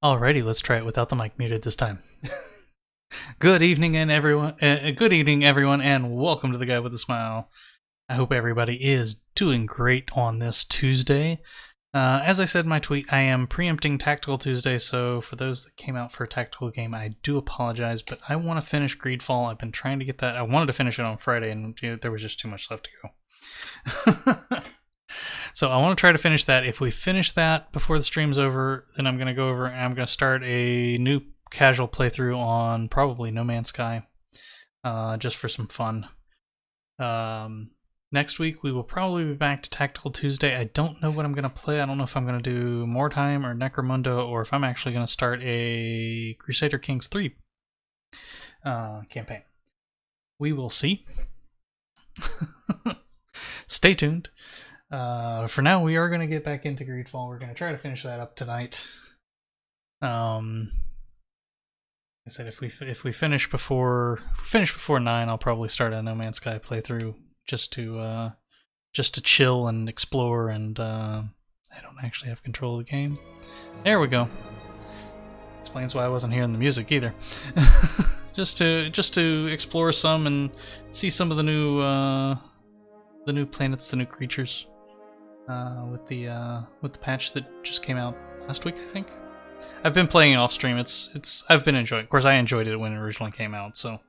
Alrighty, let's try it without the mic muted this time. Good evening, everyone, and welcome to the Guy with a Smile. I hope everybody is doing great on this Tuesday. As I said in my tweet, I am preempting Tactical Tuesday, so for those that came out for a tactical game, I do apologize, but I want to finish Greedfall. I've been trying to get that. I wanted to finish it on Friday, and there was just too much left to go. So I want to try to finish that. If we finish that before the stream's over, then I'm going to go over and I'm going to start a new casual playthrough on probably No Man's Sky, just for some fun. Next week we will probably be back to Tactical Tuesday. I don't know what I'm going to play. I don't know if I'm going to do More Time or Necromundo, or if I'm actually going to start a Crusader Kings 3 campaign. We will see. Stay tuned. For now, we are going to get back into Greedfall. We're going to try to finish that up tonight. I said if we finish before 9, I'll probably start a No Man's Sky playthrough just to chill and explore. And I don't actually have control of the game. There we go. Explains why I wasn't hearing the music either. just to explore some and see some of the new planets, the new creatures. With the patch that just came out last week, I think. I've been playing off stream. I've been enjoying it. Of course, I enjoyed it when it originally came out. So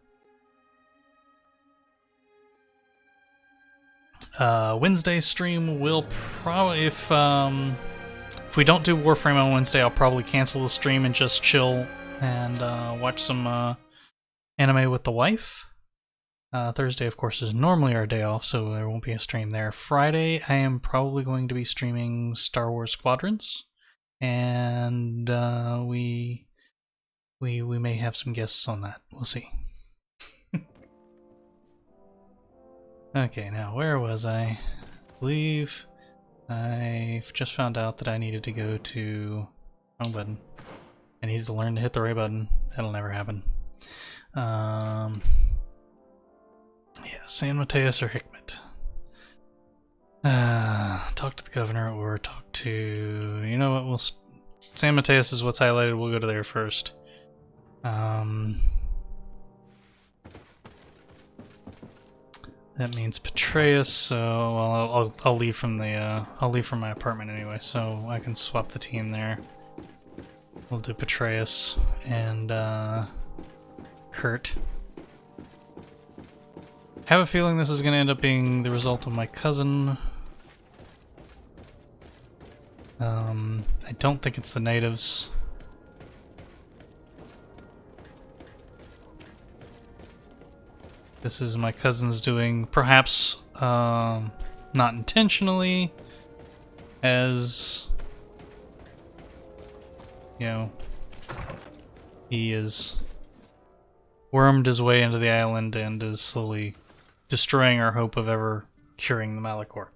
Wednesday stream will probably, if we don't do Warframe on Wednesday, I'll probably cancel the stream and just chill and watch some anime with the wife. Thursday, of course, is normally our day off, so there won't be a stream there. Friday, I am probably going to be streaming Star Wars Squadrons, and we may have some guests on that. We'll see. Okay, now where was I? I believe I've just found out that I needed to go to wrong button. I needed to learn to hit the right button. That'll never happen. Yeah, San Mateus or Hikmet. Talk to the governor or talk to... You know what, San Mateus is what's highlighted, we'll go to there first. That means Petraeus, so well, I'll leave from the I'll leave from my apartment anyway, so I can swap the team there. We'll do Petraeus and Kurt. I have a feeling this is going to end up being the result of my cousin. I don't think it's the natives. This is my cousin's doing, perhaps not intentionally, as you know, he is wormed his way into the island and is slowly destroying our hope of ever curing the Malachor.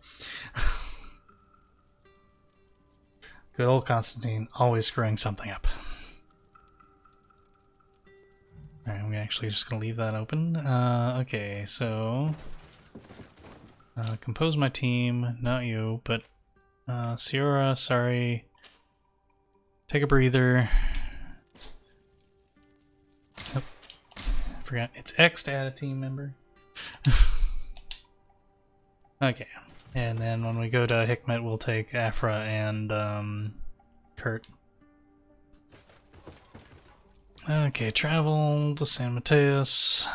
Good old Constantine, always screwing something up. Alright, I'm actually just going to leave that open. Okay, so... compose my team, not you, but... Sierra, sorry. Take a breather. Oh, forgot, it's X to add a team member. Okay, and then when we go to Hikmet, we'll take Afra and Kurt. Okay, travel to San Mateus.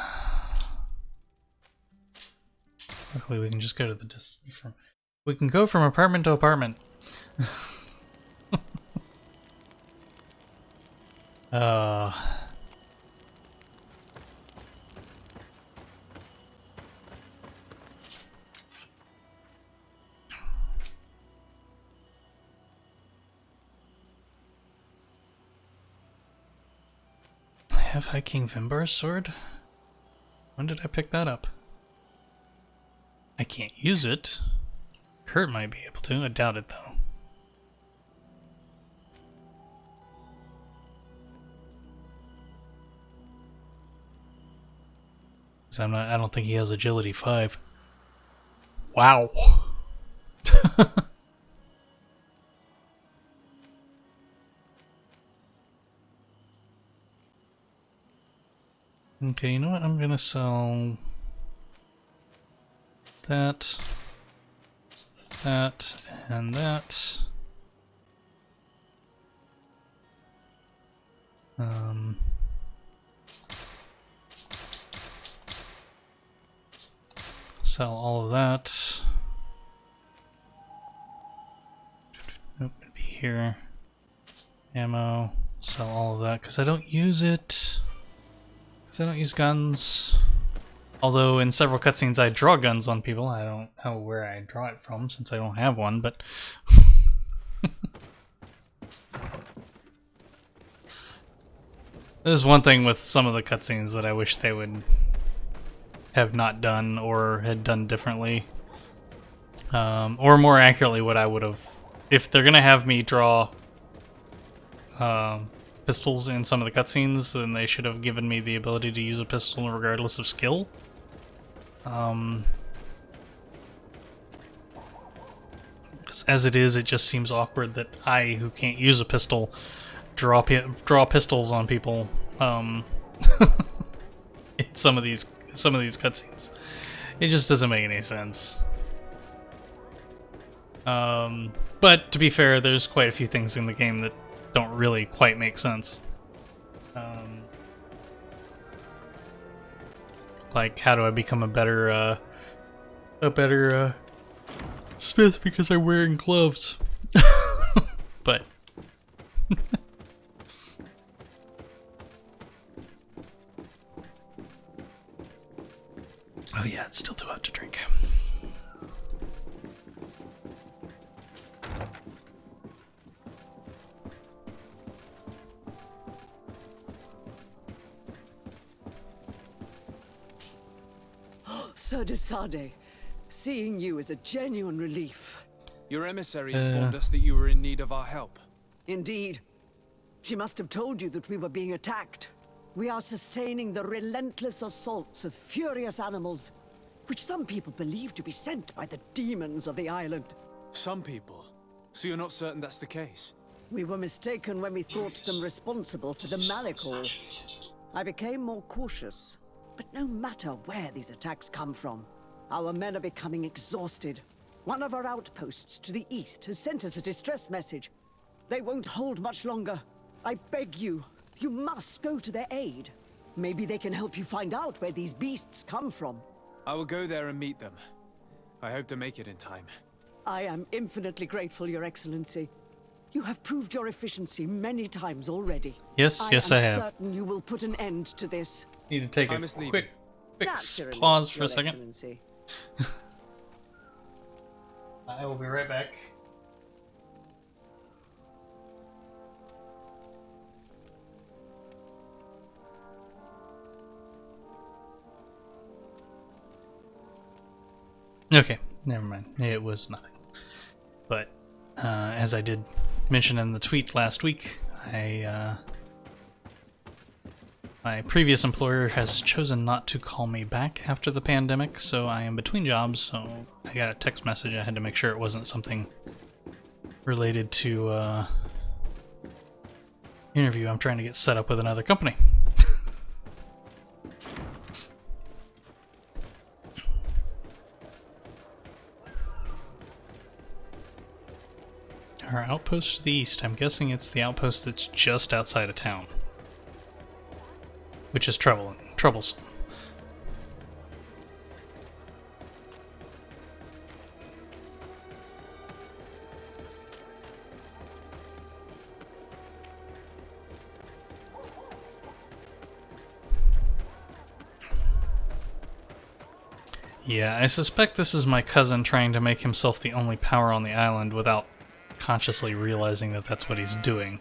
Luckily, we can just go to the we can go from apartment to apartment. I have High King Vimbar's sword? When did I pick that up? I can't use it. Kurt might be able to. I doubt it, though. I don't think he has agility 5. Wow. Okay, you know what? I'm gonna sell that, and that. Sell all of that. Nope, it'd be here. Ammo. Sell all of that because I don't use it. Because I don't use guns. Although in several cutscenes I draw guns on people. I don't know where I draw it from since I don't have one, but... There's one thing with some of the cutscenes that I wish they would have not done or had done differently. Or more accurately what I would have... If they're gonna have me draw pistols in some of the cutscenes, then they should have given me the ability to use a pistol regardless of skill. As it is, it just seems awkward that I, who can't use a pistol, draw pistols on people in some of these cutscenes. It just doesn't make any sense. But to be fair, there's quite a few things in the game that don't really quite make sense. Like, how do I become a better smith because I'm wearing gloves? But oh yeah, it's still too hot to drink. Sir de Sade, seeing you is a genuine relief. Your emissary informed us that you were in need of our help. Indeed. She must have told you that we were being attacked. We are sustaining the relentless assaults of furious animals, which some people believe to be sent by the demons of the island. Some people? So you're not certain that's the case? We were mistaken when we thought them responsible for the Malicor. I became more cautious. But no matter where these attacks come from, our men are becoming exhausted. One of our outposts to the east has sent us a distress message. They won't hold much longer. I beg you, you must go to their aid. Maybe they can help you find out where these beasts come from. I will go there and meet them. I hope to make it in time. I am infinitely grateful, Your Excellency. You have proved your efficiency many times already. Yes, I have. I'm certain you will put an end to this. Need to take a quick pause for a second. I will be right back. Okay, never mind. It was nothing. But as I did mention in the tweet last week, my previous employer has chosen not to call me back after the pandemic, so I am between jobs, so I got a text message. I had to make sure it wasn't something related to interview I'm trying to get set up with another company. Our outpost to the east. I'm guessing it's the outpost that's just outside of town. Which is troublesome. Yeah, I suspect this is my cousin trying to make himself the only power on the island without consciously realizing that that's what he's doing.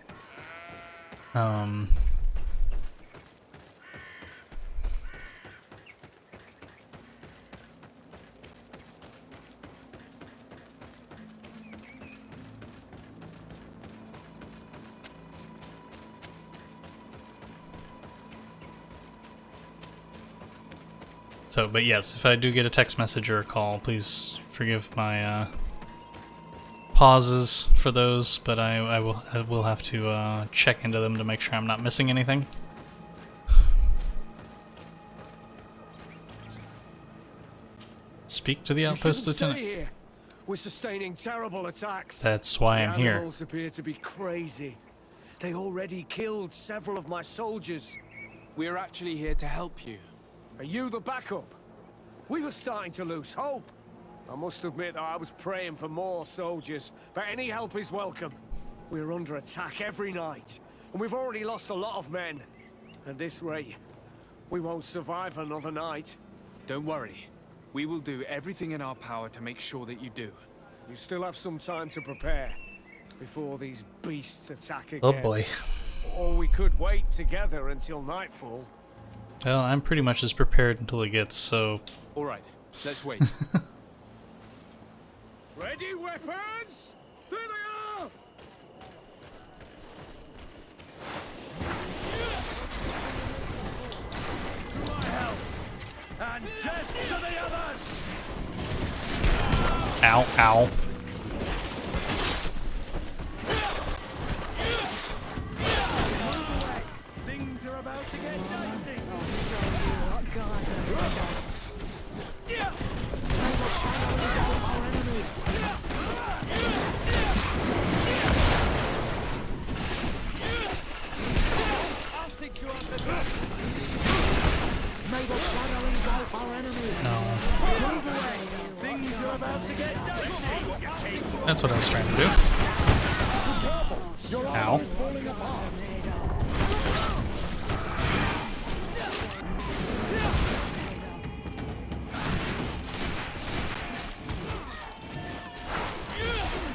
So, but yes, if I do get a text message or a call, please forgive my pauses for those, but I will have to check into them to make sure I'm not missing anything. speak to the outpost lieutenant. Here. We're sustaining terrible attacks. That's why I'm the here. animals appear to be crazy. They already killed several of my soldiers. We're actually here to help you. Are you the backup? We were starting to lose hope. I must admit that I was praying for more soldiers, but any help is welcome. We're under attack every night, and we've already lost a lot of men. At this rate, we won't survive another night. Don't worry. We will do everything in our power to make sure that you do. You still have some time to prepare before these beasts attack again. Oh boy. Or we could wait together until nightfall. Well, I'm pretty much as prepared until it gets, so... All right, let's wait. Ready, weapons? There they are! To my help! And death to the others! Ow, ow. Things are about to get dicey! I'll pick you up at once! May the shadow engulf our enemies! No. Move away! Things are about to get dicey! That's what I was trying to do. Ow. Falling apart!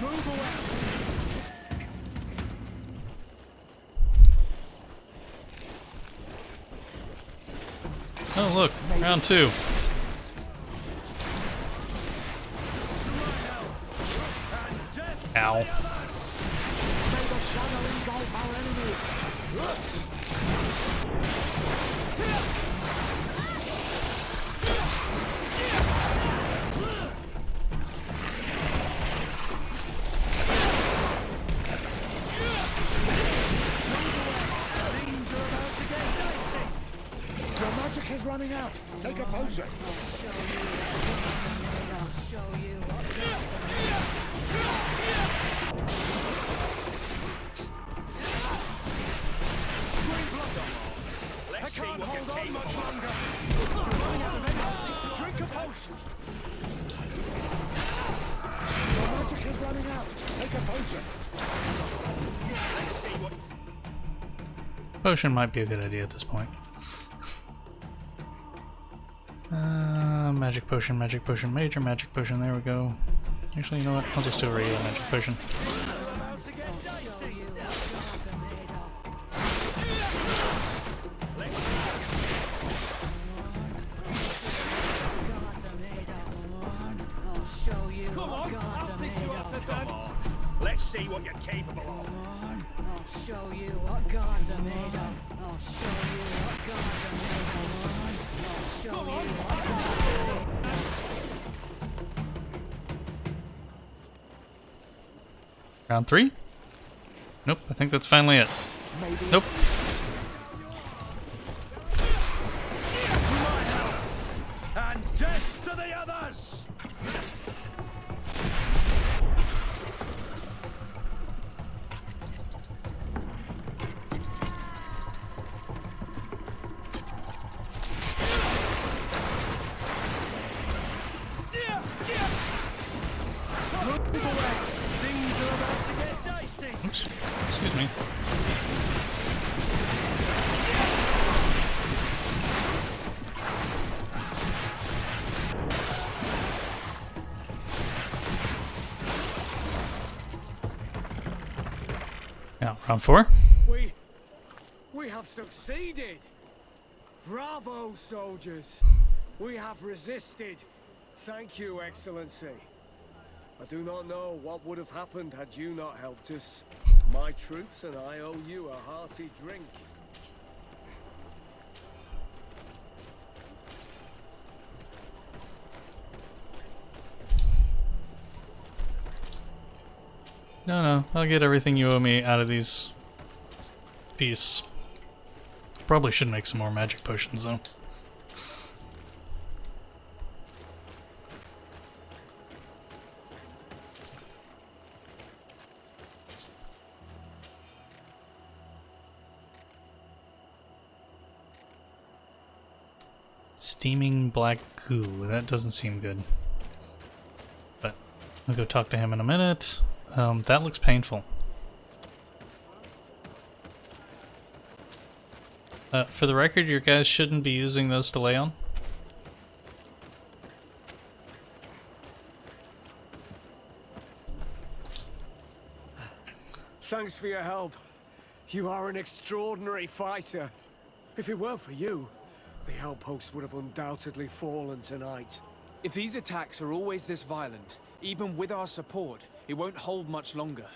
Move away! Oh look, round 2. Ow. May the shadow engulf our enemies! Things are about to get dicey! Your magic is running out! Take a potion! I can't hold on much longer! You're running out of energy! Drink a potion! Your magic is running out! Take a potion! Potion might be a good idea at this point. Magic potion, major magic potion, there we go. Actually, you know what? I'll just do a regular magic potion. About to get dicey! Come on, I'll pick you up the dance! Let's see what you're capable of. I'll show you what gods are made of. I'll show you what gods are made of. I'll show you what gods are made of. Round 3? Nope, I think that's finally it. Nope. To my help! And death to the others! Move away! Things are about to get dicey! Oops, excuse me. Now, round 4. We have succeeded! Bravo, soldiers! We have resisted. Thank you, Excellency. I do not know what would have happened had you not helped us. My troops and I owe you a hearty drink. No, I'll get everything you owe me out of these beasts. Probably should make some more magic potions, though. Steaming black goo. That doesn't seem good. But I'll go talk to him in a minute. That looks painful. For the record, your guys shouldn't be using those to lay on. Thanks for your help. You are an extraordinary fighter. If it weren't for you, the outpost would have undoubtedly fallen tonight. If these attacks are always this violent, even with our support, it won't hold much longer.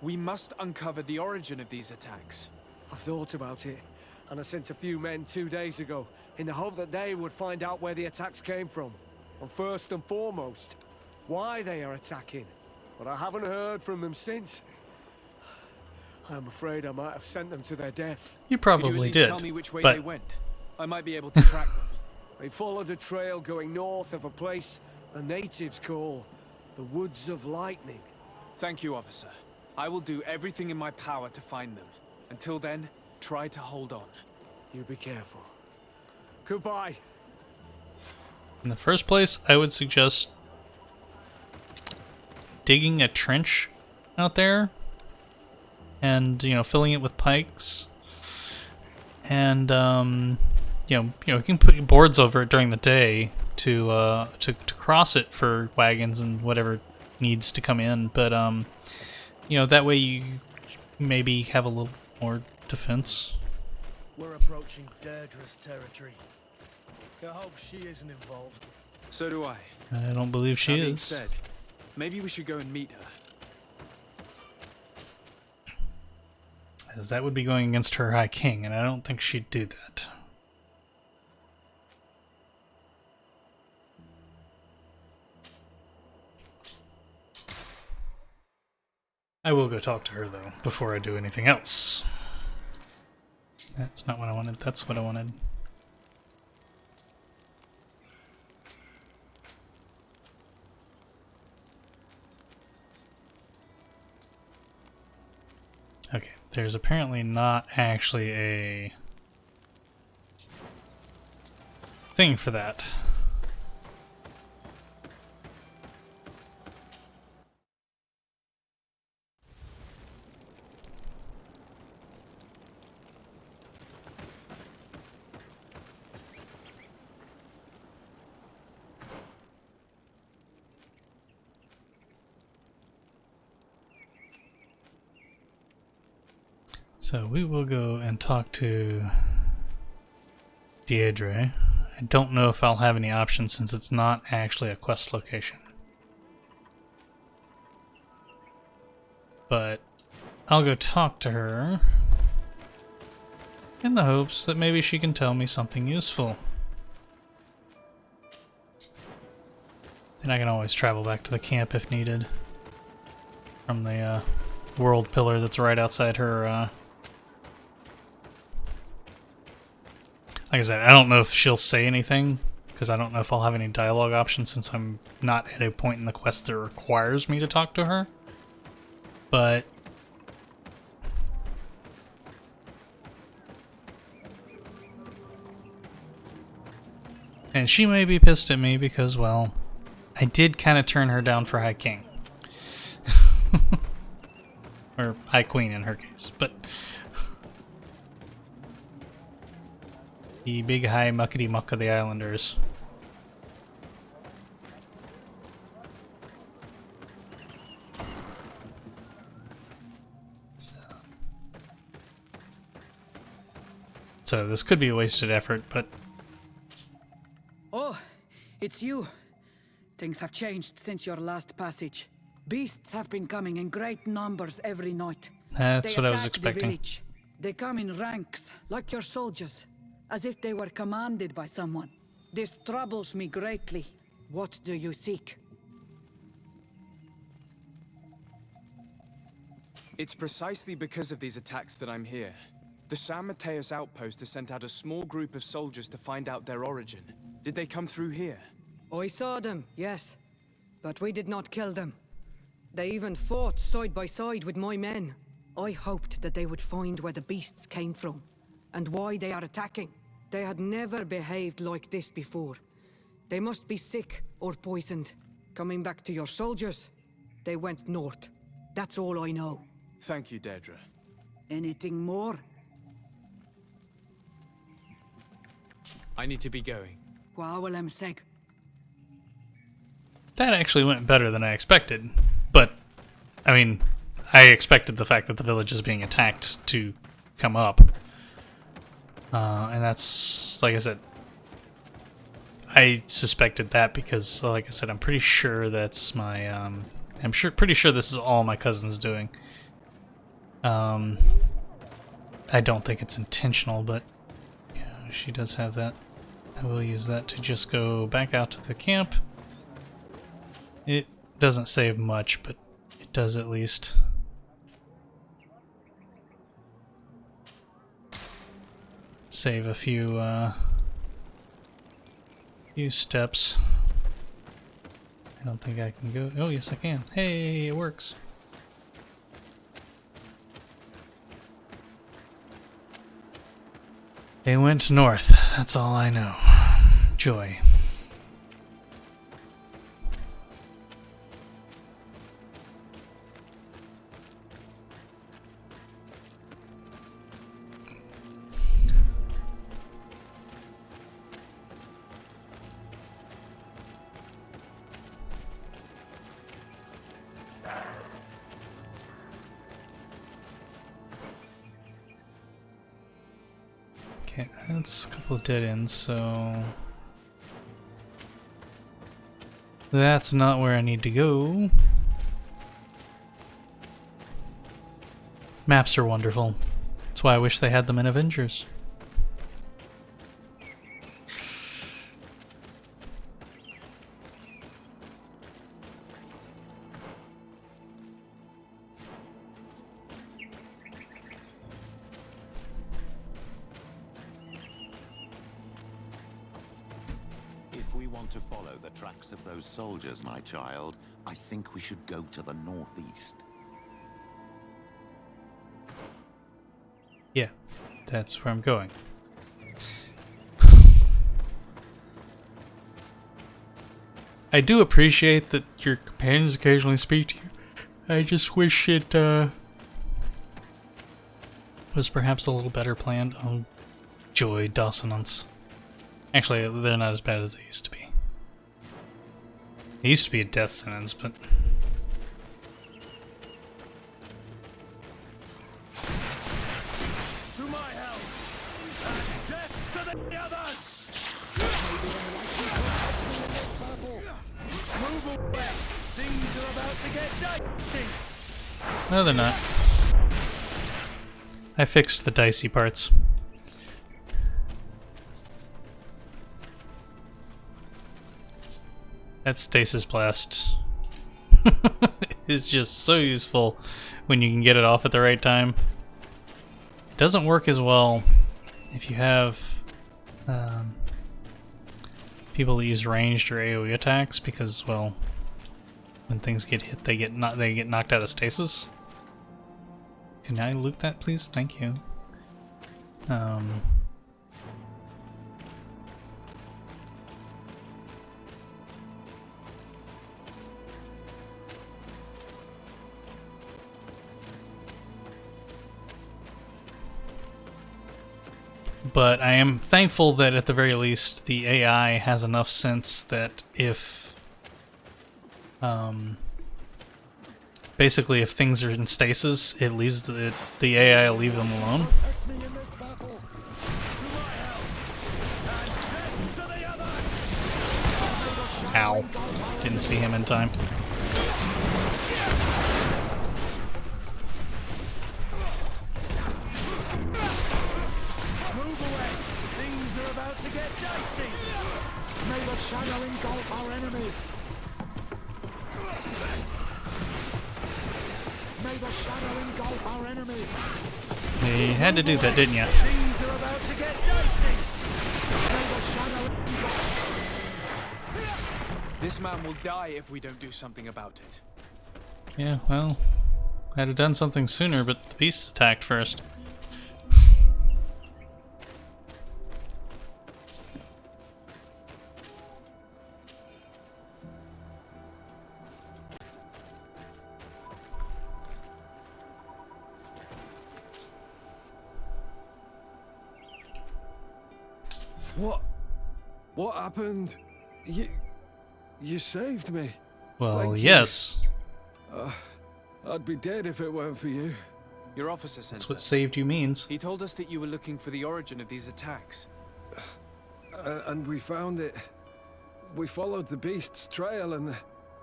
We must uncover the origin of these attacks. I've thought about it, and I sent a few men 2 days ago in the hope that they would find out where the attacks came from. And first and foremost, why they are attacking. But I haven't heard from them since. I'm afraid I might have sent them to their death. You Could you at probably least did. tell me which way but they went? I might be able to track them. They followed a trail going north of a place the natives call the Woods of Lightning. Thank you, officer. I will do everything in my power to find them. Until then, try to hold on. You be careful. Goodbye. In the first place, I would suggest digging a trench out there and, you know, filling it with pikes. And, you can put boards over it during the day to cross it for wagons and whatever needs to come in. But, you know, that way you maybe have a little more defense. We're approaching Deirdre's territory. I hope she isn't involved. So do I. I don't believe she That being is. said, maybe we should go and meet her. As that would be going against her High King, and I don't think she'd do that. I will go talk to her, though, before I do anything else. That's not what I wanted. That's what I wanted. Okay, there's apparently not actually a thing for that. So we will go and talk to Deirdre. I don't know if I'll have any options since it's not actually a quest location. But I'll go talk to her in the hopes that maybe she can tell me something useful. And I can always travel back to the camp if needed from the world pillar that's right outside her. Like I said, I don't know if she'll say anything, because I don't know if I'll have any dialogue options since I'm not at a point in the quest that requires me to talk to her. But and she may be pissed at me because, well, I did kind of turn her down for High King. Or High Queen in her case, but the big high muckety muck of the islanders. So this could be a wasted effort, but Oh, it's you. Things have changed since your last passage. Beasts have been coming in great numbers every night. that's They what I was attack the expecting. village. They come in ranks, like your soldiers, as if they were commanded by someone. This troubles me greatly. What do you seek? It's precisely because of these attacks that I'm here. The San Mateus outpost has sent out a small group of soldiers to find out their origin. Did they come through here? I saw them, yes. But we did not kill them. They even fought side by side with my men. I hoped that they would find where the beasts came from, and why they are attacking. They had never behaved like this before. They must be sick or poisoned. Coming back to your soldiers, they went north. That's all I know. Thank you, Deirdre. Anything more? I need to be going. Quawalem seg. That actually went better than I expected. But, I mean, I expected the fact that the village is being attacked to come up. And that's, like I said, I suspected that because, like I said, I'm pretty sure that's my, pretty sure this is all my cousin's doing. I don't think it's intentional, but yeah, she does have that. I will use that to just go back out to the camp. It doesn't save much, but it does at least. Save a few steps. I don't think I can go. Oh, yes, I can. Hey, it works. They went north. That's all I know. Joy. Okay, that's a couple of dead ends, so that's not where I need to go. Maps are wonderful. That's why I wish they had them in Avengers. If we want to follow the tracks of those soldiers, my child, I think we should go to the northeast. Yeah, that's where I'm going. I do appreciate that your companions occasionally speak to you. I just wish it was perhaps a little better planned. Oh, joy, dissonance. Actually, they're not as bad as they used to be. It used to be a death sentence, but... To my help! And death to the others! Move away! Things are about to get dicey! No, they're not. I fixed the dicey parts. That stasis blast is just so useful when you can get it off at the right time. It doesn't work as well if you have people that use ranged or AoE attacks because, well, when things get hit, they get knocked out of stasis. Can I loot that, please? Thank you. But I am thankful that at the very least the AI has enough sense that if basically if things are in stasis, it leaves the AI will leave them alone. Ow. Didn't see him in time. To get dicey! May the shadow engulf our enemies! May the shadow engulf our enemies! You had to do that, didn't you? Things are about to get dicey! May the shadow This man will die if we don't do something about it. Yeah, well, I'd have done something sooner, but the beasts attacked first. What happened? You saved me. Well, Thank you. yes. I'd be dead if it weren't for you. Your officer sent That's what us. saved you means. He told us that you were looking for the origin of these attacks. And we found it. We followed the beast's trail and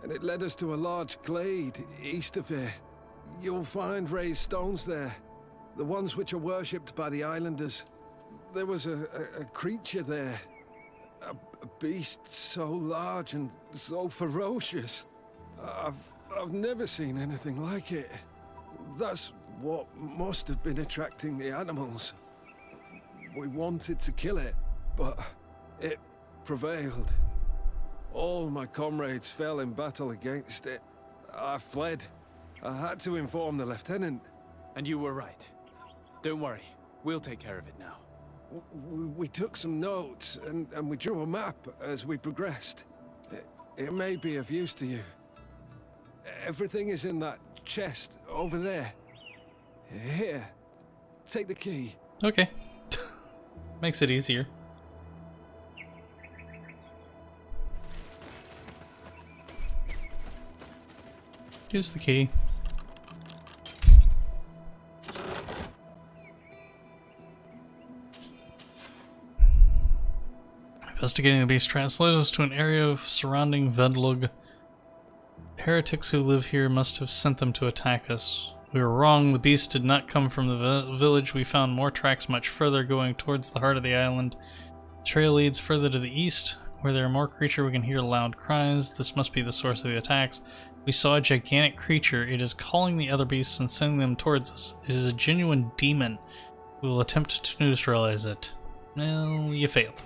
it led us to a large glade east of here. You'll find raised stones there. The ones which are worshipped by the islanders. There was a creature there. A beast so large and so ferocious. I've never seen anything like it. That's what must have been attracting the animals. We wanted to kill it, but it prevailed. All my comrades fell in battle against it. I fled. I had to inform the lieutenant. And you were right. Don't worry, we'll take care of it now. We took some notes and we drew a map as we progressed. It may be of use to you. Everything is in that chest over there. Here, take the key. Okay. Makes it easier. Here's the key. Investigating the beast translates us to an area of surrounding Vedlug. Heretics who live here must have sent them to attack us. We were wrong. The beast did not come from the village. We found more tracks much further going towards the heart of the island. The trail leads further to the east. Where there are more creatures, we can hear loud cries. This must be the source of the attacks. We saw a gigantic creature. It is calling the other beasts and sending them towards us. It is a genuine demon. We will attempt to neutralize it. Well, you failed.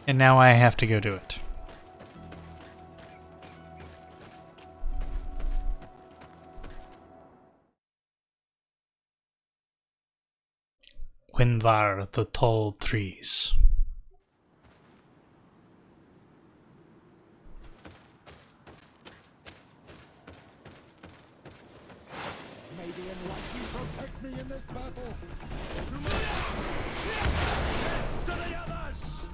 And now I have to go do it. Windvar, the tall trees. May the enlightened protect me in this battle. To the others!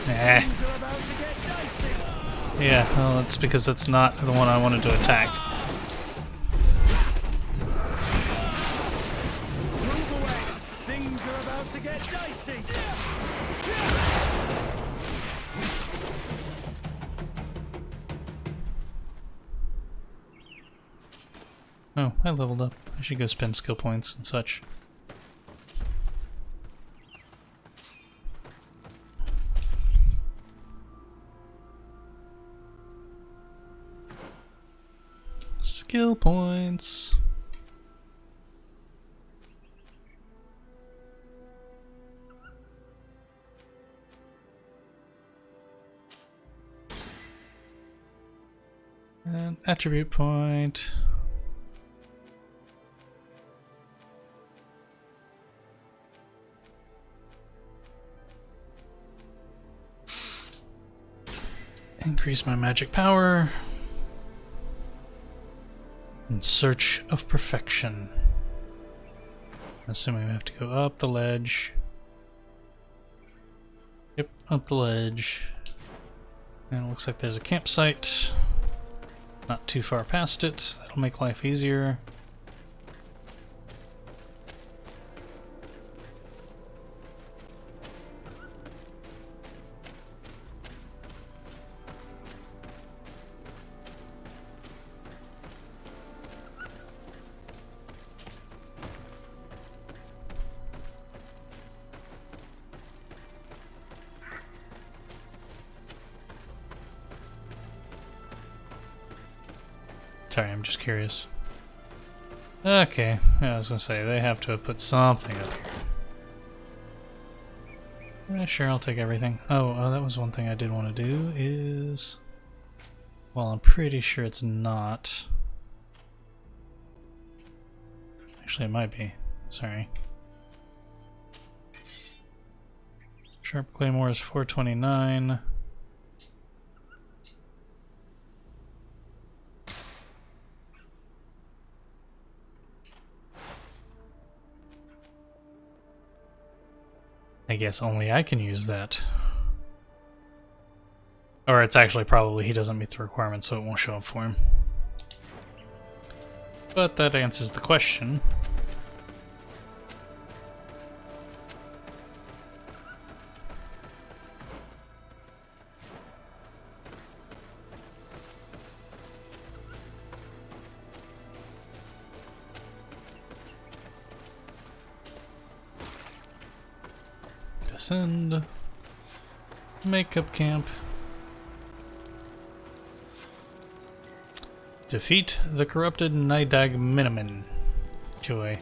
Eh. Yeah, well, that's because that's not the one I wanted to attack. Move away! Things are about to get dicey! Oh, I leveled up. I should go spend skill points and such. Skill points. And attribute point. Increase my magic power. In search of perfection. Assuming we have to go up the ledge. Yep, up the ledge. And it looks like there's a campsite. Not too far past it. That'll make life easier. Sorry, I'm just curious. Okay, yeah, I was gonna say, they have to have put something up here. Yeah, sure, I'll take everything. Oh, that was one thing I did want to do, is... Well, I'm pretty sure it's not. Actually, it might be. Sorry. Sharp Claymore is 429. I guess only I can use that. Or it's actually probably he doesn't meet the requirement, so it won't show up for him. But that answers the question. Descend. Makeup camp. Defeat the corrupted Nidag Miniman. Joy.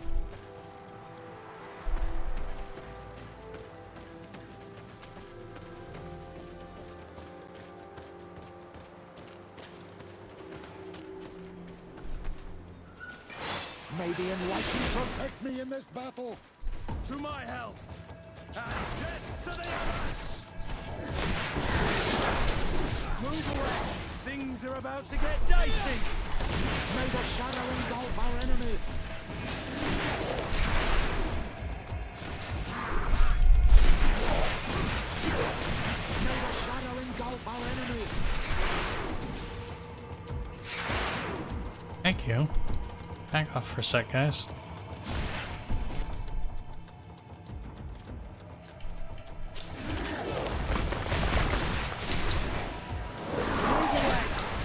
May the enlightened protect me in this battle. To my health! And death to the others! Move away! Things are about to get dicey! May the shadow engulf our enemies. May the shadow engulf our enemies. Thank you. Back off for a sec, guys.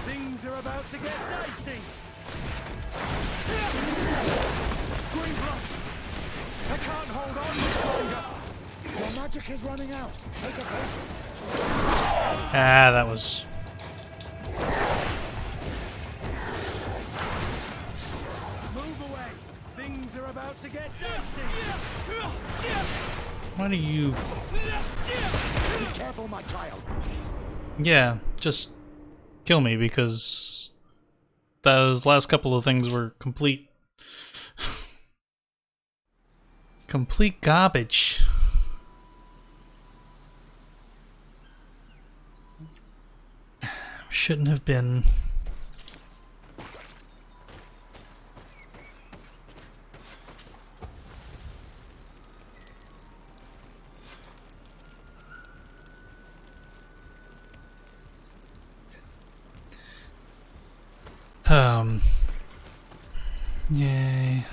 Things are about to get dicey! Green blood! I can't hold on much longer! Your magic is running out. Take a break. Ah, that was... Move away! Things are about to get dicey! What are you... Be careful, my child. Yeah, just kill me, because those last couple of things were complete garbage. Shouldn't have been. Yay.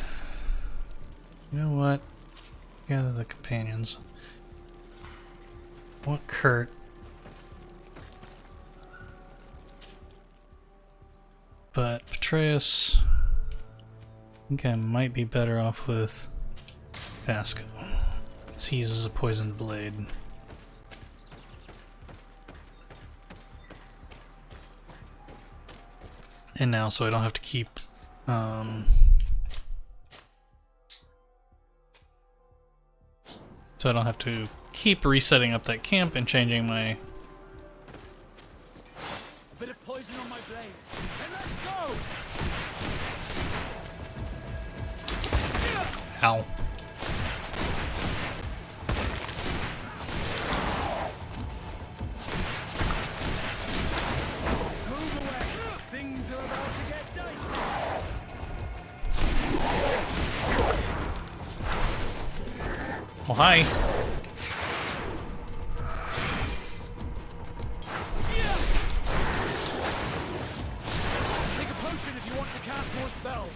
You know what? Gather the companions. What Kurt? But Petraeus, I think I might be better off with Vasco. He uses a poisoned blade. And now, so I don't have to keep so I don't have to keep resetting up that camp and changing my... Bit of poison on my blade. And let's go! Ow. Move away! Things are about to get dicey! Oh, hi. Take a potion if you want to cast more spells.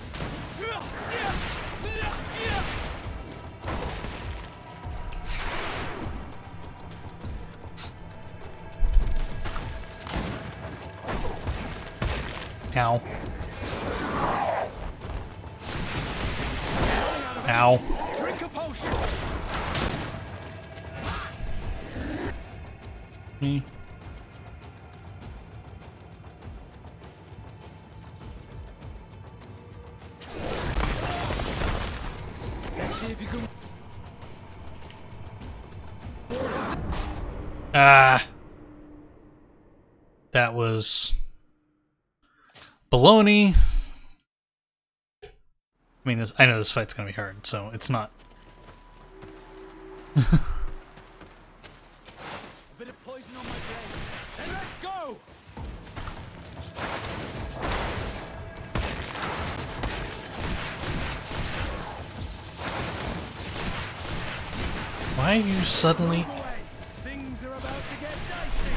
Ow. Ow. Drink a potion. Me. Let's see if you can. Ah. That was baloney. I mean, I know this fight's gonna be hard, so it's not. Why are you suddenly... Move away. Things are about to get dicey.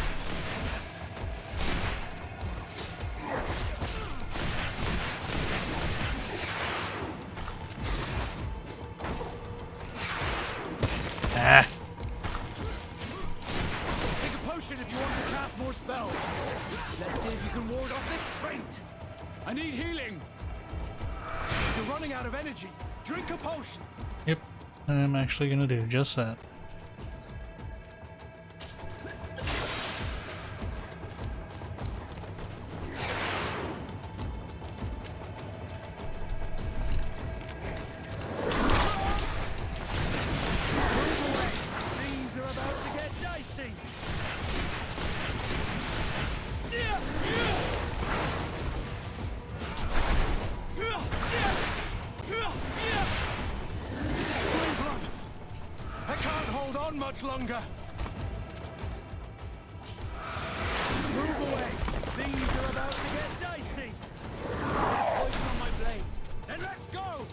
Ah. Take a potion if you want to cast more spells. Let's see if you can ward off this faint. I need healing. You're running out of energy. Drink a potion. Yep, I'm actually gonna do just that. Things are about to get dicey. Blood. I can't hold on much longer. Move away. Things are about to get dicey. Poison on my blade. Then let's go.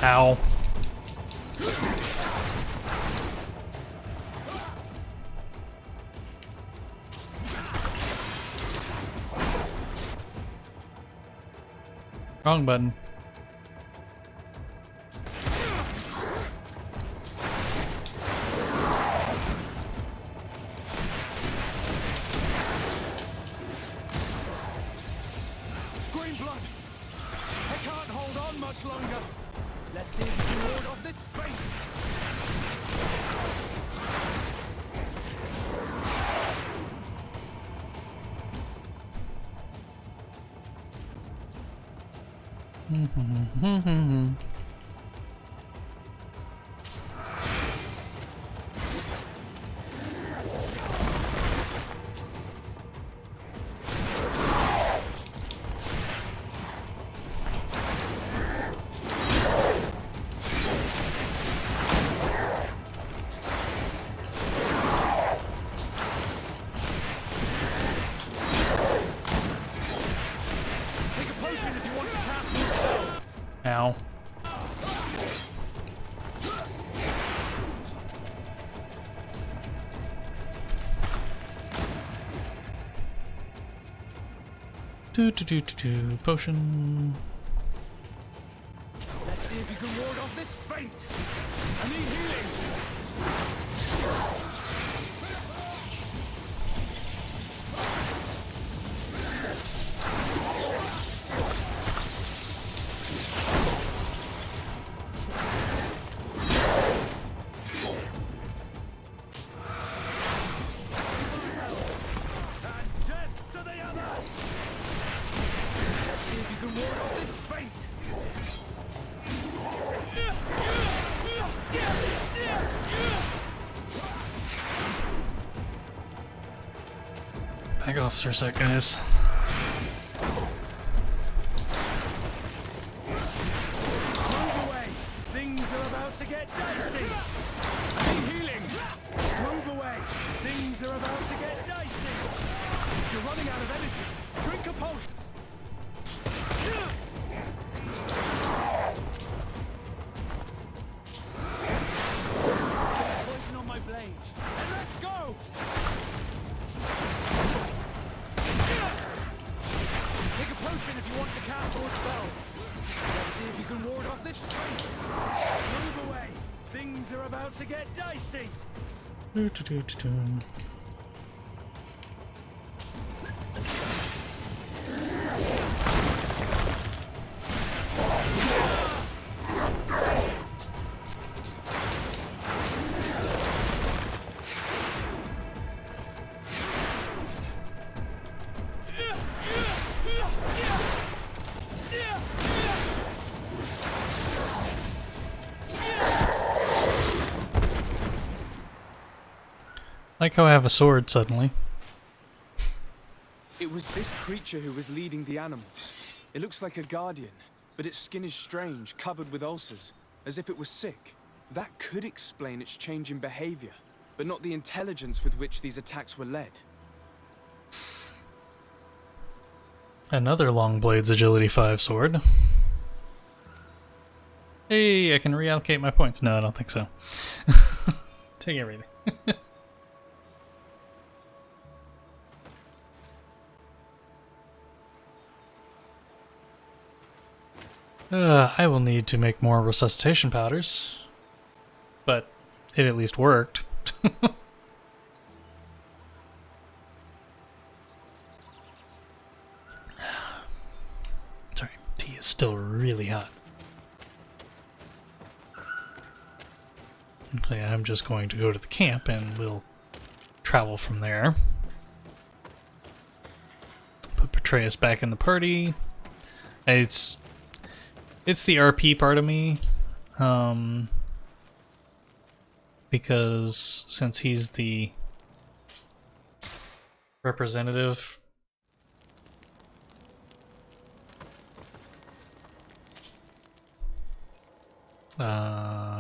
Ow. Wrong button. Green blood. I can't hold on much longer. Let's see if we can ward off this fate. Take a potion if you want to cast more spells. Ow. Potion. Let's see if you can ward off this faint. I need healing. And death to the others. Let's see if you can ward off this faint. Back off for a sec, guys. Move away. Things are about to get dicey. I need healing. Move away. Things are about to get dicey. You're running out of energy. Drink a potion. Poison on my blade. And let's go. Take a potion if you want to cast more spells. Let's see if you can ward off this fight. Move away. Things are about to get dicey. Like how I have a sword suddenly. It was this creature who was leading the animals. It looks like a guardian, but its skin is strange, covered with ulcers, as if it was sick. That could explain its change in behavior, but not the intelligence with which these attacks were led. Another Long Blades Agility 5 sword. Hey, I can reallocate my points. No, I don't think so. Take everything. I will need to make more resuscitation powders. But it at least worked. Sorry, tea is still really hot. Okay, I'm just going to go to the camp and we'll travel from there. Put Petraeus back in the party. It's the RP part of me. Because since he's the representative,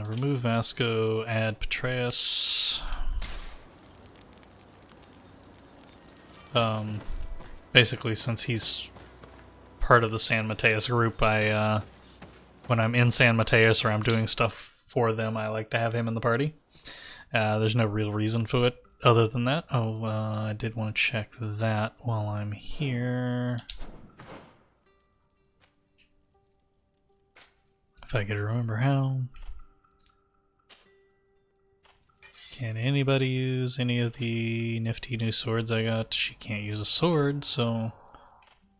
remove Vasco, add Petraeus. Basically, since he's part of the San Mateus group, when I'm in San Mateus or I'm doing stuff for them, I like to have him in the party. There's no real reason for it other than that. Oh, I did want to check that while I'm here. If I could remember how. Can anybody use any of the nifty new swords I got? She can't use a sword, so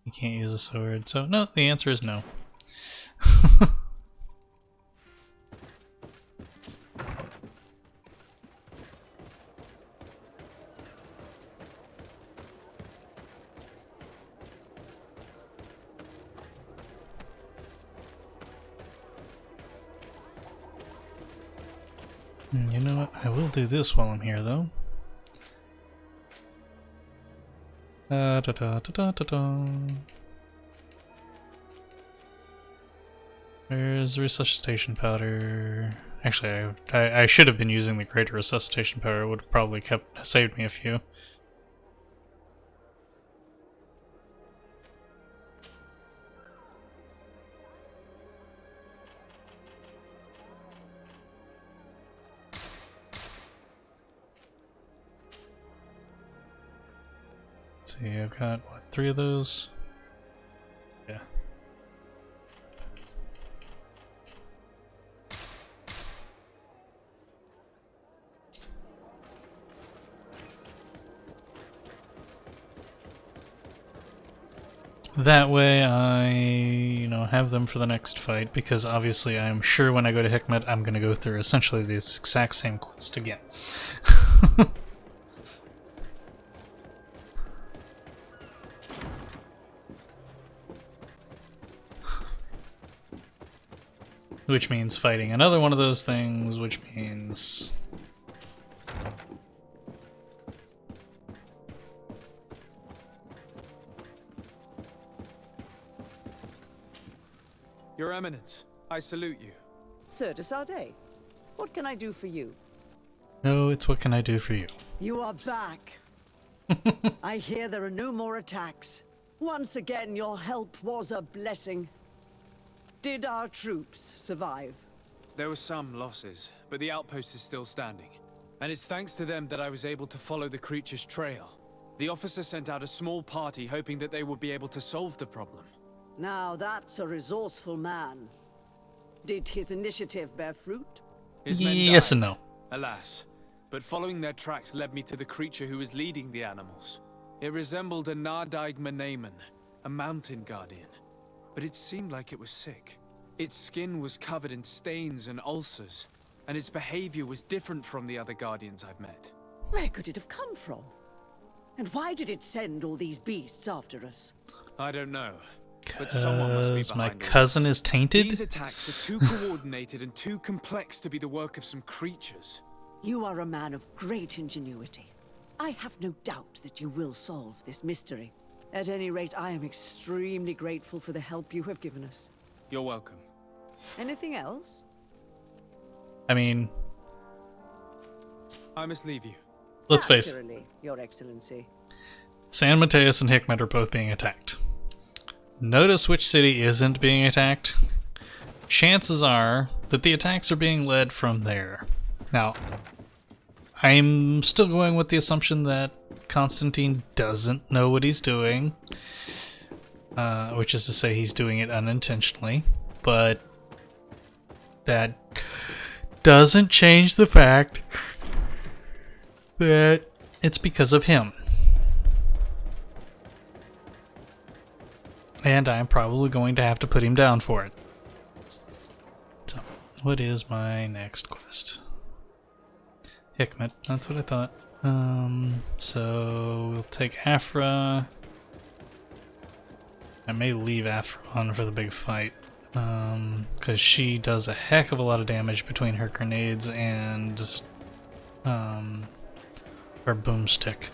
you can't use a sword. So no, the answer is no. You know what? I will do this while I'm here, though. Where's the resuscitation powder? Actually, I should have been using the greater resuscitation powder. It would have probably saved me a few. See, I've got, what, 3 of those? Yeah. That way I, have them for the next fight, because obviously I'm sure when I go to Hikmet, I'm going to go through essentially this exact same quest again. Which means fighting another one of those things, which means... Your Eminence, I salute you. Sir de Sardet, what can I do for you? No, it's what can I do for you. You are back. I hear there are no more attacks. Once again, your help was a blessing. Did our troops survive? There were some losses, but the outpost is still standing. And it's thanks to them that I was able to follow the creature's trail. The officer sent out a small party hoping that they would be able to solve the problem. Now that's a resourceful man. Did his initiative bear fruit? His men Yes died, and no. alas. But following their tracks led me to the creature who was leading the animals. It resembled a Nardaig Menaemon, a mountain guardian. But it seemed like it was sick. Its skin was covered in stains and ulcers, and its behavior was different from the other guardians I've met. Where could it have come from? And why did it send all these beasts after us? I don't know. But someone must be Because my behind all cousin this. is tainted? These attacks are too coordinated and too complex to be the work of some creatures. You are a man of great ingenuity. I have no doubt that you will solve this mystery. At any rate, I am extremely grateful for the help you have given us. You're welcome. Anything else? I mean, I must leave you. let's face it. Naturally, Your Excellency. San Mateus and Hikmet are both being attacked. Notice which city isn't being attacked. Chances are that the attacks are being led from there. Now, I'm still going with the assumption that Constantine doesn't know what he's doing, which is to say he's doing it unintentionally, but that doesn't change the fact that it's because of him. And I'm probably going to have to put him down for it. So, what is my next quest? Hikmet, that's what I thought. So we'll take Afra. I may leave Afra on for the big fight. Because she does a heck of a lot of damage between her grenades and her boomstick.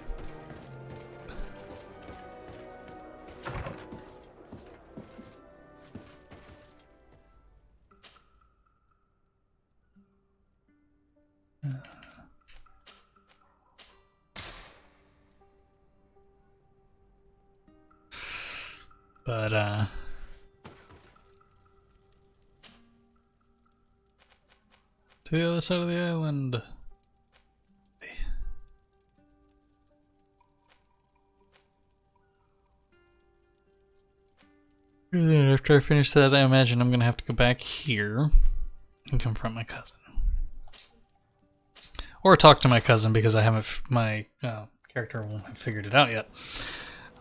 But to the other side of the island. And then after I finish that, I imagine I'm gonna have to go back here and confront my cousin, or talk to my cousin because I haven't. My character won't have figured it out yet.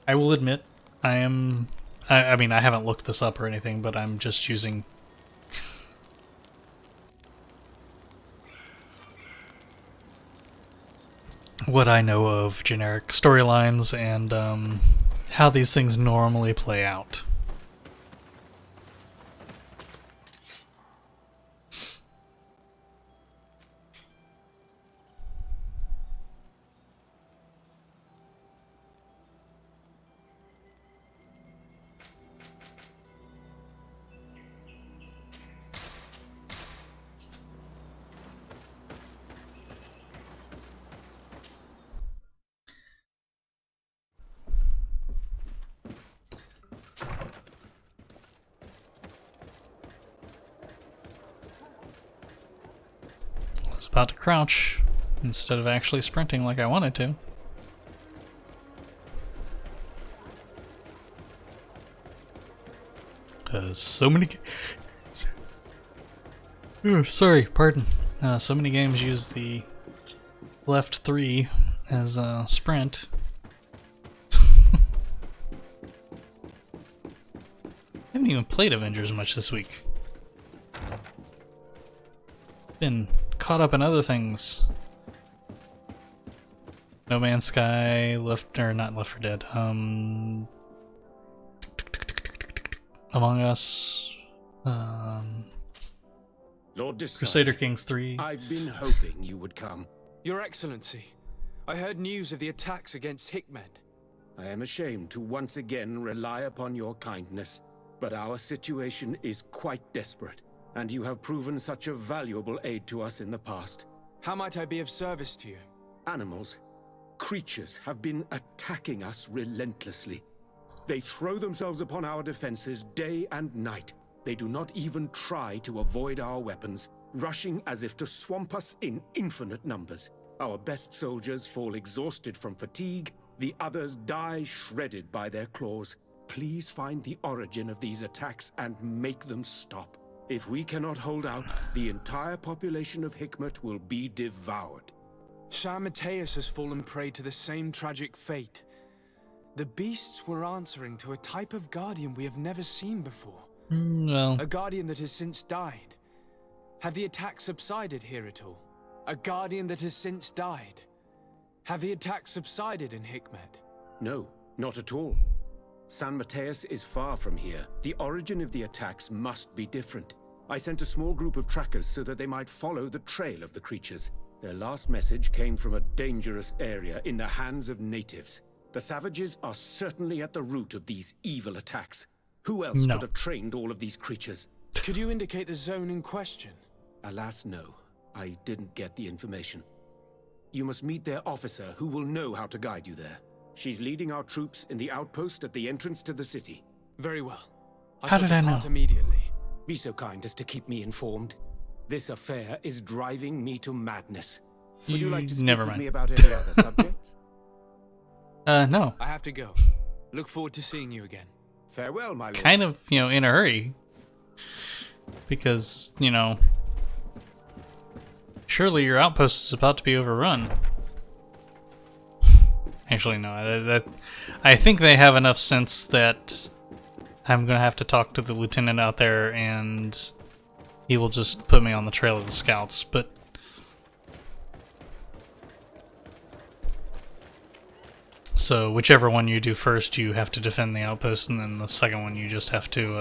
I will admit, I mean, I haven't looked this up or anything, but I'm just using what I know of generic storylines and how these things normally play out. I was about to crouch instead of actually sprinting like I wanted to. So many... sorry, pardon. So many games use the left 3 as a sprint. I haven't even played Avengers much this week. Been caught up in other things. No Man's Sky, not Left 4 Dead. Among Us. Lord Decide, Crusader Kings 3. I've been hoping you would come. Your Excellency, I heard news of the attacks against Hikmet. I am ashamed to once again rely upon your kindness, but our situation is quite desperate, and you have proven such a valuable aid to us in the past. How might I be of service to you? Animals, creatures have been attacking us relentlessly. They throw themselves upon our defenses day and night. They do not even try to avoid our weapons, rushing as if to swamp us in infinite numbers. Our best soldiers fall exhausted from fatigue, the others die shredded by their claws. Please find the origin of these attacks and make them stop. If we cannot hold out, the entire population of Hikmet will be devoured. Shah Mateus has fallen prey to the same tragic fate. The beasts were answering to a type of guardian we have never seen before. Well, A guardian that has since died. Have the attacks subsided here at all? A guardian that has since died. Have the attacks subsided in Hikmet? No, not at all. San Mateus is far from here. The origin of the attacks must be different. I sent a small group of trackers so that they might follow the trail of the creatures. Their last message came from a dangerous area in the hands of natives. The savages are certainly at the root of these evil attacks. Who else No. could have trained all of these creatures? Could you indicate the zone in question? Alas, no. I didn't get the information. You must meet their officer, who will know how to guide you there. She's leading our troops in the outpost at the entrance to the city. Very well. How shall did I depart know? immediately. Be so kind as to keep me informed. This affair is driving me to madness. Would you like to Never speak with mind. me about any other subjects? No. I have to go. Look forward to seeing you again. Farewell, my lord. Kind of, in a hurry. Because, surely your outpost is about to be overrun. Actually, no. I think they have enough sense that I'm going to have to talk to the lieutenant out there and he will just put me on the trail of the scouts, but... So, whichever one you do first, you have to defend the outpost, and then the second one you just have to,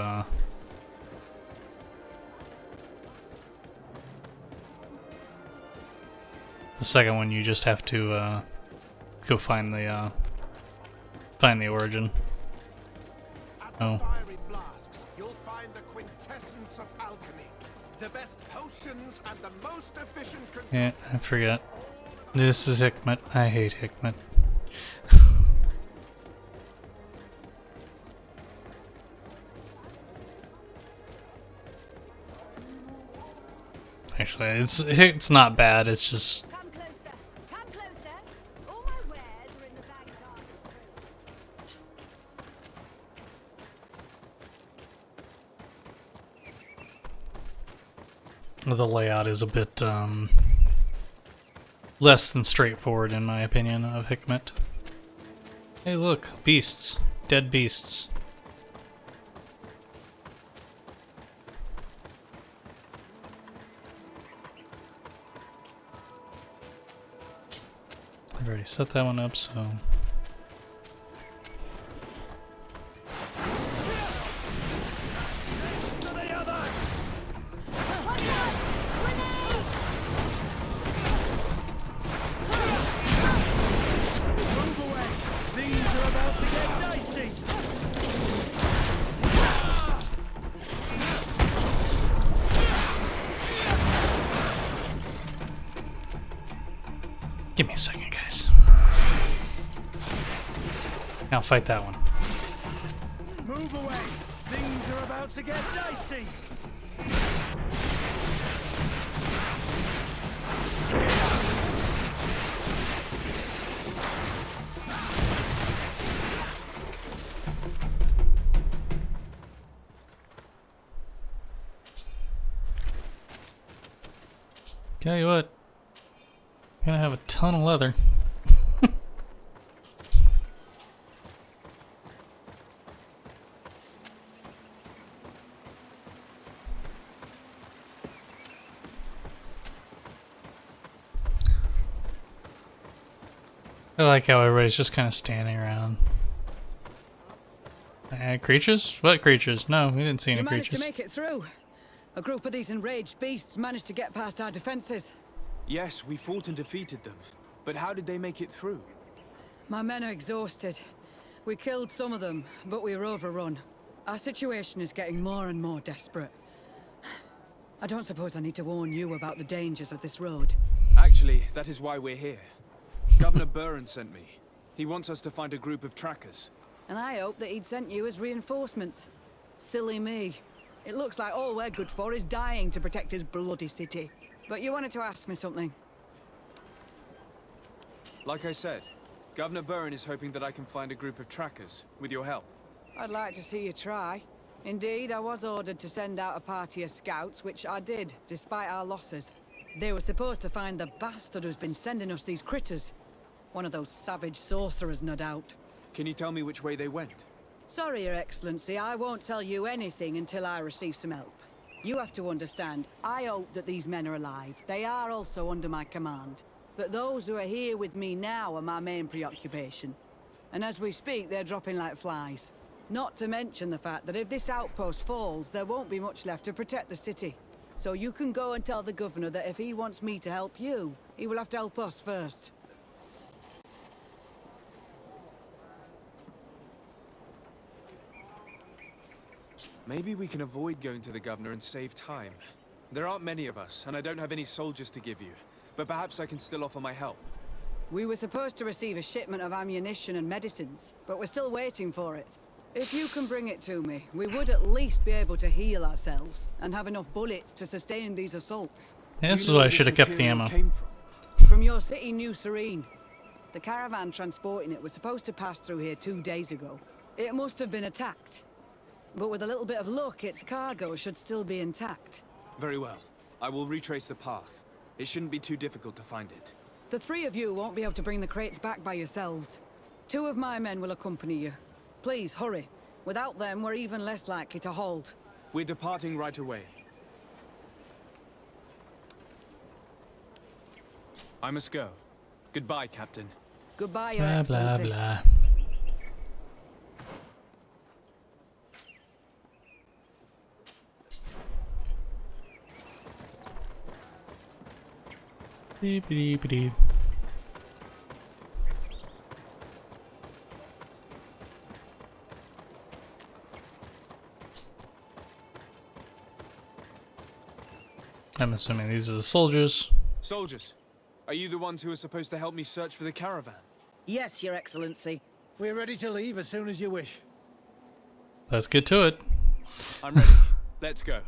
go find the origin. At the fiery flasks, you'll find the quintessence of alchemy. The best potions and the most efficient Yeah, I forget. This is Hikmet. I hate Hikmet. Actually, it's not bad. It's just Come closer. Come closer. All my wares are in the vanguard room. the layout is a bit less than straightforward in my opinion of Hikmet. Hey, look, beasts, dead beasts. I've already set that one up, so... Move away! Things are about to get dicey! Give me a second, guys. Now fight that one. Move away! Things are about to get dicey! Tell you what, I'm gonna have a ton of leather. I like how everybody's just kind of standing around. Creatures? What creatures? No, we didn't see any You managed creatures. to make it through. A group of these enraged beasts managed to get past our defenses. Yes, we fought and defeated them. But how did they make it through? My men are exhausted. We killed some of them, but we were overrun. Our situation is getting more and more desperate. I don't suppose I need to warn you about the dangers of this road. Actually, that is why we're here. Governor Burren sent me. He wants us to find a group of trackers. And I hope that he'd sent you as reinforcements. Silly me. It looks like all we're good for is dying to protect his bloody city. But you wanted to ask me something. Like I said, Governor Burren is hoping that I can find a group of trackers, with your help. I'd like to see you try. Indeed, I was ordered to send out a party of scouts, which I did, despite our losses. They were supposed to find the bastard who's been sending us these critters. One of those savage sorcerers, no doubt. Can you tell me which way they went? Sorry, Your Excellency, I won't tell you anything until I receive some help. You have to understand, I hope that these men are alive. They are also under my command. But those who are here with me now are my main preoccupation. And as we speak, they're dropping like flies. Not to mention the fact that if this outpost falls, there won't be much left to protect the city. So you can go and tell the governor that if he wants me to help you, he will have to help us first. Maybe we can avoid going to the governor and save time. There aren't many of us, and I don't have any soldiers to give you. But perhaps I can still offer my help. We were supposed to receive a shipment of ammunition and medicines, but we're still waiting for it. If you can bring it to me, we would at least be able to heal ourselves and have enough bullets to sustain these assaults. Yeah, this is why I should have kept the ammo. From your city, New Serene. The caravan transporting it was supposed to pass through here 2 days ago. It must have been attacked. But with a little bit of luck, its cargo should still be intact. Very well. I will retrace the path. It shouldn't be too difficult to find it. The 3 of you won't be able to bring the crates back by yourselves. 2 of my men will accompany you. Please, hurry. Without them, we're even less likely to hold. We're departing right away. I must go. Goodbye, Captain. Goodbye, Your Blah, blah, Excellency. blah. Beep, beep, beep. I'm assuming these are the soldiers. Soldiers, are you the ones who are supposed to help me search for the caravan? Yes, Your Excellency. We're ready to leave as soon as you wish. Let's get to it. I'm ready. Let's go.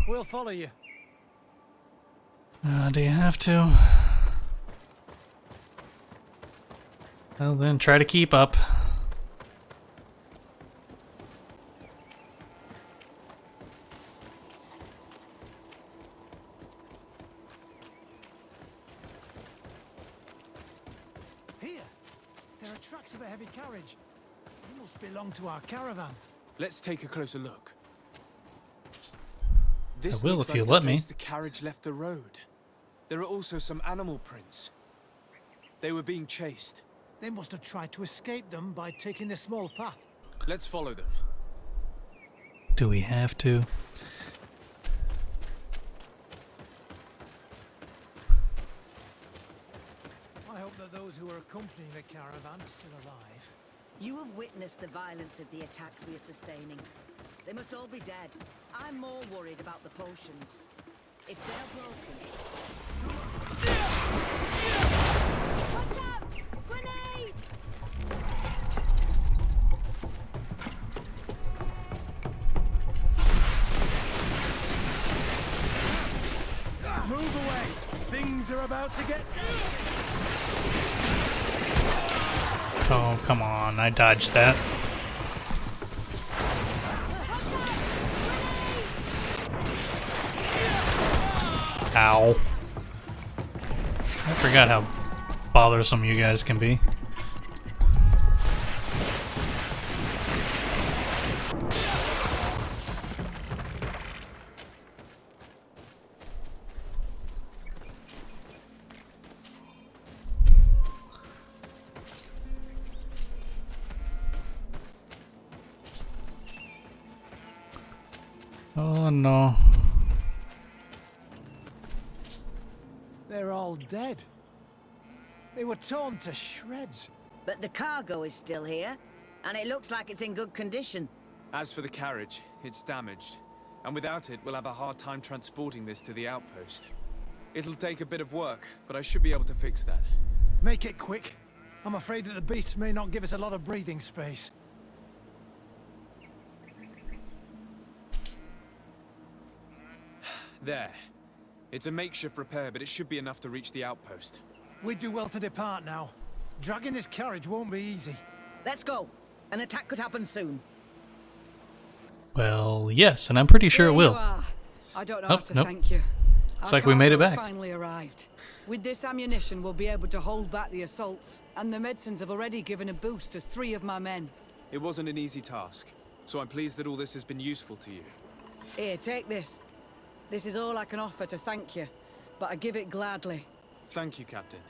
We'll follow you. Do you have to? Well, then try to keep up. Here! There are tracks of a heavy carriage. It must belong to our caravan. Let's take a closer look. This I will looks if you like let the me. place the carriage left the road. There are also some animal prints. They were being chased. They must have tried to escape them by taking this small path. Let's follow them. Do we have to? I hope that those who are accompanying the caravan are still alive. You have witnessed the violence of the attacks we are sustaining. They must all be dead. I'm more worried about the potions. If they're broken... Watch out! Grenade! Move away! Things are about to get... Oh, come on. I dodged that. Ow. I forgot how bothersome you guys can be. Oh no. They're all dead. They were torn to shreds. But the cargo is still here, and it looks like it's in good condition. As for the carriage, it's damaged. And without it, we'll have a hard time transporting this to the outpost. It'll take a bit of work, but I should be able to fix that. Make it quick. I'm afraid that the beasts may not give us a lot of breathing space. There. It's a makeshift repair, but it should be enough to reach the outpost. We'd do well to depart now. Dragging this carriage won't be easy. Let's go. An attack could happen soon. Well, yes, and I'm pretty sure it There will. you are. I don't know Oh, how to nope. thank you. It's Our like we made it cargo's back. finally arrived. With this ammunition, we'll be able to hold back the assaults, and the medicines have already given a boost to 3 of my men. It wasn't an easy task, so I'm pleased that all this has been useful to you. Here, take this. This is all I can offer to thank you, but I give it gladly. Thank you, Captain.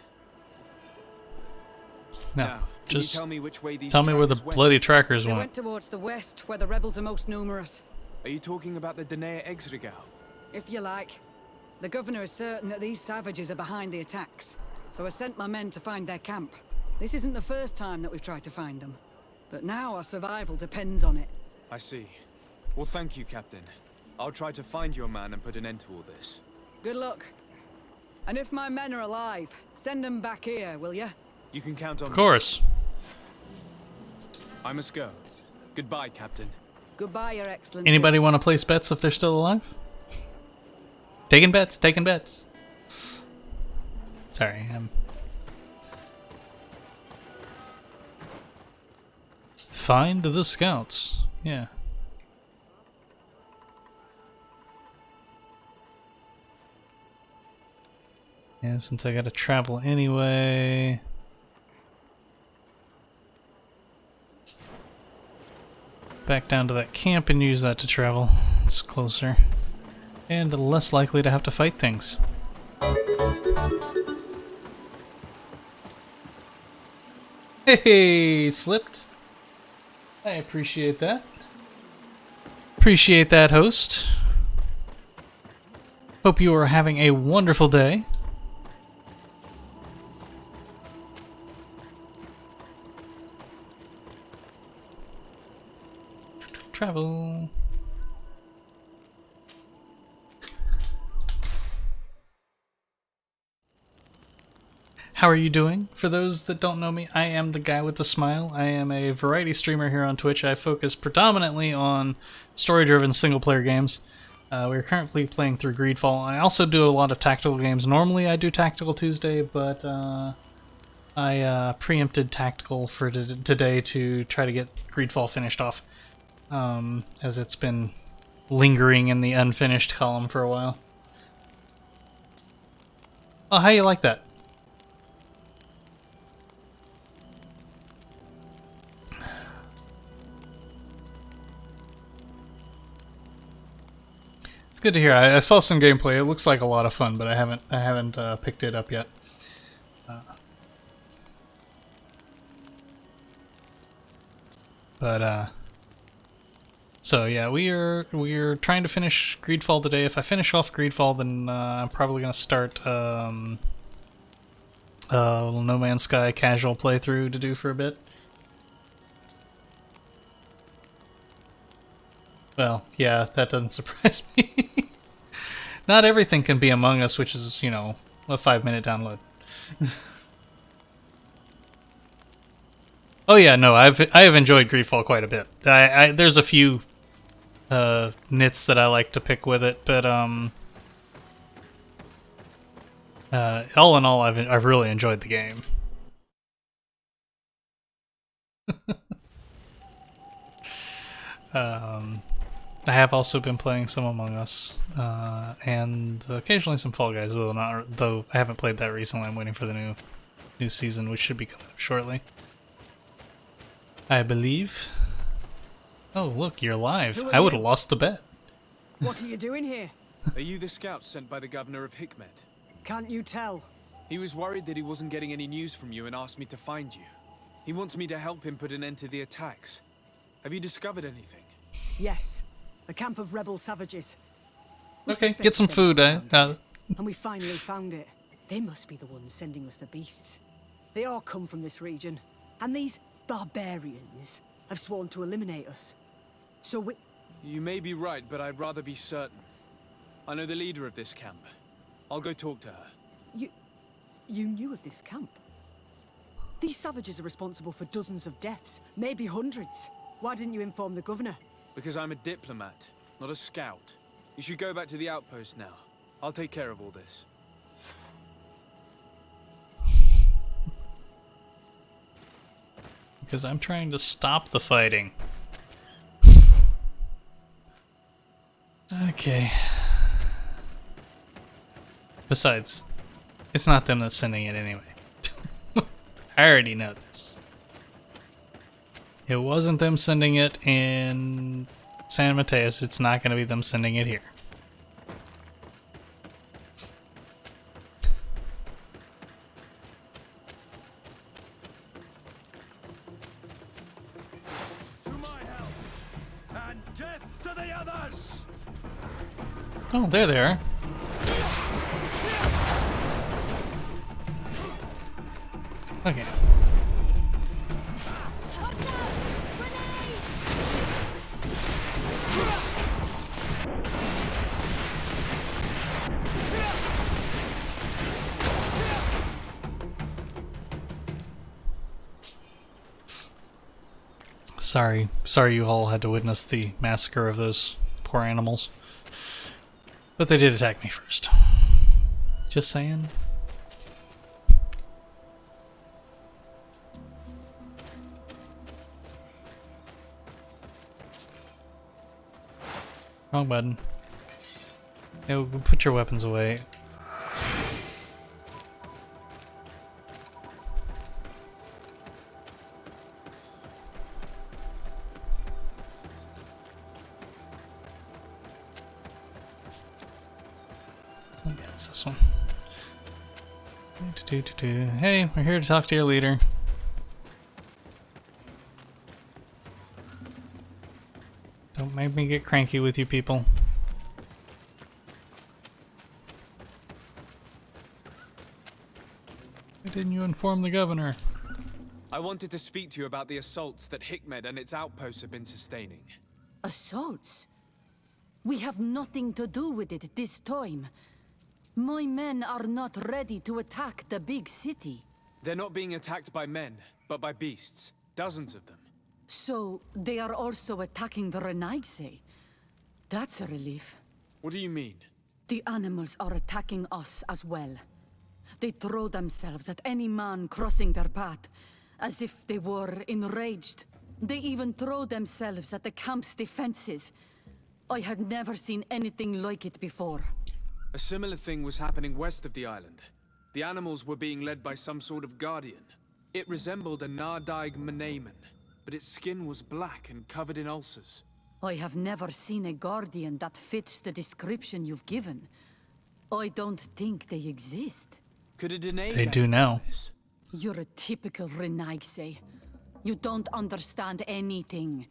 No, Now, can just you tell me which way these tell me where the trackers went? bloody trackers They went. went towards the west, where the rebels are most numerous. Are you talking about the Danae Exregao? If you like. The governor is certain that these savages are behind the attacks, so I sent my men to find their camp. This isn't the first time that we've tried to find them, but now our survival depends on it. I see. Well, thank you, Captain. I'll try to find your man and put an end to all this. Good luck. And if my men are alive, send them back here, will you? You can count on Of course. me. I must go. Goodbye, Captain. Goodbye, Your Excellency. Anybody want to place bets if they're still alive? Taking bets, taking bets. Sorry, Find the scouts. Yeah. Yeah, since I gotta travel anyway. Back down to that camp and use that to travel. It's closer. And less likely to have to fight things. Hey, slipped. I appreciate that. Appreciate that, host. Hope you are having a wonderful day. Travel. How are you doing? For those that don't know me, I am the guy with the smile. I am a variety streamer here on Twitch. I focus predominantly on story-driven single-player games. We're currently playing through Greedfall. I also do a lot of tactical games. Normally I do Tactical Tuesday, but I preempted Tactical for today to try to get Greedfall finished off, as it's been lingering in the unfinished column for a while. Oh, how you like that? Good to hear. I saw some gameplay. It looks like a lot of fun, but I haven't picked it up yet. So yeah, we are trying to finish Greedfall today. If I finish off Greedfall, then I'm probably gonna start a little No Man's Sky casual playthrough to do for a bit. Well, yeah, that doesn't surprise me. Not everything can be Among Us, which is, you know, a 5-minute download. Oh yeah, no, I have enjoyed Greedfall quite a bit. There's a few nits that I like to pick with it, but all in all, I've really enjoyed the game. I have also been playing some Among Us, and occasionally some Fall Guys, though I haven't played that recently. I'm waiting for the new season, which should be coming up shortly, I believe. Oh, look, you're live. I would have lost the bet. What are you doing here? Are you the scout sent by the governor of Hikmet? Can't you tell? He was worried that he wasn't getting any news from you and asked me to find you. He wants me to help him put an end to the attacks. Have you discovered anything? Yes. A camp of rebel savages. Okay, get some food, And we finally found it. They must be the ones sending us the beasts. They all come from this region. And these barbarians have sworn to eliminate us. So we... You may be right, but I'd rather be certain. I know the leader of this camp. I'll go talk to her. You knew of this camp? These savages are responsible for dozens of deaths, maybe hundreds. Why didn't you inform the governor? Because I'm a diplomat, not a scout. You should go back to the outpost now. I'll take care of all this. Because I'm trying to stop the fighting. Okay. Besides, it's not them that's sending it anyway. I already know this. It wasn't them sending it in San Mateus. It's not going to be them sending it here. To my help, and death to the others! Oh, there they are. Okay. Sorry you all had to witness the massacre of those poor animals. But they did attack me first. Just saying. Wrong button. Yeah, put your weapons away. Yeah, it's this one. Hey, we're here to talk to your leader. Don't make me get cranky with you people. Why didn't you inform the governor? I wanted to speak to you about the assaults that Hickmed and its outposts have been sustaining. Assaults? We have nothing to do with it this time. My men are not ready to attack the big city. They're not being attacked by men, but by beasts. Dozens of them. So, they are also attacking the Renaigse. That's a relief. What do you mean? The animals are attacking us as well. They throw themselves at any man crossing their path, as if they were enraged. They even throw themselves at the camp's defenses. I had never seen anything like it before. A similar thing was happening west of the island. The animals were being led by some sort of guardian. It resembled a Nardaig Menamen, but its skin was black and covered in ulcers. I have never seen a guardian that fits the description you've given. I don't think they exist. Could a Danae They do now. You're a typical Renaigse. You don't understand anything.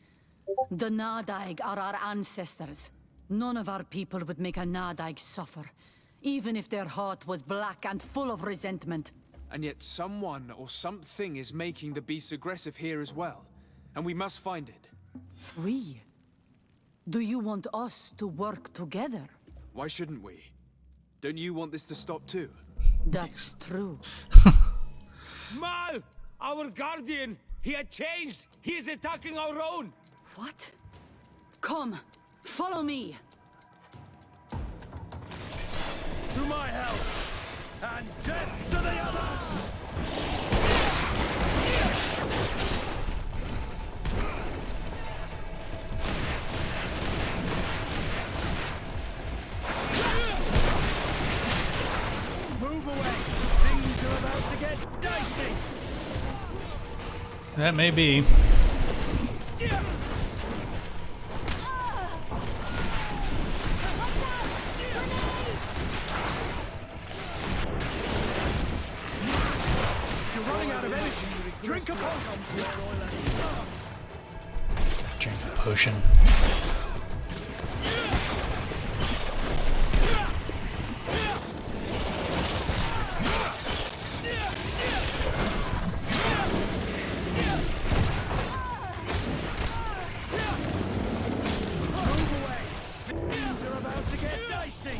The Nardaig are our ancestors. None of our people would make a Nardaig suffer, even if their heart was black and full of resentment. And yet someone or something is making the beasts aggressive here as well. And we must find it. We? Do you want us to work together? Why shouldn't we? Don't you want this to stop too? That's true. Mal! Our guardian! He had changed! He is attacking our own! What? Come, follow me. To my help! And death to the others! Move away! Things are about to get dicey! That may be. You're running out of energy. Drink a potion. Drink a potion. Things are about to get dicey.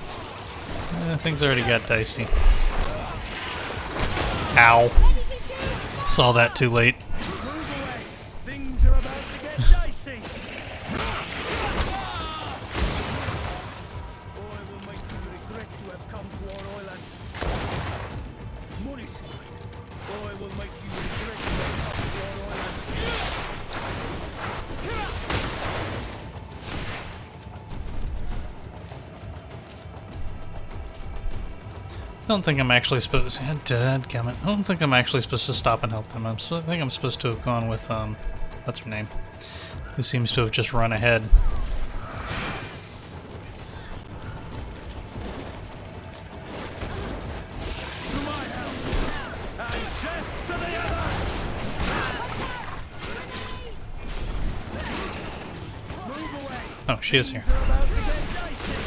Things already got dicey. Ow. Saw that too late. Move away. Things are about to get dicey. Oh, I will make you regret to have come to our island. Morris. Oh, I will make you regret to have come to our island. I don't think I'm actually supposed. Dadgummit. I don't think I'm actually supposed to stop and help them. I think I'm supposed to have gone with what's her name? Who seems to have just run ahead. To my help. And death to the others. Move away. Oh, she is here. Things are about to get dicey.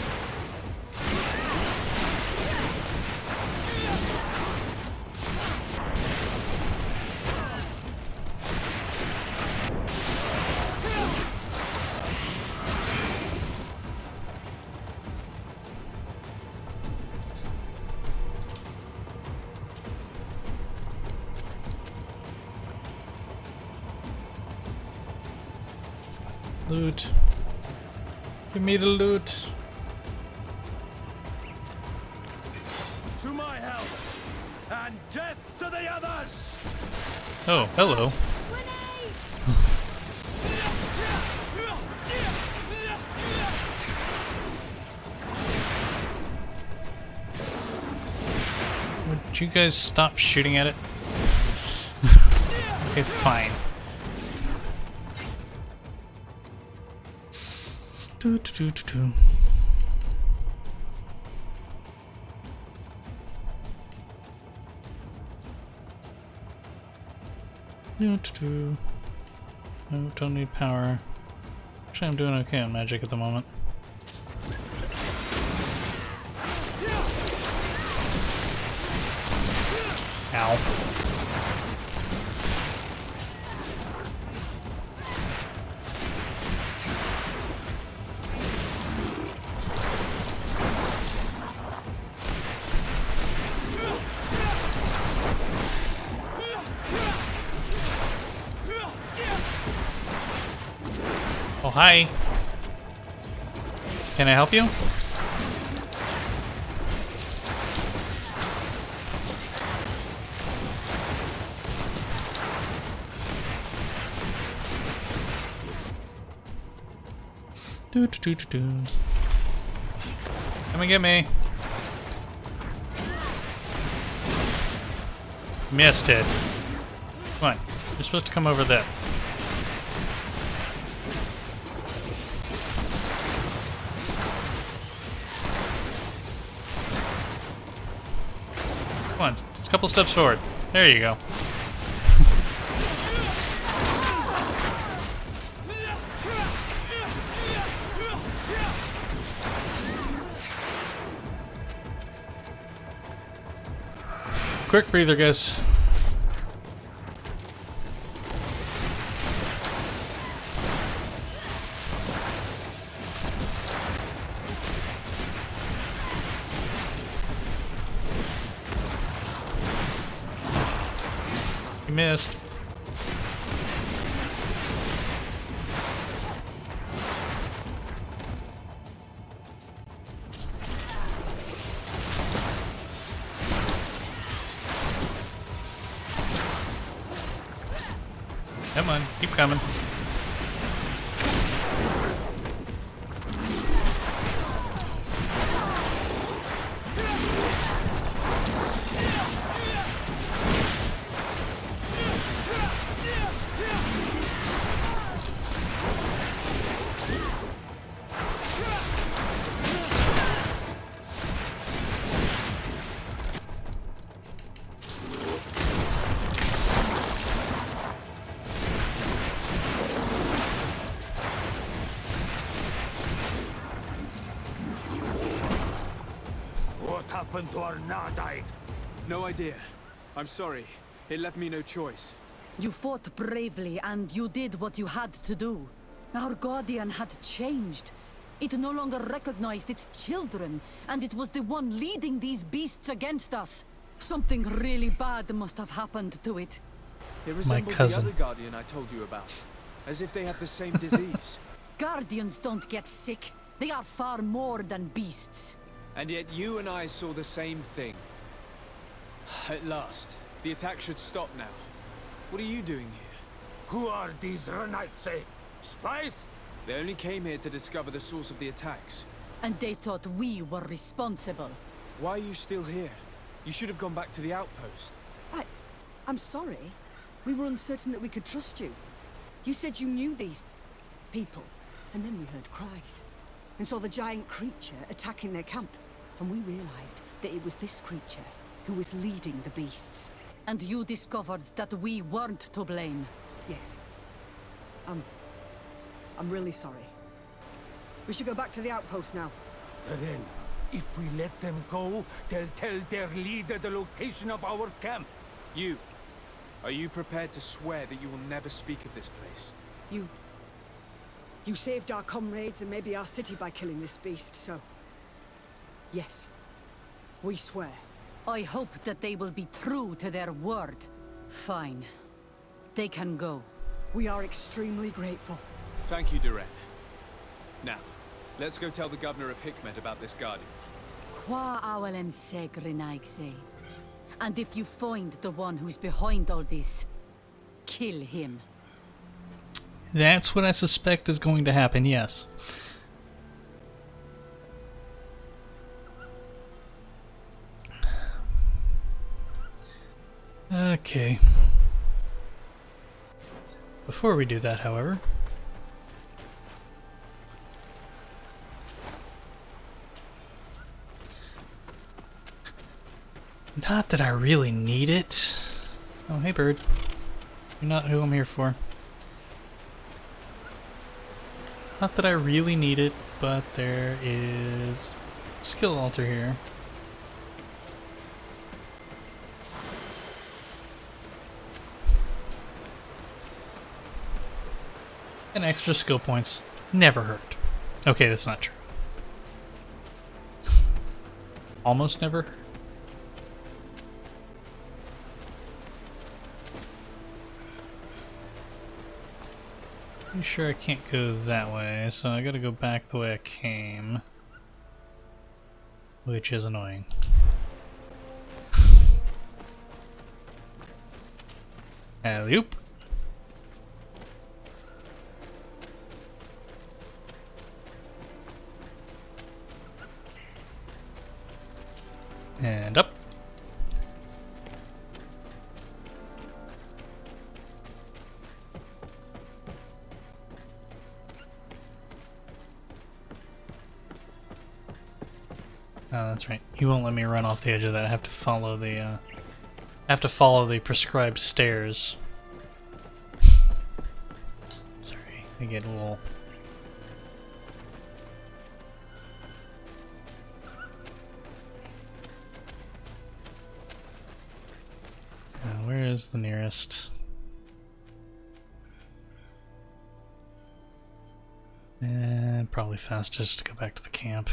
Loot. Give me the loot. To my help, and death to the others! Oh, hello. Would you guys stop shooting at it? Okay, fine. Do, do, do, do, do. Do, do, do. No, don't need power. Actually, I'm doing okay on magic at the moment. Ow. Oh, hi. Can I help you? Do, do, do, do, do. Come and get me. Missed it. Come on. You're supposed to come over there. Come on. Just a couple steps forward. There you go. Quick breather, guys. You missed. Come on, keep coming. What happened to our Nadaig? No idea. I'm sorry. It left me no choice. You fought bravely and you did what you had to do. Our guardian had changed. It no longer recognized its children, and it was the one leading these beasts against us. Something really bad must have happened to it. They resemble the cousin. other guardian I told you about. As if they have the same disease. Guardians don't get sick. They are far more than beasts. And yet you and I saw the same thing. At last. The attack should stop now. What are you doing here? Who are these Renaitse? Spies? They only came here to discover the source of the attacks. And they thought we were responsible. Why are you still here? You should have gone back to the outpost. I'm sorry. We were uncertain that we could trust you. You said you knew these people, and then we heard cries. And saw the giant creature attacking their camp. And we realized that it was this creature who was leading the beasts. And you discovered that we weren't to blame. Yes. I'm really sorry. We should go back to the outpost now. Then, if we let them go, they'll tell their leader the location of our camp. You. Are you prepared to swear that you will never speak of this place? You saved our comrades and maybe our city by killing this beast, so... Yes. We swear. I hope that they will be true to their word. Fine. They can go. We are extremely grateful. Thank you, Duran. Now, let's go tell the governor of Hikmet about this guardian. Qua awelen segrenaigse. And if you find the one who's behind all this, kill him. That's what I suspect is going to happen, yes. Okay. Before we do that, however, not that I really need it. Oh, hey, bird. You're not who I'm here for. Not that I really need it, but there is a skill altar here. And extra skill points never hurt. Okay, that's not true. Almost never hurt. Pretty sure I can't go that way, so I gotta go back the way I came. Which is annoying. Alley-oop. And up. Oh, that's right. You won't let me run off the edge of that. I have to follow the prescribed stairs. Sorry, I get a little. Where is the nearest? And probably fastest to go back to the camp.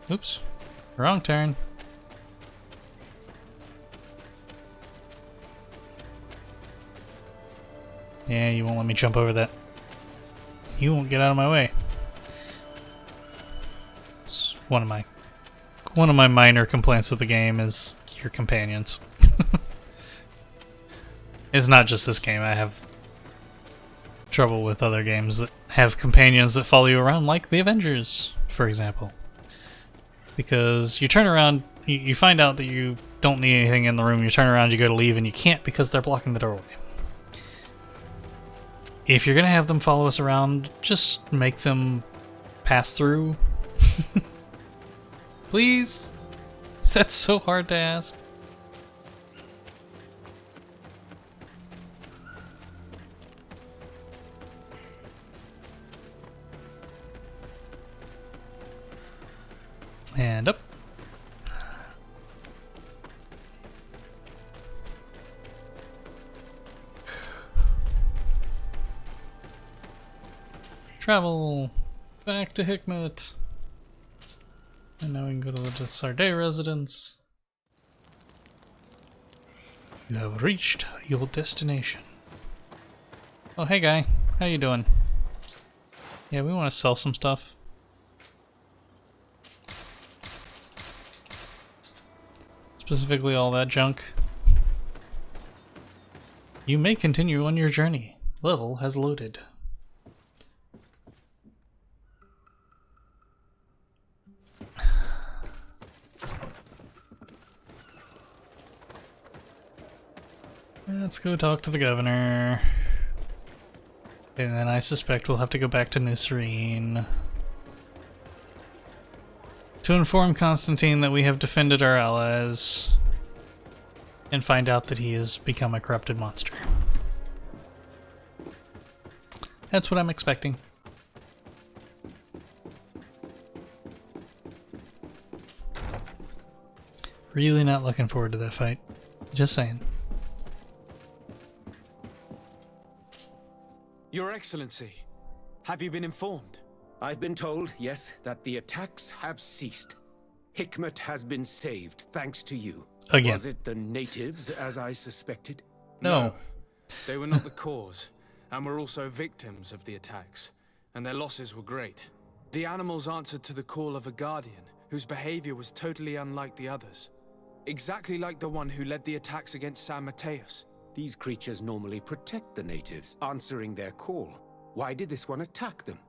Oops, wrong turn. Yeah, you won't let me jump over that. You won't get out of my way. It's one of my minor complaints with the game is your companions. It's not just this game. I have trouble with other games that have companions that follow you around, like the Avengers, for example. Because you turn around, you find out that you don't need anything in the room, you turn around, you go to leave, and you can't because they're blocking the doorway. If you're gonna have them follow us around, just make them pass through. Please? That's so hard to ask. And up. Travel back to Hikmet. And now we can go to the Sarday residence. You have reached your destination. Oh, hey guy. How you doing? Yeah, we want to sell some stuff. Specifically all that junk. You may continue on your journey. Level has loaded. Let's go talk to the governor. And then I suspect we'll have to go back to Nusreen to inform Constantine that we have defended our allies and find out that he has become a corrupted monster. That's what I'm expecting. Really not looking forward to that fight. Just saying. Your Excellency, have you been informed? I've been told, yes, that the attacks have ceased. Hikmet has been saved, thanks to you. Again. Was it the natives, as I suspected? No. They were not the cause, and were also victims of the attacks, and their losses were great. The animals answered to the call of a guardian, whose behavior was totally unlike the others. Exactly like the one who led the attacks against San Mateus. These creatures normally protect the natives, answering their call. Why did this one attack them?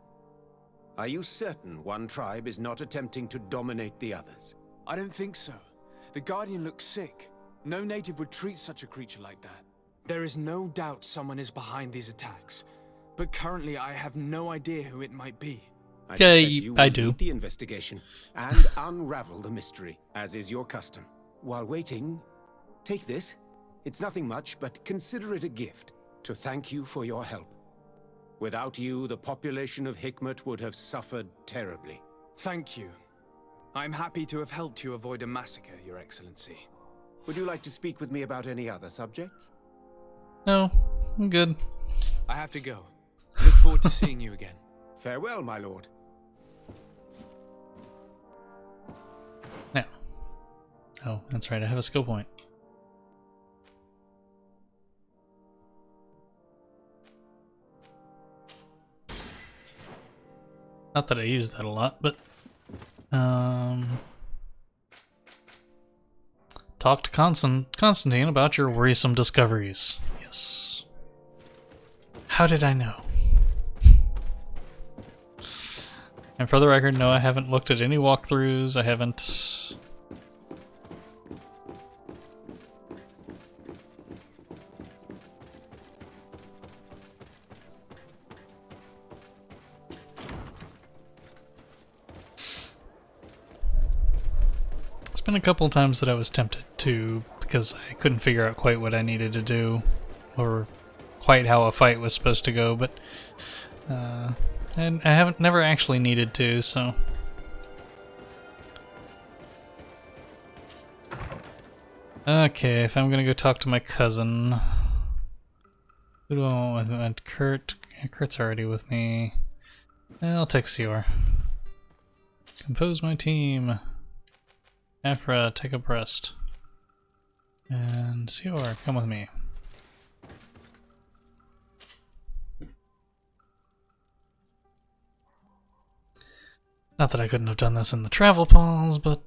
Are you certain one tribe is not attempting to dominate the others? I don't think so. The guardian looks sick. No native would treat such a creature like that. There is no doubt someone is behind these attacks, but currently I have no idea who it might be. I do. Lead the investigation and unravel the mystery, as is your custom. While waiting, take this. It's nothing much, but consider it a gift to thank you for your help. Without you, the population of Hikmet would have suffered terribly. Thank you. I'm happy to have helped you avoid a massacre, Your Excellency. Would you like to speak with me about any other subjects? No, I'm good. I have to go. Look forward to seeing you again. Farewell, my lord. Now. Oh, that's right, I have a skill point. Not that I use that a lot, but talk to Constantine about your worrisome discoveries. Yes. How did I know? And for the record, no, I haven't looked at any walkthroughs. I haven't. Been a couple times that I was tempted to, because I couldn't figure out quite what I needed to do or quite how a fight was supposed to go, but and I haven't never actually needed to, so okay, if I'm gonna go talk to my cousin, who do I want with me? Kurt. Kurt's already with me. I'll take Sior. Compose my team. Afra, take a rest. And Sior, come with me. Not that I couldn't have done this in the travel pause, but...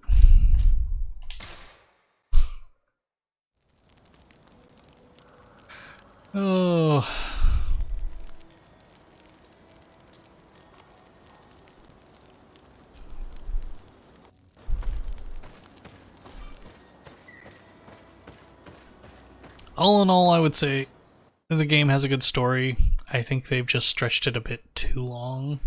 Oh... All in all, I would say the game has a good story. I think they've just stretched it a bit too long.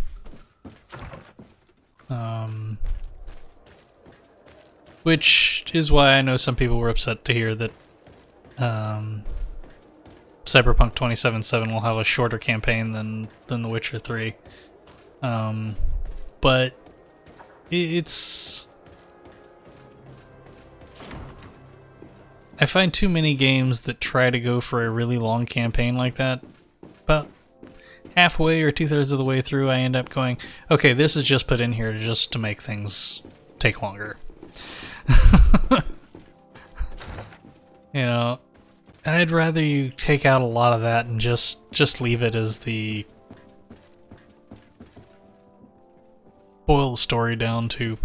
Which is why I know some people were upset to hear that Cyberpunk 2077 will have a shorter campaign than The Witcher 3. But it's... I find too many games that try to go for a really long campaign like that. About halfway or 2/3 of the way through, I end up going, okay, this is just put in here just to make things take longer. You know, I'd rather you take out a lot of that and just leave it as the... boil the story down to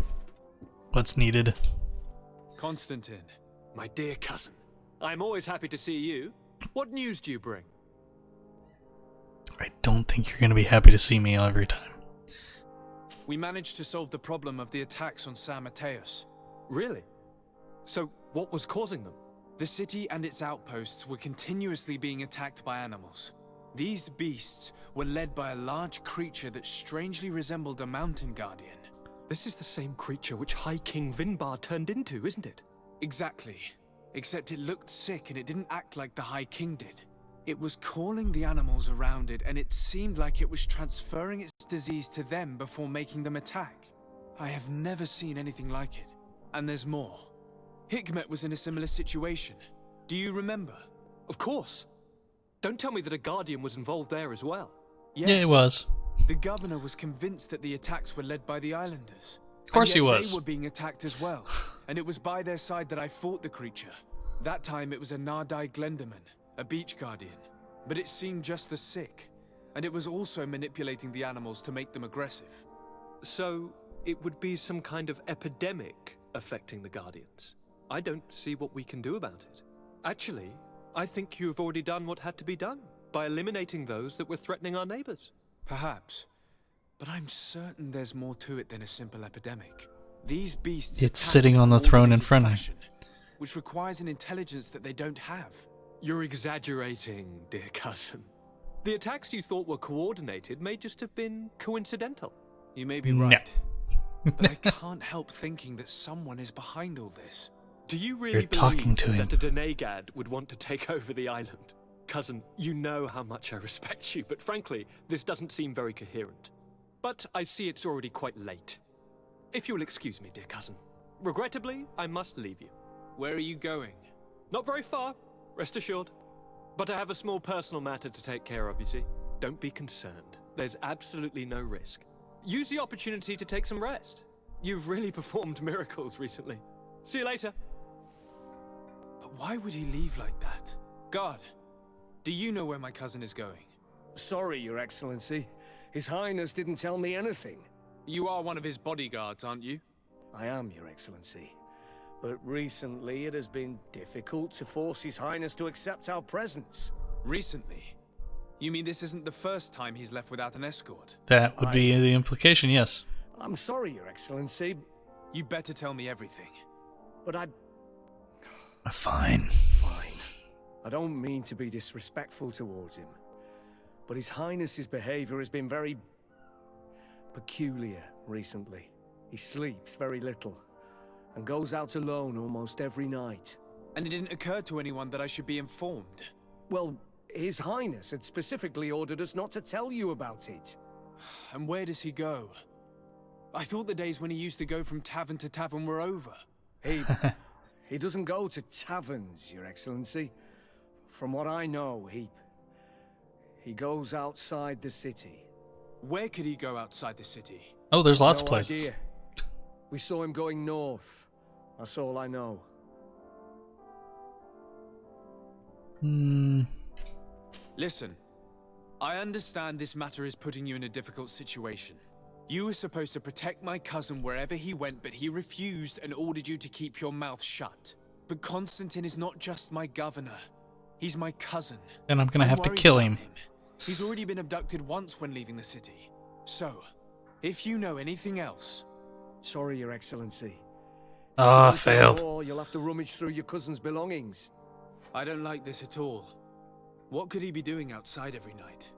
what's needed. Constantine. My dear cousin, I'm always happy to see you. What news do you bring? I don't think you're going to be happy to see me every time. We managed to solve the problem of the attacks on San Mateus. Really? So, what was causing them? The city and its outposts were continuously being attacked by animals. These beasts were led by a large creature that strangely resembled a mountain guardian. This is the same creature which High King Vinbar turned into, isn't it? Exactly. Except it looked sick and it didn't act like the High King did. It was calling the animals around it, and it seemed like it was transferring its disease to them before making them attack. I have never seen anything like it. And there's more. Hikmet was in a similar situation. Do you remember? Of course. Don't tell me that a Guardian was involved there as well. Yes. Yeah, it was. The governor was convinced that the attacks were led by the islanders. Of course he And yet was. They were being attacked as well, and it was by their side that I fought the creature. That time it was a Nardai Glenderman, a beach guardian. But it seemed just as sick, and it was also manipulating the animals to make them aggressive. So, it would be some kind of epidemic affecting the Guardians. I don't see what we can do about it. Actually, I think you've already done what had to be done, by eliminating those that were threatening our neighbors. Perhaps. But I'm certain there's more to it than a simple epidemic. These beasts It's attack sitting in a on the throne in coordinated front of fashion, which requires an intelligence that they don't have. You're exaggerating, dear cousin. The attacks you thought were coordinated may just have been coincidental. You may be No. right. But I can't help thinking that someone is behind all this. Do you really You're talking believe to him. that a Denegad would want to take over the island? Cousin, you know how much I respect you, but frankly, this doesn't seem very coherent. But I see it's already quite late. If you'll excuse me, dear cousin. Regrettably, I must leave you. Where are you going? Not very far, rest assured. But I have a small personal matter to take care of, you see. Don't be concerned. There's absolutely no risk. Use the opportunity to take some rest. You've really performed miracles recently. See you later. But why would he leave like that? Guard, do you know where my cousin is going? Sorry, Your Excellency. His Highness didn't tell me anything. You are one of his bodyguards, aren't you? I am, Your Excellency. But recently it has been difficult to force His Highness to accept our presence. Recently? You mean this isn't the first time he's left without an escort? That would be the implication, yes. I'm sorry, Your Excellency, You better tell me everything. but Fine. Fine. I don't mean to be disrespectful towards him, but His Highness's behavior has been very peculiar recently. He sleeps very little and goes out alone almost every night. And it didn't occur to anyone that I should be informed. Well, His Highness had specifically ordered us not to tell you about it. And where does he go? I thought the days when he used to go from tavern to tavern were over. He doesn't go to taverns, Your Excellency. From what I know, he goes outside the city. Where could he go outside the city? Oh, there's lots of No places. idea. We saw him going north. That's all I know. Listen, I understand this matter is putting you in a difficult situation. You were supposed to protect my cousin wherever he went, but he refused and ordered you to keep your mouth shut. But Constantine is not just my governor. He's my cousin. And I'm gonna I'm have to worried kill about him. He's already been abducted once when leaving the city. So, if you know anything else... Sorry, Your Excellency. Ah, If you failed. Or you'll have to rummage through your cousin's belongings. I don't like this at all. What could he be doing outside every night?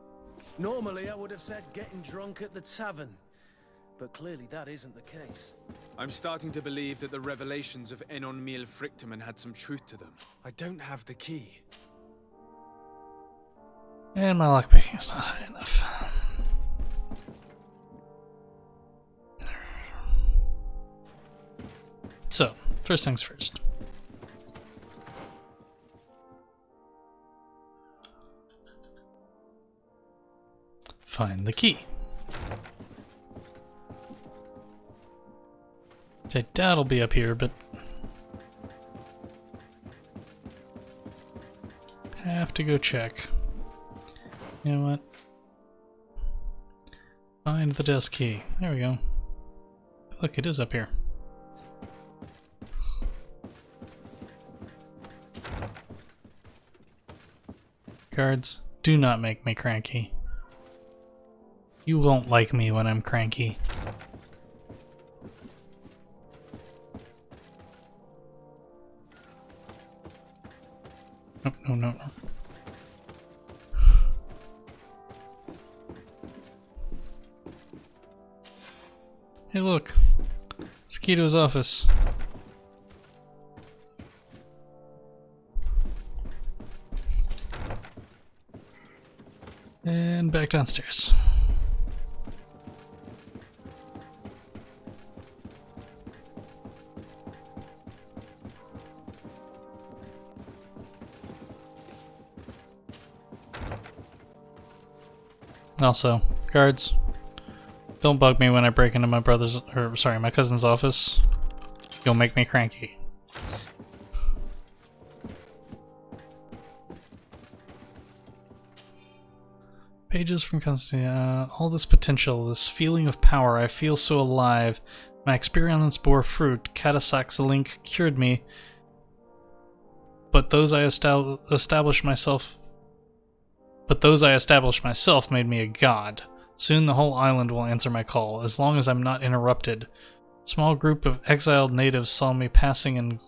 Normally I would have said getting drunk at the tavern, but clearly that isn't the case. I'm starting to believe that the revelations of Enon Miel Frictamen had some truth to them. I don't have the key. And my lockpicking is not high enough. So, first things first. Find the key. Which I doubt will be up here, but have to go check. You know what? Find the desk key. There we go. Look, it is up here. Guards, do not make me cranky. You won't like me when I'm cranky. No, no, no, no. Hey, look. Skeeto's office. And back downstairs. Also, guards, Don't bug me when I break into my my cousin's office. You'll make me cranky. Pages from Constantine. All this potential, this feeling of power. I feel so alive. My experiments bore fruit. Katasax's link cured me. But those I established myself made me a god. Soon the whole island will answer my call, as long as I'm not interrupted. A small group of exiled natives saw me passing in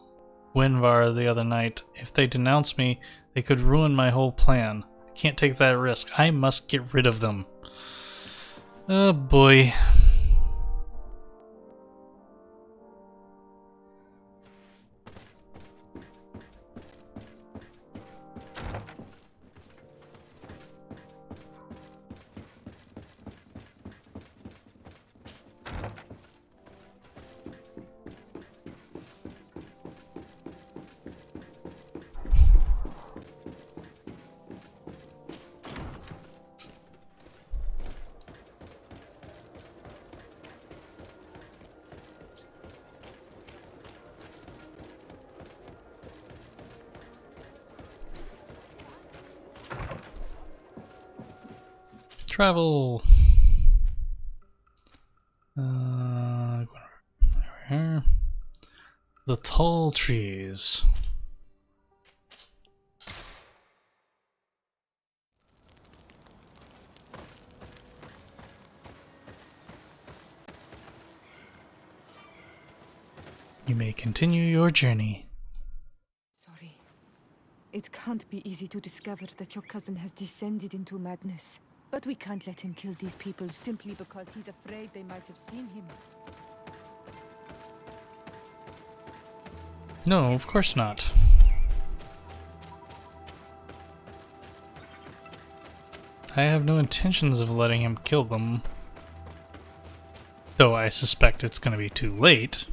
Gwenvar the other night. If they denounce me, they could ruin my whole plan. I can't take that risk. I must get rid of them. Oh boy. Travel. Over here. The tall trees. You may continue your journey. Sorry. It can't be easy to discover that your cousin has descended into madness. But we can't let him kill these people simply because he's afraid they might have seen him. No, of course not. I have no intentions of letting him kill them. Though I suspect it's going to be too late.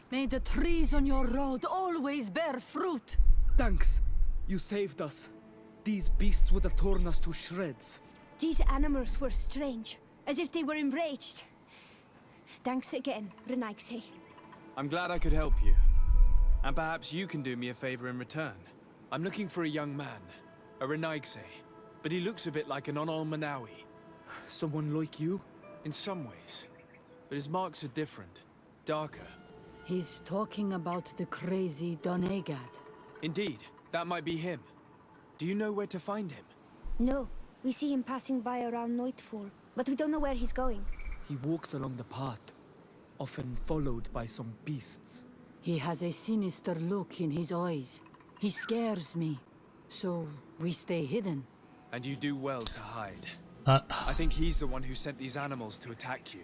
May the trees on your road always bear fruit. Thanks. You saved us. These beasts would have torn us to shreds. These animals were strange, as if they were enraged. Thanks again, Renaigse. I'm glad I could help you. And perhaps you can do me a favor in return. I'm looking for a young man, a Renaigse, but he looks a bit like an Onol Manawi. Someone like you? In some ways. But his marks are different, darker. He's talking about the crazy Donegad. Indeed, that might be him. Do you know where to find him? No, we see him passing by around nightfall, but we don't know where he's going. He walks along the path, often followed by some beasts. He has a sinister look in his eyes. He scares me, so we stay hidden. And you do well to hide. I think he's the one who sent these animals to attack you.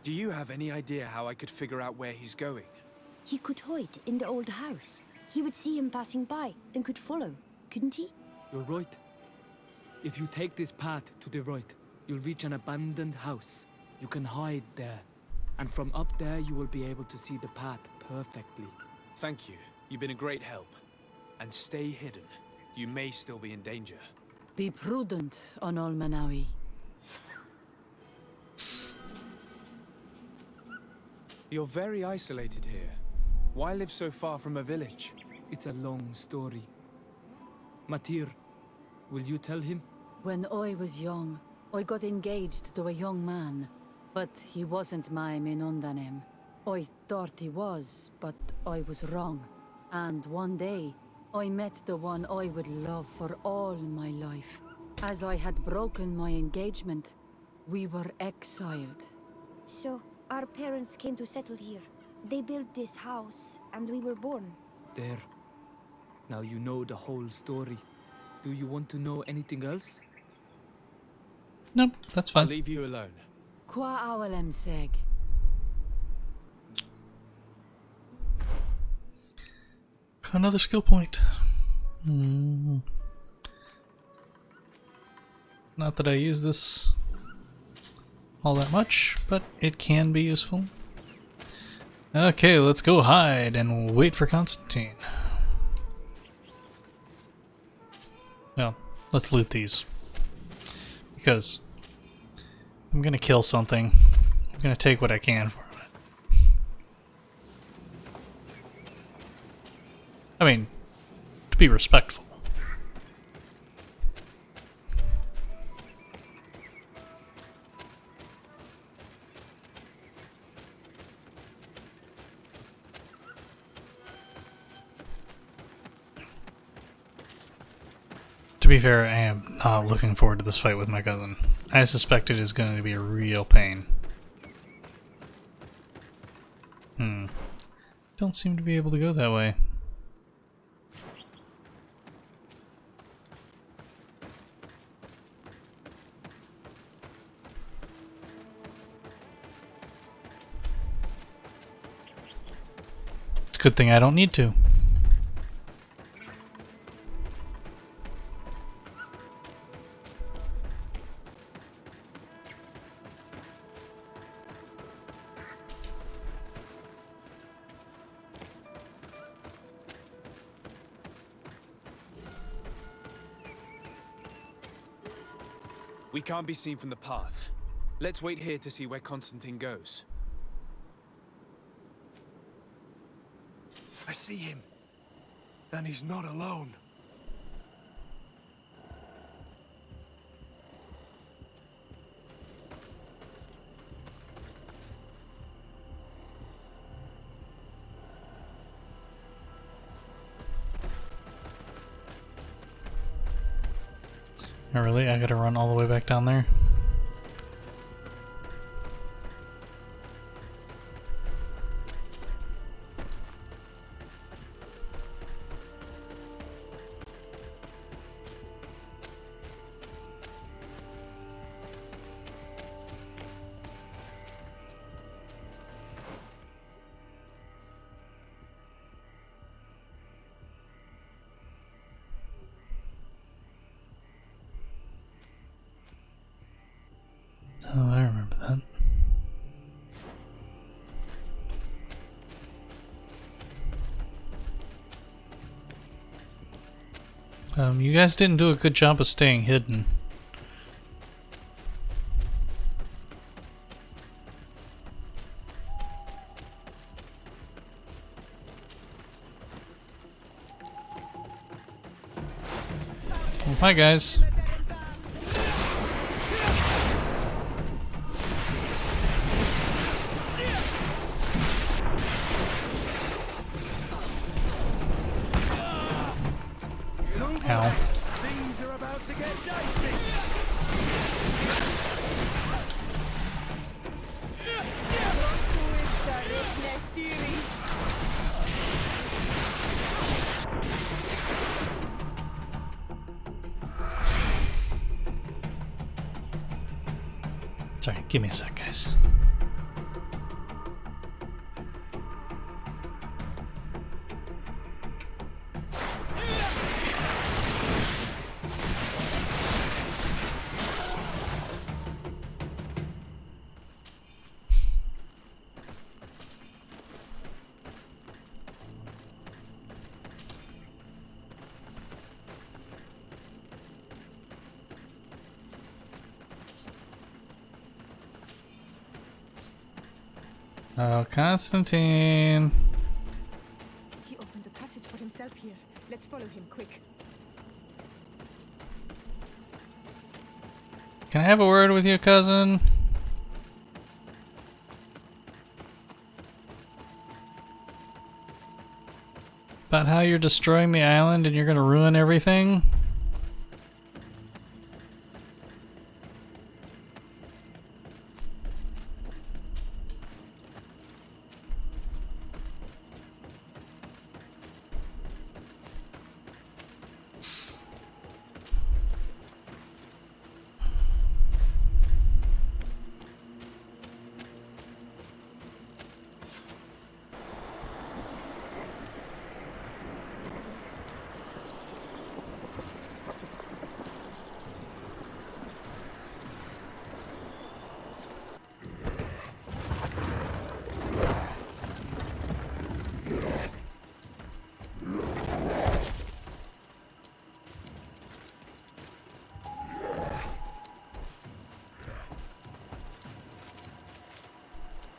Do you have any idea how I could figure out where he's going? He could hide in the old house. He would see him passing by and could follow, couldn't he? You're right. If you take this path to the right, you'll reach an abandoned house. You can hide there. And from up there, you will be able to see the path perfectly. Thank you. You've been a great help. And stay hidden. You may still be in danger. Be prudent, Onol Manawi. You're very isolated here. Why live so far from a village? It's a long story. Teer, will you tell him? When I was young, I got engaged to a young man. But he wasn't my Minundanem. I thought he was, but I was wrong. And one day, I met the one I would love for all my life. As I had broken my engagement, we were exiled. So, Our parents came to settle here. They built this house, and we were born. There. Now you know the whole story. Do you want to know anything else? Nope, that's I'll fine. leave you alone. Qua awalem seg. Another skill point. Not that I use this all that much, but it can be useful. Okay, let's go hide and wait for Constantine. No, let's loot these. Because I'm gonna kill something. I'm gonna take what I can from it. I mean, to be respectful. To be fair, I am not looking forward to this fight with my cousin. I suspect it is going to be a real pain. Don't seem to be able to go that way. It's a good thing I don't need to. We can't be seen from the path. Let's wait here to see where Constantine goes. I see him. And he's not alone. Oh, really? I gotta run all the way back down there? Oh, I remember that. You guys didn't do a good job of staying hidden. Oh, hi guys. Ow. Things are about to get dicey. Sorry, give me a sec, guys. Oh, Constantine. He opened a passage for himself here. Let's follow him, quick. Can I have a word with you, cousin? About how you're destroying the island and you're gonna ruin everything?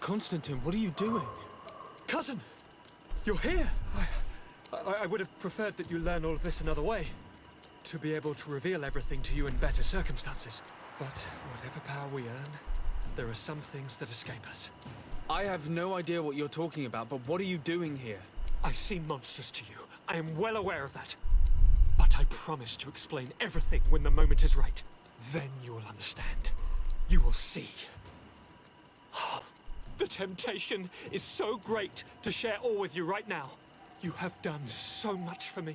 Constantine, what are you doing? Cousin! You're here! I would have preferred that you learn all of this another way. To be able to reveal everything to you in better circumstances. But whatever power we earn, there are some things that escape us. I have no idea what you're talking about, but what are you doing here? I seem monstrous to you. I am well aware of that. But I promise to explain everything when the moment is right. Then you will understand. You will see. The temptation is so great to share all with you right now. You have done so much for me.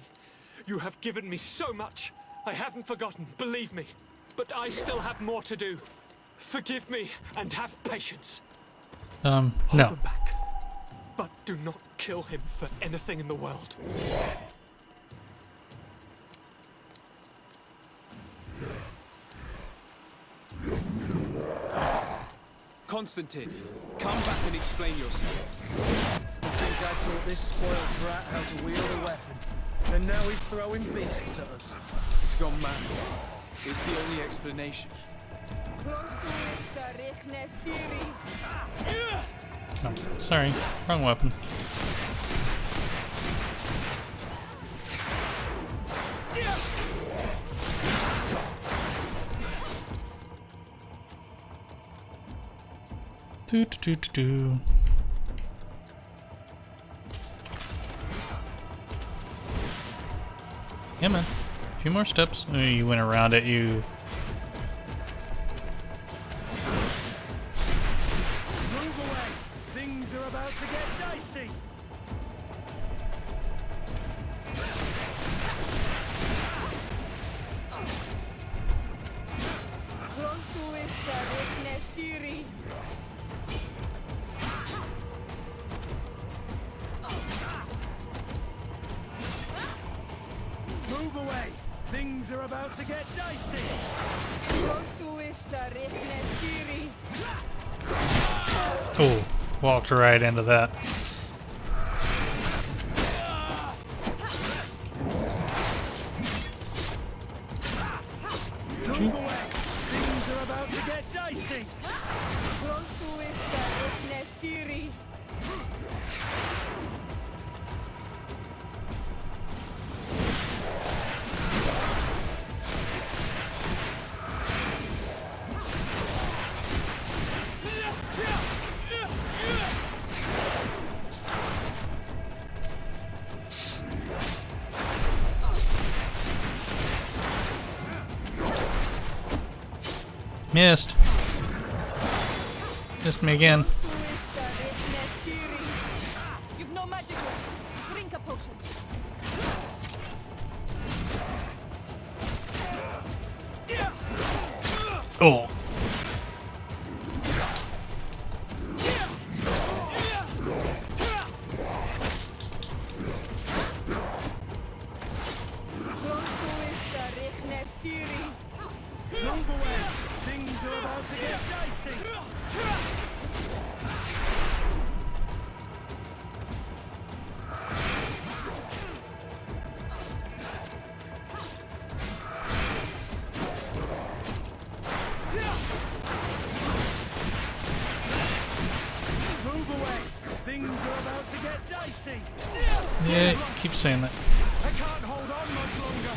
You have given me so much. I haven't forgotten, believe me. But I still have more to do. Forgive me and have patience. Hold no. them back. But do not kill him for anything in the world. Constantine, come back and explain yourself. I think I taught this spoiled brat how to wield a weapon. And now he's throwing beasts at us. He's gone mad. It's the only explanation. Oh, sorry, wrong weapon. Do do do do do. Yeah, man. A few more steps. Oh, you went around it. You. Move away! Things are about to get dicey! Move away! Things are about to get dicey! Oh, walked right into that. Move away! Things are about to get dicey! Missed. Missed me again. You've no magic left. Drink a potion. Oh. Move away! Things are about to get dicey! Move away! Things are about to get dicey! Yeah, keep saying that. I can't hold on much longer!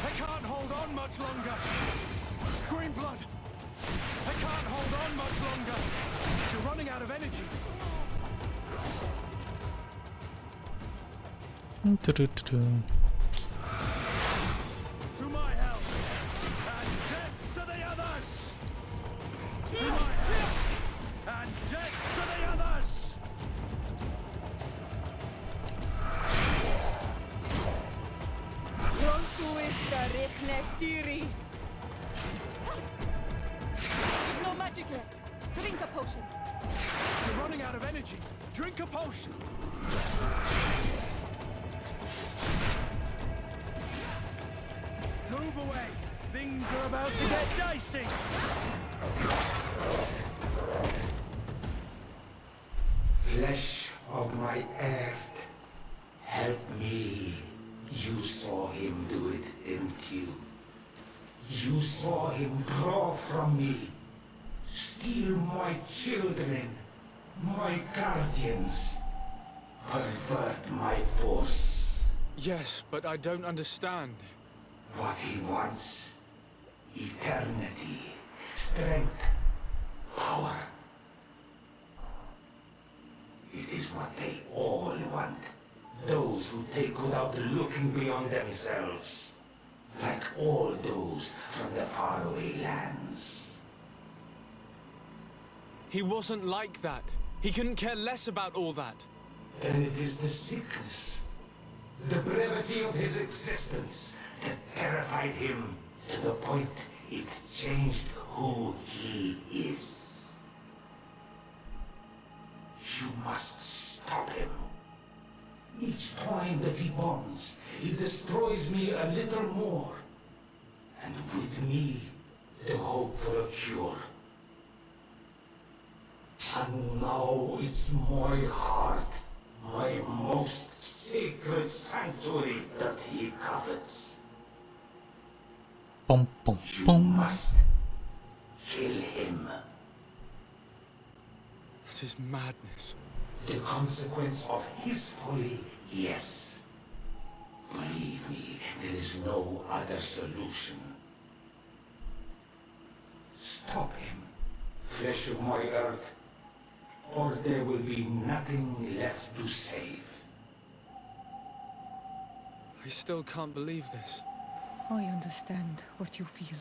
I can't hold on much longer! Green blood! I can't hold on much longer! You're running out of energy! To my help! And death to the others! To my help! And death to the others! You've no magic left. Drink a potion. You're running out of energy. Drink a potion. Move away. Things are about to get dicey. Flesh of my earth, help me. You saw him do it, didn't you? You saw him draw from me, steal my children, my guardians, pervert my force. Yes, but I don't understand. What he wants: eternity, strength, power. It is what they all want. Those who take without looking beyond themselves. Like all those from the faraway lands. He wasn't like that. He couldn't care less about all that. Then it is the sickness, the brevity of his existence that terrified him to the point it changed who he is. You must stop him. Each time that he bonds, he destroys me a little more. And with me, the hope for a cure. And now it's my heart, my most sacred sanctuary that he covets. Boom, boom, You boom. must kill him. That is madness. The consequence of his folly, yes. Believe me, there is no other solution. Stop him, flesh of my earth, or there will be nothing left to save. I still can't believe this. I understand what you feel.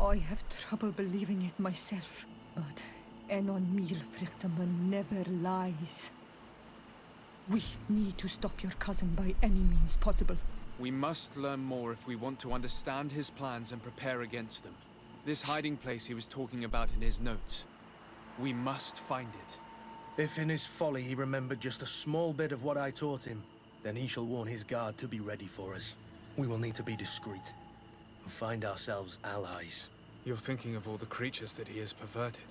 I have trouble believing it myself, but Enon Milfrichtaman never lies. We need to stop your cousin by any means possible. We must learn more if we want to understand his plans and prepare against them. This hiding place he was talking about in his notes. We must find it. If in his folly he remembered just a small bit of what I taught him, then he shall warn his guard to be ready for us. We will need to be discreet and find ourselves allies. You're thinking of all the creatures that he has perverted.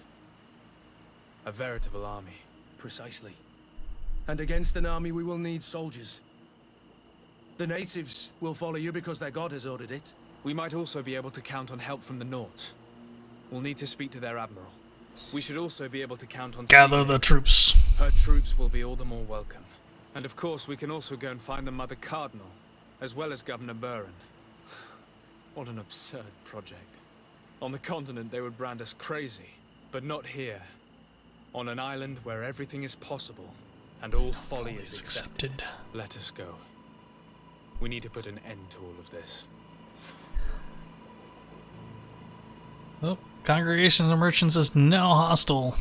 A veritable army. Precisely. And against an army we will need soldiers. The natives will follow you because their god has ordered it. We might also be able to count on help from the Nords. We'll need to speak to their admiral. We should also be able to count on... Gather the troops. Her troops will be all the more welcome. And of course, we can also go and find the Mother Cardinal, as well as Governor Buren. What an absurd project. On the continent, they would brand us crazy, but not here. On an island where everything is possible, and all folly is accepted. Let us go. We need to put an end to all of this. Oh, Congregation of Merchants is now hostile.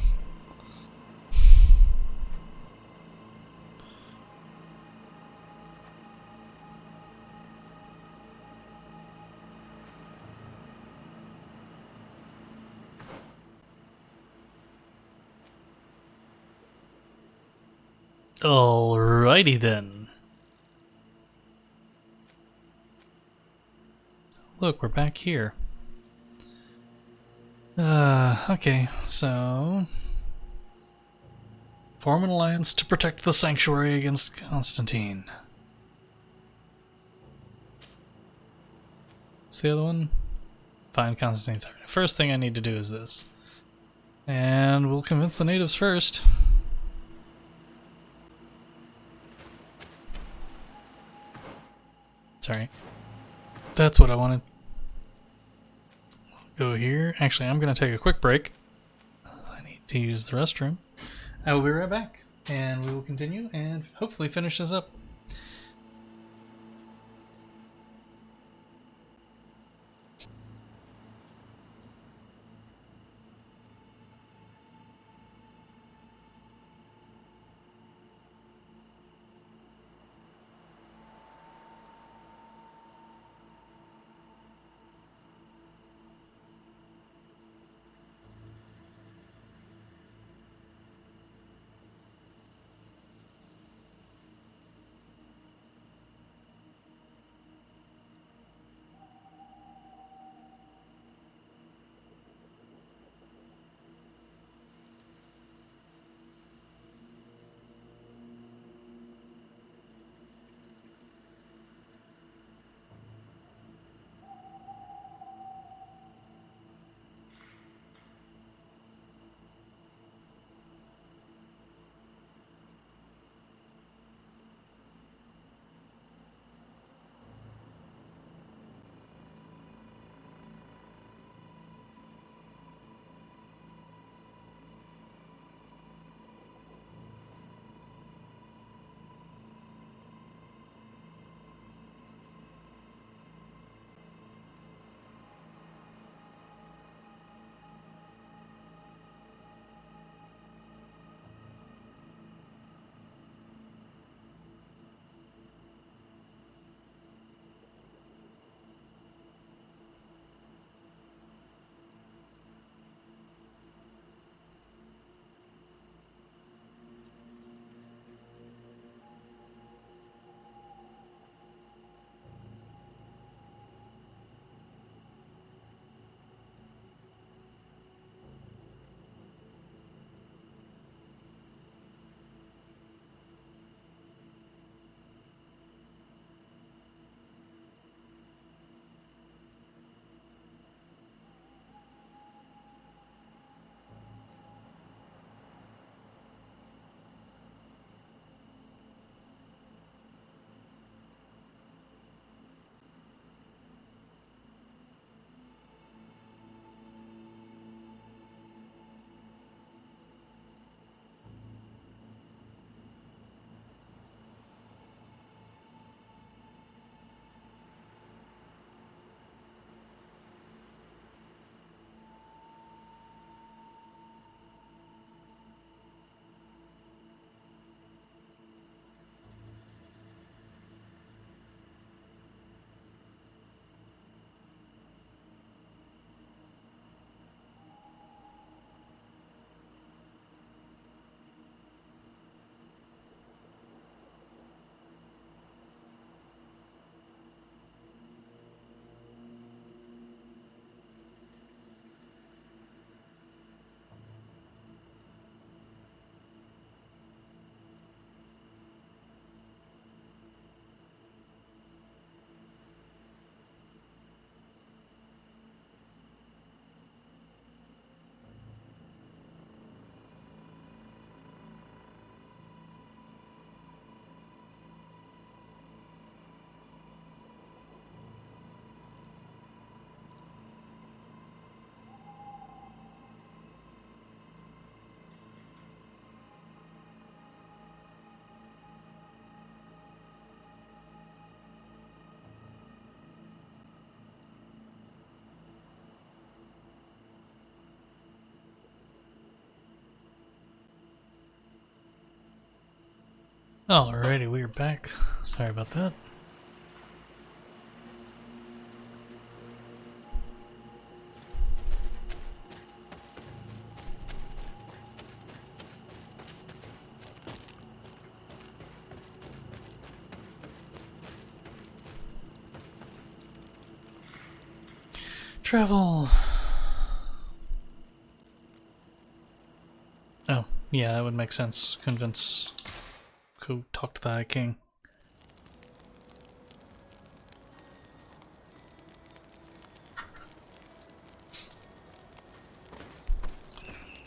Alrighty then. Look, we're back here. Okay, so... Form an alliance to protect the sanctuary against Constantine. What's the other one? Find Constantine's heart. First thing I need to do is this. And we'll convince the natives first. Sorry. That's what I wanted. Go here. Actually, I'm going to take a quick break. I need to use the restroom. I will be right back, and we will continue and hopefully finish this up. Alrighty, we are back. Sorry about that. Travel. Oh, yeah, that would make sense. Convince. Go talk to the High King.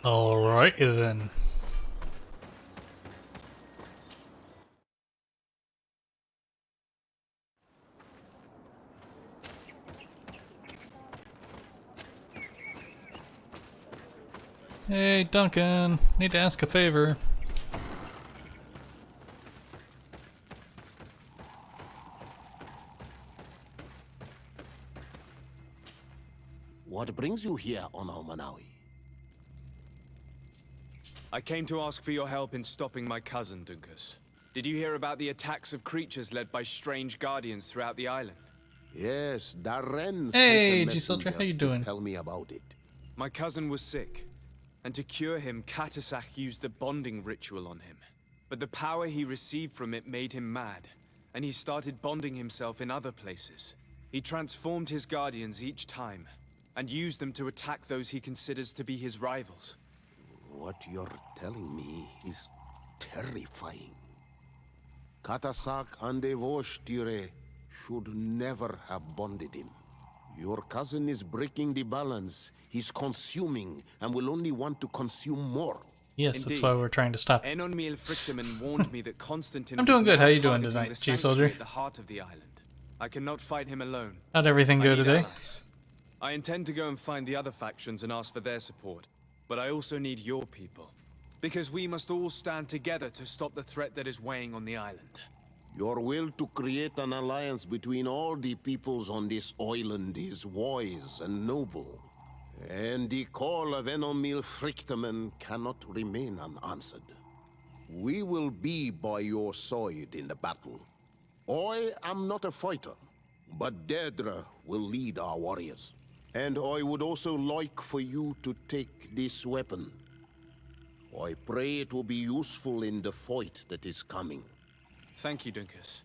Alright then. Hey, Duncan. Need to ask a favor. What brings you here on Almanawi? I came to ask for your help in stopping my cousin, Dunkus. Did you hear about the attacks of creatures led by strange guardians throughout the island? Yes, Darren Hey, sent a G-Soldier, how you messenger to doing? tell me about it. My cousin was sick, and to cure him, Katasak used the bonding ritual on him. But the power he received from it made him mad, and he started bonding himself in other places. He transformed his guardians each time, and used them to attack those he considers to be his rivals. What you're telling me is terrifying. Katasak and Devosh Teer should never have bonded him. Your cousin is breaking the balance. He's consuming and will only want to consume more. Yes, that's why we're trying to stop. Enon Frichtemann warned me that Constantine I'm doing was good. now How you doing targeting tonight, the G-Soldier? sanctuary at the heart of the island. I cannot fight him alone. How'd everything go I need today? allies. I intend to go and find the other factions and ask for their support. But I also need your people. Because we must all stand together to stop the threat that is weighing on the island. Your will to create an alliance between all the peoples on this island is wise and noble. And the call of Enomil Frichtemann cannot remain unanswered. We will be by your side in the battle. I am not a fighter, but Deirdre will lead our warriors. And I would also like for you to take this weapon. I pray it will be useful in the fight that is coming. Thank you, Dunkus.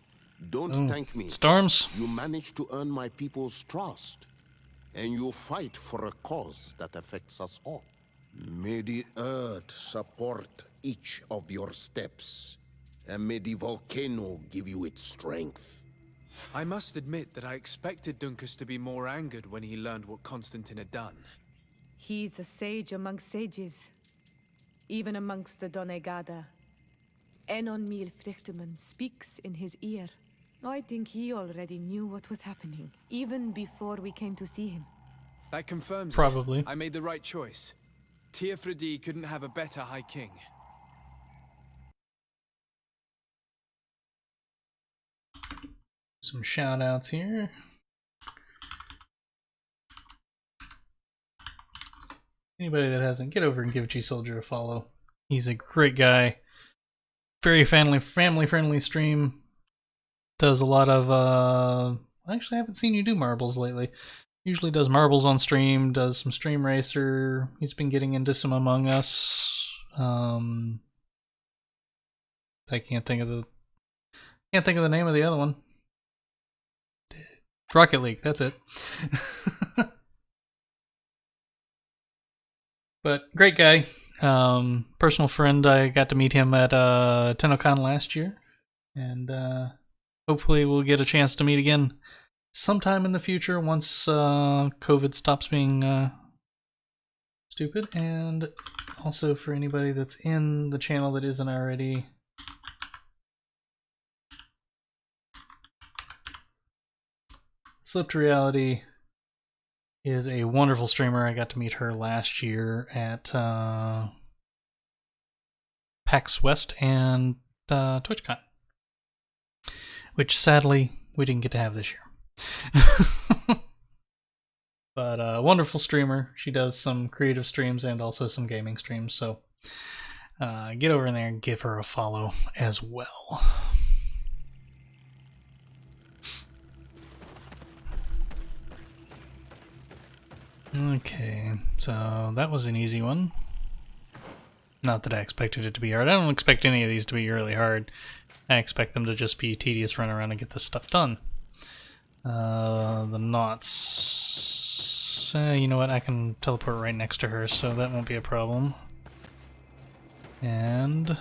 Don't thank me. Storms? You managed to earn my people's trust. And you fight for a cause that affects us all. May the earth support each of your steps. And may the volcano give you its strength. I must admit that I expected Dunkus to be more angered when he learned what Constantine had done. He's a sage amongst sages. Even amongst the Donegada. Enon Frichtemann speaks in his ear. I think he already knew what was happening, even before we came to see him. That confirms Probably. it. I made the right choice. Teer couldn't have a better High King. Some shout outs here. Anybody that hasn't, get over and give G-Soldier a follow. He's a great guy. Very family friendly stream. Does a lot of actually I haven't seen you do marbles lately. Usually does marbles on stream, does some Stream Racer. He's been getting into some Among Us. I can't think of the name of the other one. Rocket League, that's it. But great guy. Personal friend. I got to meet him at TennoCon last year. And hopefully we'll get a chance to meet again sometime in the future once COVID stops being stupid. And also for anybody that's in the channel that isn't already, Slip to Reality is a wonderful streamer. I got to meet her last year at PAX West and TwitchCon, which sadly we didn't get to have this year. But wonderful streamer. She does some creative streams and also some gaming streams. So get over in there and give her a follow as well. Okay, so that was an easy one. Not that I expected it to be hard. I don't expect any of these to be really hard. I expect them to just be tedious, run around and get this stuff done. The knots... you know what, I can teleport right next to her, so that won't be a problem. And...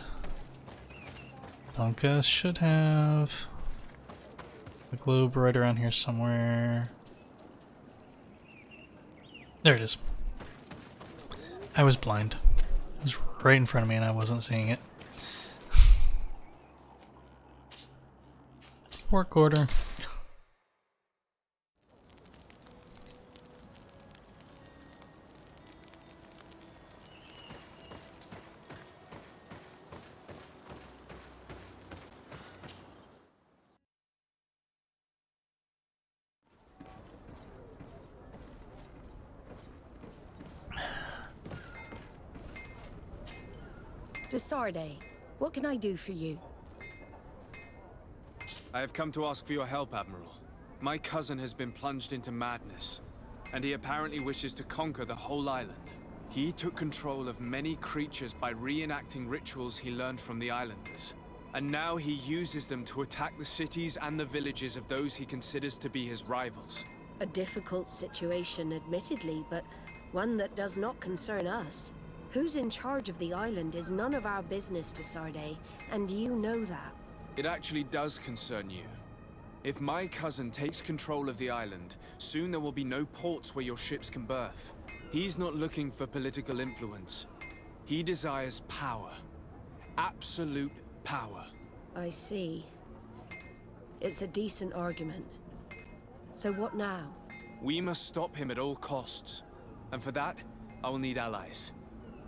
Donka should have... a globe right around here somewhere. There it is. I was blind. It was right in front of me and I wasn't seeing it. Work order. Desarde, what can I do for you? I have come to ask for your help, Admiral. My cousin has been plunged into madness, and he apparently wishes to conquer the whole island. He took control of many creatures by reenacting rituals he learned from the islanders. And now he uses them to attack the cities and the villages of those he considers to be his rivals. A difficult situation, admittedly, but one that does not concern us. Who's in charge of the island is none of our business, Desarde, and you know that. It actually does concern you. If my cousin takes control of the island, soon there will be no ports where your ships can berth. He's not looking for political influence. He desires power. Absolute power. I see. It's a decent argument. So what now? We must stop him at all costs. And for that, I will need allies.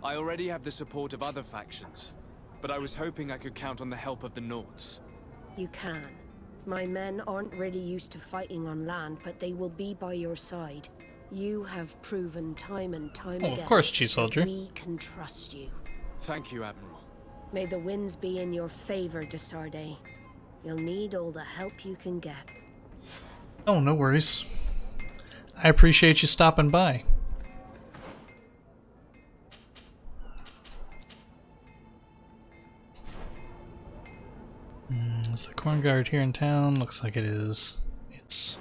I already have the support of other factions, but I was hoping I could count on the help of the Nords. You can. My men aren't really used to fighting on land, but they will be by your side. You have proven time and time again. Of course, Chief Soldier. We can trust you. Thank you, Admiral. May the winds be in your favor, Desarde. You'll need all the help you can get. Oh, no worries. I appreciate you stopping by. Is the corn guard here in town? Looks like it is. Yes.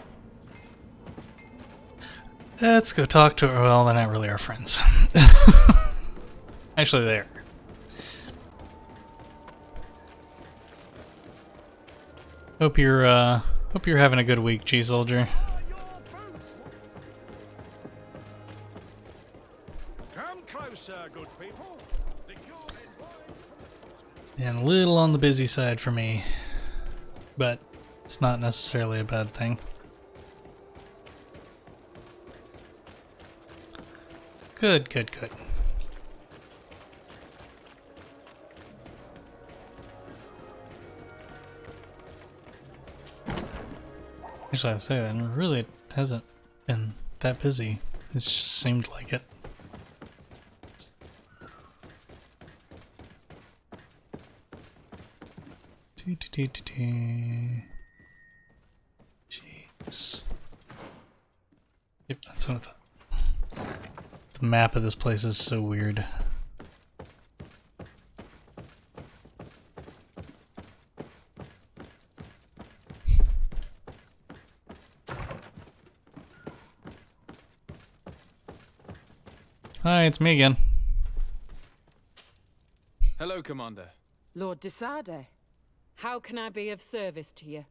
Let's go talk to her. Well, they're not really our friends. Actually, they are. Hope you're having a good week, G-Soldier. Come closer, good people. And a little on the busy side for me, but it's not necessarily a bad thing. Good, good, good. Actually, I say that, and really it hasn't been that busy. It's just seemed like it. Jeez. Yep, that's what I thought. The map of this place is so weird. Hi, it's me again. Hello, Commander. Lord Desarde, how can I be of service to you?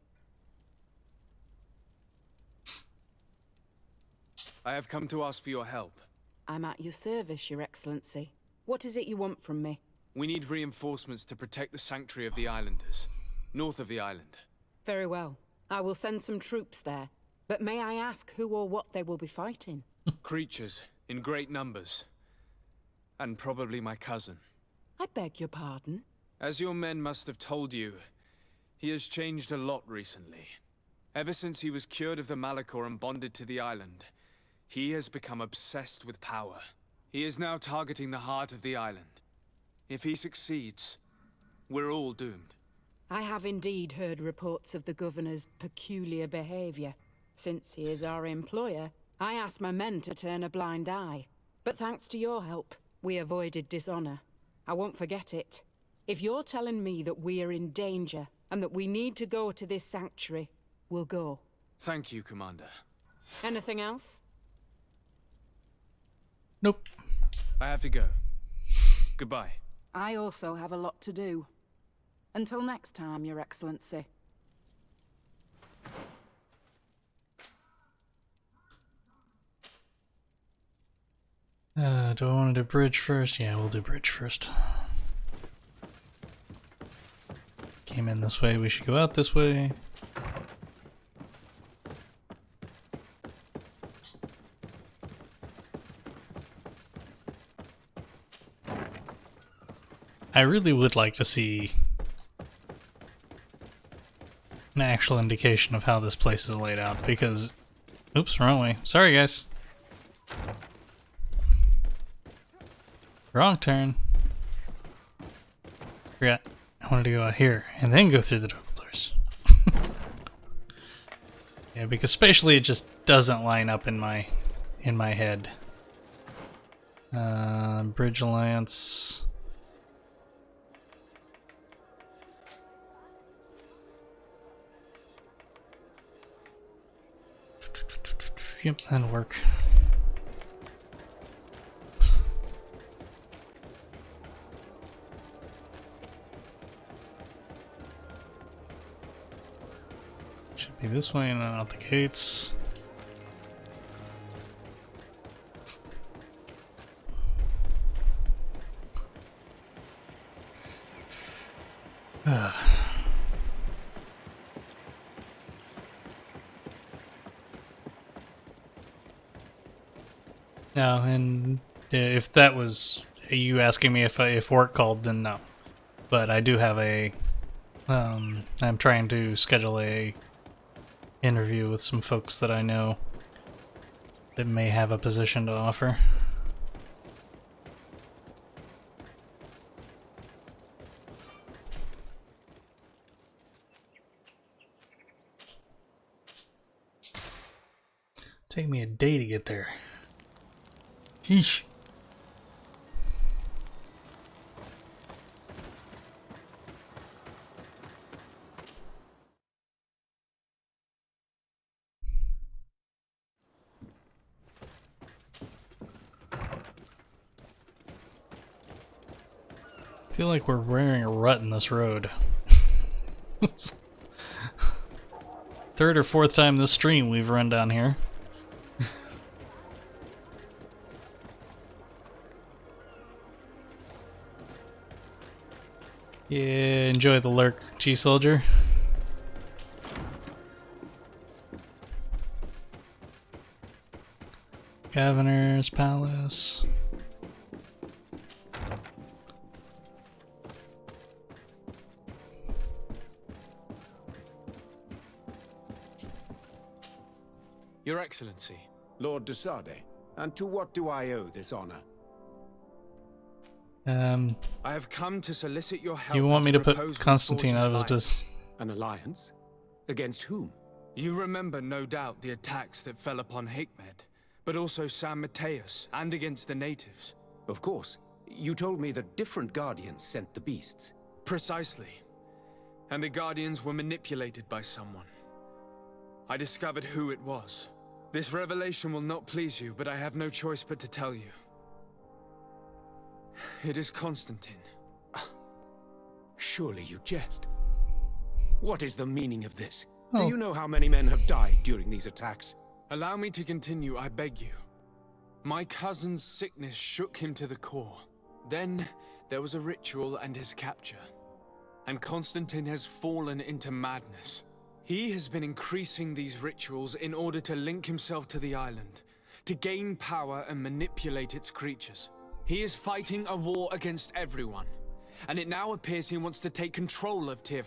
I have come to ask for your help. I'm at your service, Your Excellency. What is it you want from me? We need reinforcements to protect the sanctuary of the islanders, north of the island. Very well. I will send some troops there. But may I ask who or what they will be fighting? Creatures, in great numbers. And probably my cousin. I beg your pardon? As your men must have told you, he has changed a lot recently. Ever since he was cured of the Malachor and bonded to the island, he has become obsessed with power. He is now targeting the heart of the island. If he succeeds, we're all doomed. I have indeed heard reports of the governor's peculiar behavior. Since he is our employer, I asked my men to turn a blind eye. But thanks to your help, we avoided dishonor. I won't forget it. If you're telling me that we are in danger and that we need to go to this sanctuary, we'll go. Thank you, Commander. Anything else? Nope. I have to go. Goodbye. I also have a lot to do. Until next time, Your Excellency. Do I want to do bridge first? Yeah, we'll do bridge first. Came in this way, we should go out this way. I really would like to see an actual indication of how this place is laid out, because... Oops, wrong way. Sorry, guys. Wrong turn. Forgot. I wanted to go out here, and then go through the double doors. Yeah, because spatially it just doesn't line up in my head. Bridge Alliance... Yep, that'll work. Should be this way and then out the gates. No, and if that was you asking me if work called, then no. But I do have a, I'm trying to schedule a interview with some folks that I know that may have a position to offer. Take me a day to get there. Yeesh. I feel like we're wearing a rut in this road. Third or fourth time this stream we've run down here. Yeah, enjoy the lurk, G-Soldier. Governor's Palace. Your Excellency. Lord de Sade, and to what do I owe this honor? I have come to solicit your help. You want me to put Constantine out of his business? An alliance? Against whom? You remember, no doubt, the attacks that fell upon Hikmed, but also San Mateus, and against the natives. Of course. You told me that different Guardians sent the beasts. Precisely. And the Guardians were manipulated by someone. I discovered who it was. This revelation will not please you, but I have no choice but to tell you. It is Constantine. Surely you jest. What is the meaning of this? Oh. Do you know how many men have died during these attacks? Allow me to continue, I beg you. My cousin's sickness shook him to the core. Then, there was a ritual and his capture. And Constantine has fallen into madness. He has been increasing these rituals in order to link himself to the island, to gain power and manipulate its creatures. He is fighting a war against everyone, and it now appears he wants to take control of Teer.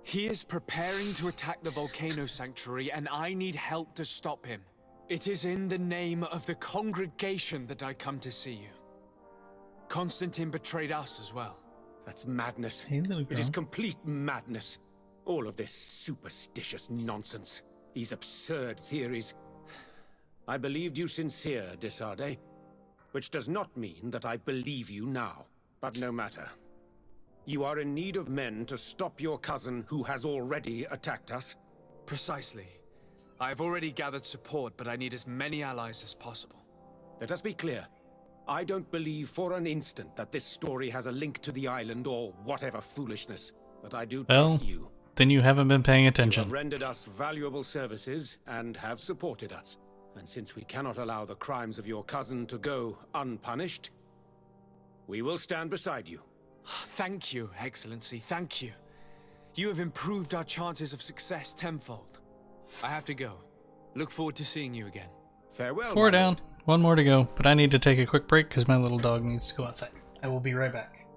He is preparing to attack the volcano sanctuary, and I need help to stop him. It is in the name of the congregation that I come to see you. Constantine betrayed us as well. That's madness. Hey, little It is girl. complete madness. All of this superstitious nonsense. These absurd theories. I believed you sincere, Desarde. Which does not mean that I believe you now. But no matter. You are in need of men to stop your cousin who has already attacked us. Precisely. I have already gathered support, but I need as many allies as possible. Let us be clear. I don't believe for an instant that this story has a link to the island or whatever foolishness. But I do trust you. Then you haven't been paying You attention. have rendered us valuable services and have supported us. And since we cannot allow the crimes of your cousin to go unpunished, we will stand beside you. Thank you, Excellency, thank you. You have improved our chances of success tenfold. I have to go. Look forward to seeing you again. Farewell. 4 down. 1 more to go, but I need to take a quick break because my little dog needs to go outside. I will be right back.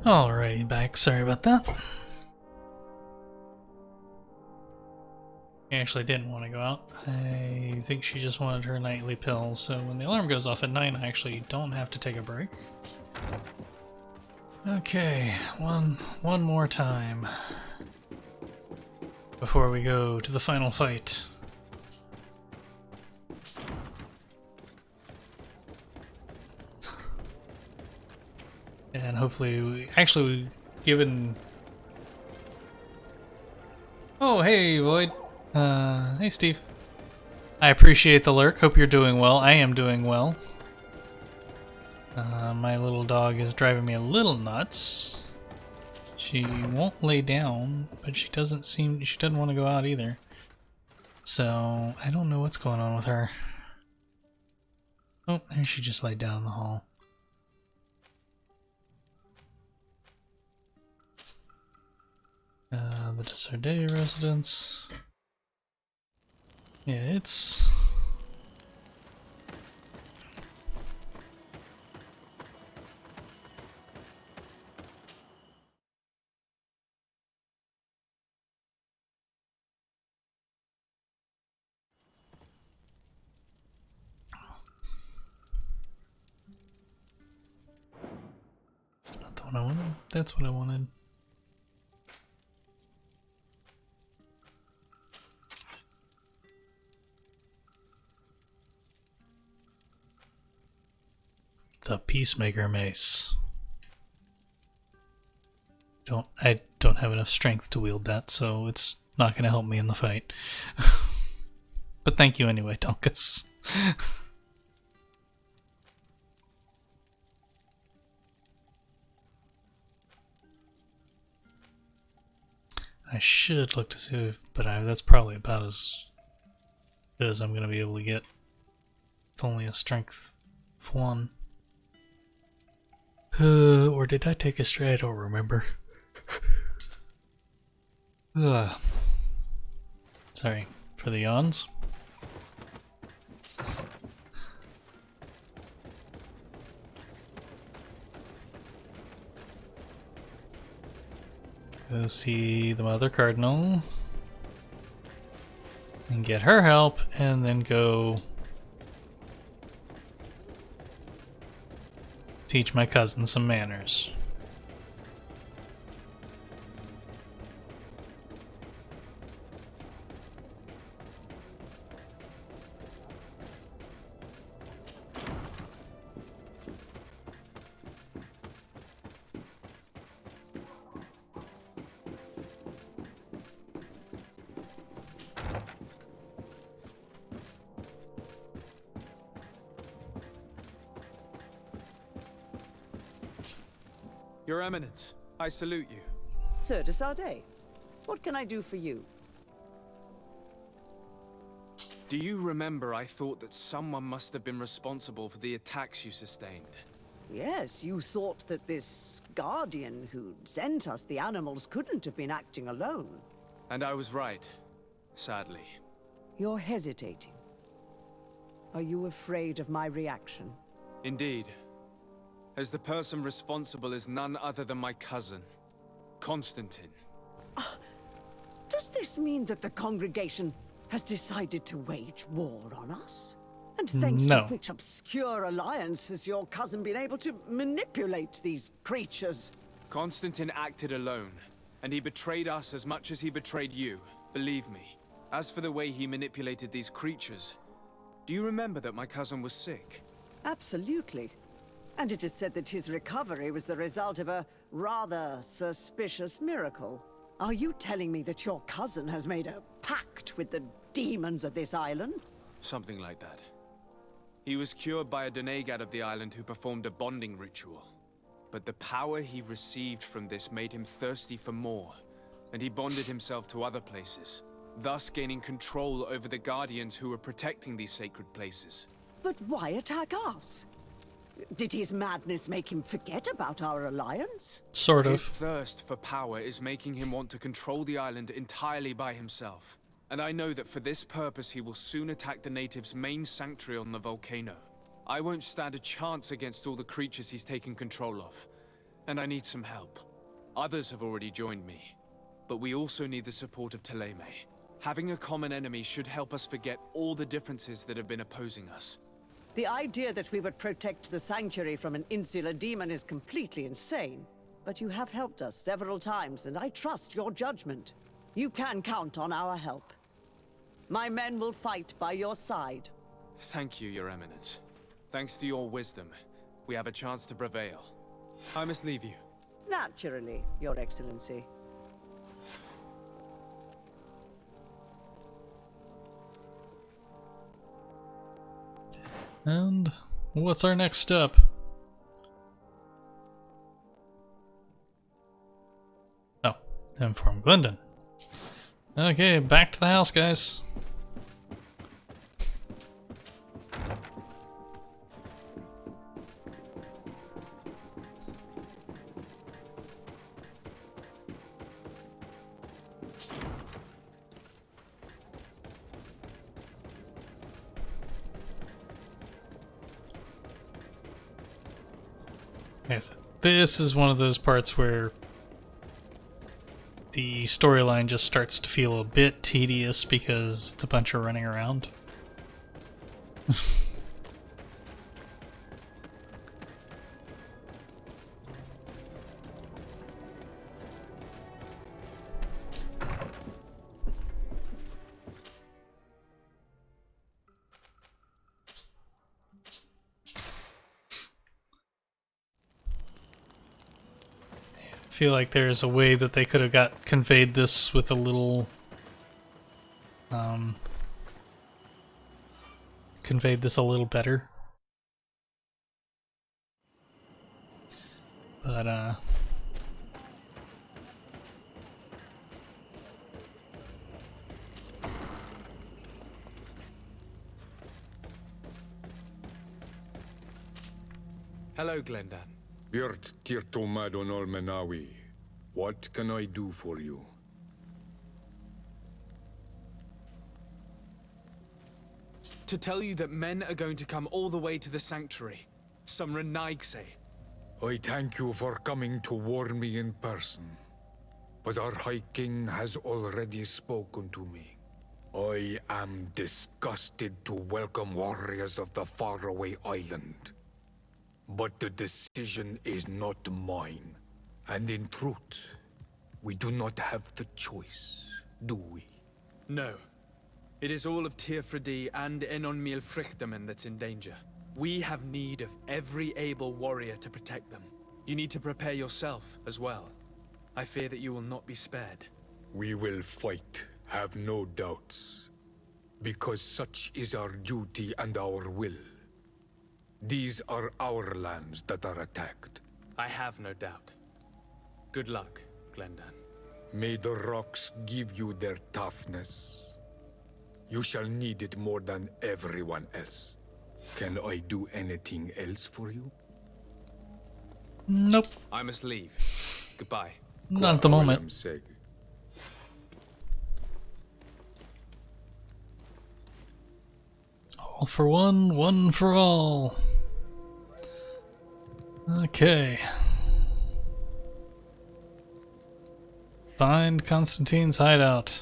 Alrighty, back. Sorry about that. I actually didn't want to go out. I think she just wanted her nightly pill, so when the alarm goes off at 9, I actually don't have to take a break. Okay, one more time before we go to the final fight. And hopefully, given... Oh, hey, Void. Hey, Steve. I appreciate the lurk. Hope you're doing well. I am doing well. My little dog is driving me a little nuts. She won't lay down, but she doesn't want to go out either. So, I don't know what's going on with her. Oh, there she just laid down in the hall. The Desardet residence. Yeah, it's... That's not the one I wanted. That's what I wanted. The Peacemaker Mace. I don't have enough strength to wield that, so it's not going to help me in the fight. But thank you anyway, Donkus. I should look to see if, but that's probably about as good as I'm going to be able to get. It's only a strength of 1. Or did I take a stray? I don't remember. Sorry for the yawns. Go see the Mother Cardinal and get her help, and then go teach my cousin some manners. Your Eminence, I salute you. Sir de Sardet, what can I do for you? Do you remember I thought that someone must have been responsible for the attacks you sustained? Yes, you thought that this guardian who sent us the animals couldn't have been acting alone. And I was right, sadly. You're hesitating. Are you afraid of my reaction? Indeed. As the person responsible is none other than my cousin, Constantine. Does this mean that the congregation has decided to wage war on us? And thanks to which obscure alliance has your cousin been able to manipulate these creatures? Constantine acted alone, and he betrayed us as much as he betrayed you, believe me. As for the way he manipulated these creatures, do you remember that my cousin was sick? Absolutely. And it is said that his recovery was the result of a rather suspicious miracle. Are you telling me that your cousin has made a pact with the demons of this island? Something like that. He was cured by a Denegad of the island who performed a bonding ritual. But the power he received from this made him thirsty for more, and he bonded himself to other places, thus gaining control over the Guardians who were protecting these sacred places. But why attack us? Did his madness make him forget about our alliance? Sort of. His thirst for power is making him want to control the island entirely by himself. And I know that for this purpose he will soon attack the natives' main sanctuary on the volcano. I won't stand a chance against all the creatures he's taken control of. And I need some help. Others have already joined me. But we also need the support of Teleme. Having a common enemy should help us forget all the differences that have been opposing us. The idea that we would protect the sanctuary from an insular demon is completely insane. But you have helped us several times, and I trust your judgment. You can count on our help. My men will fight by your side. Thank you, Your Eminence. Thanks to your wisdom, we have a chance to prevail. I must leave you. Naturally, Your Excellency. And what's our next step? Oh, inform Glendon. Okay, back to the house, guys. Like I said, this is one of those parts where the storyline just starts to feel a bit tedious because it's a bunch of running around. I feel like there's a way that they could have got conveyed this with a little conveyed this a little better. But Hello, Glendan. Birt Tirtomadon Olmenawi. What can I do for you? To tell you that men are going to come all the way to the sanctuary. Some Renaigse. I thank you for coming to warn me in person. But our High King has already spoken to me. I am disgusted to welcome warriors of the faraway island. But the decision is not mine. And in truth, we do not have the choice, do we? No. It is all of Teer and Enon Frichterman that's in danger. We have need of every able warrior to protect them. You need to prepare yourself as well. I fear that you will not be spared. We will fight, have no doubts. Because such is our duty and our will. These are our lands that are attacked. I have no doubt. Good luck, Glendan. May the rocks give you their toughness. You shall need it more than everyone else. Can I do anything else for you? Nope. I must leave. Goodbye. Not at the moment. All for one, one for all. Okay. Find Constantine's hideout.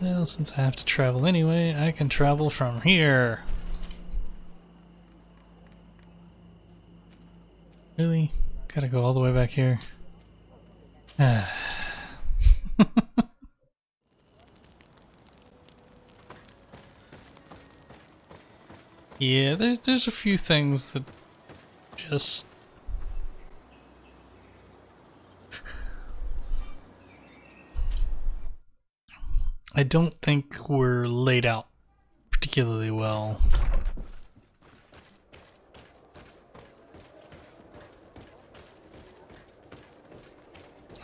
Well, since I have to travel anyway, I can travel from here. Really? Gotta go all the way back here. Yeah, there's a few things that just I don't think were laid out particularly well.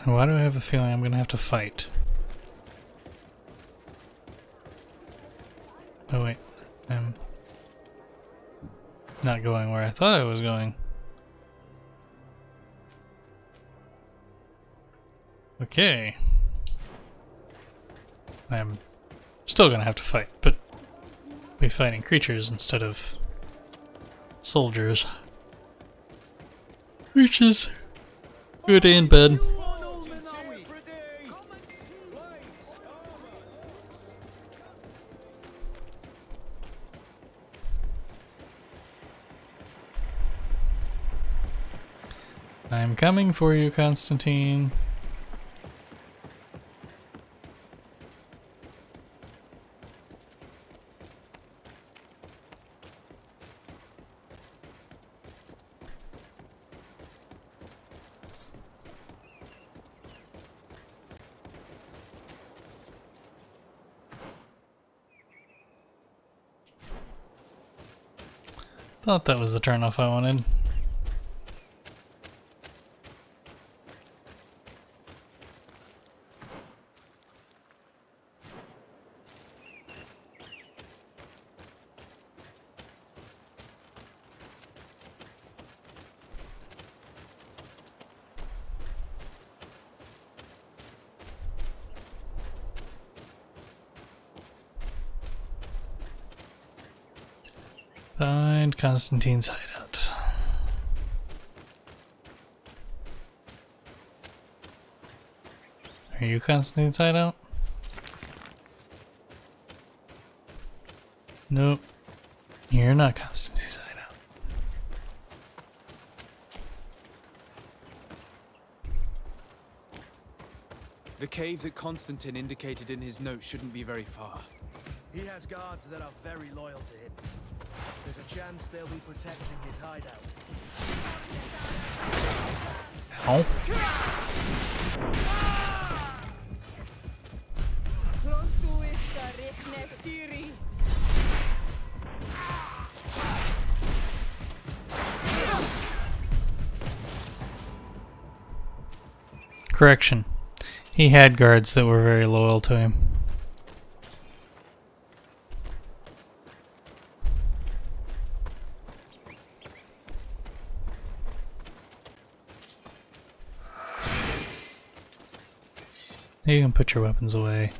Why do I have a feeling I'm gonna have to fight? Oh wait, I'm not going where I thought I was going. Okay. I'm still gonna have to fight, but be fighting creatures instead of soldiers. Which is good and bad. I'm coming for you, Constantine. Thought that was the turnoff I wanted. Find Constantine's hideout. Are you Constantine's hideout? Nope. You're not Constantine's hideout. The cave that Constantine indicated in his note shouldn't be very far. He has guards that are very loyal to him. There's a chance they'll be protecting his hideout. Ow. Correction. He had guards that were very loyal to him. You can put your weapons away.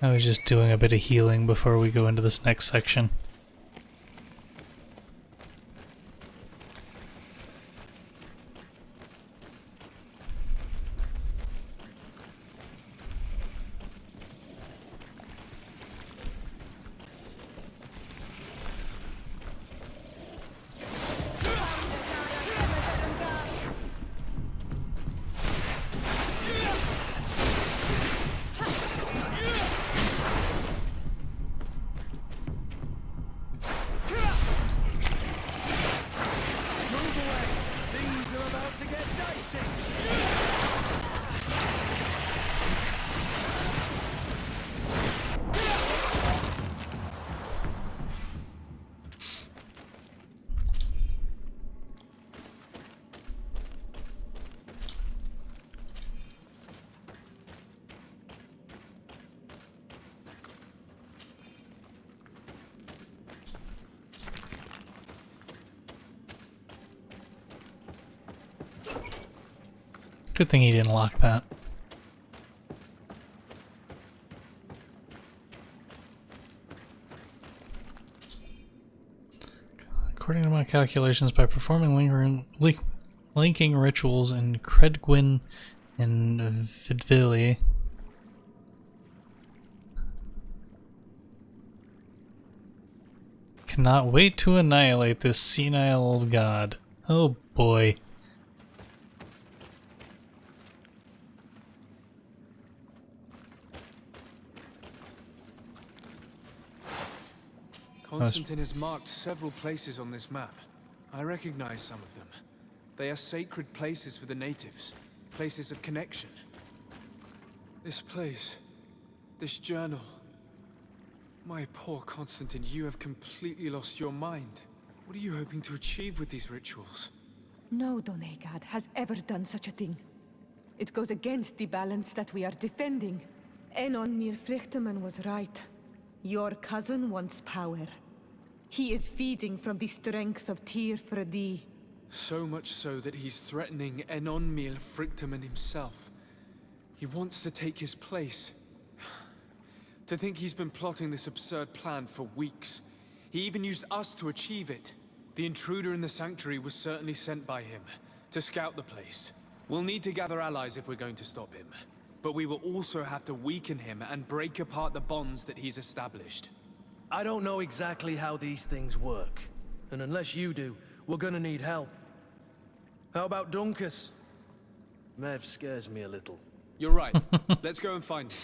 I was just doing a bit of healing before we go into this next section. Good thing he didn't lock that. According to my calculations, by performing linking rituals in Credgwin and Vidvili, cannot wait to annihilate this senile old god. Oh boy. Constantine has marked several places on this map. I recognize some of them. They are sacred places for the natives, places of connection. This place, this journal. My poor Constantine, you have completely lost your mind. What are you hoping to achieve with these rituals? No Donegad has ever done such a thing. It goes against the balance that we are defending. Enon Mirfrichteman was right. Your cousin wants power. He is feeding from the strength of Teer for thee. So much so that he's threatening Enon Mirfrichteman himself. He wants to take his place. To think he's been plotting this absurd plan for weeks. He even used us to achieve it. The intruder in the sanctuary was certainly sent by him to scout the place. We'll need to gather allies if we're going to stop him. But we will also have to weaken him and break apart the bonds that he's established. I don't know exactly how these things work. And unless you do, we're gonna need help. How about Dunkus? Mev scares me a little. You're right. Let's go and find him.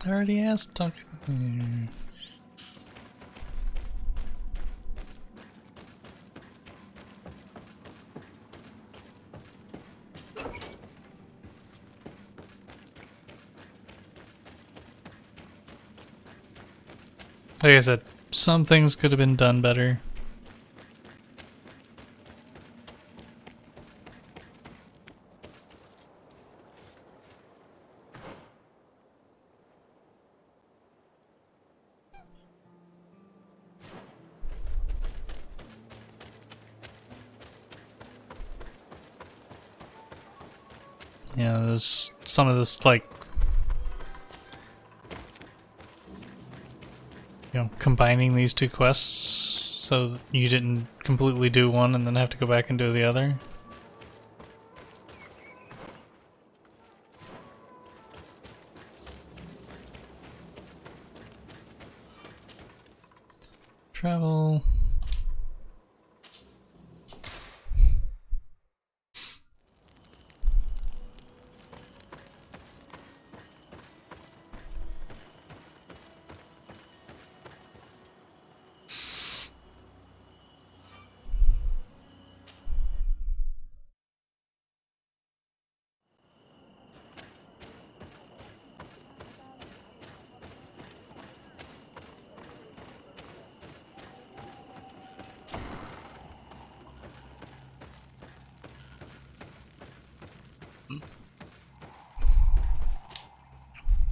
I already asked Doc. Like I said, some things could have been done better. Yeah, there's some of this, like, you know, combining these two quests so that you didn't completely do one and then have to go back and do the other. Travel.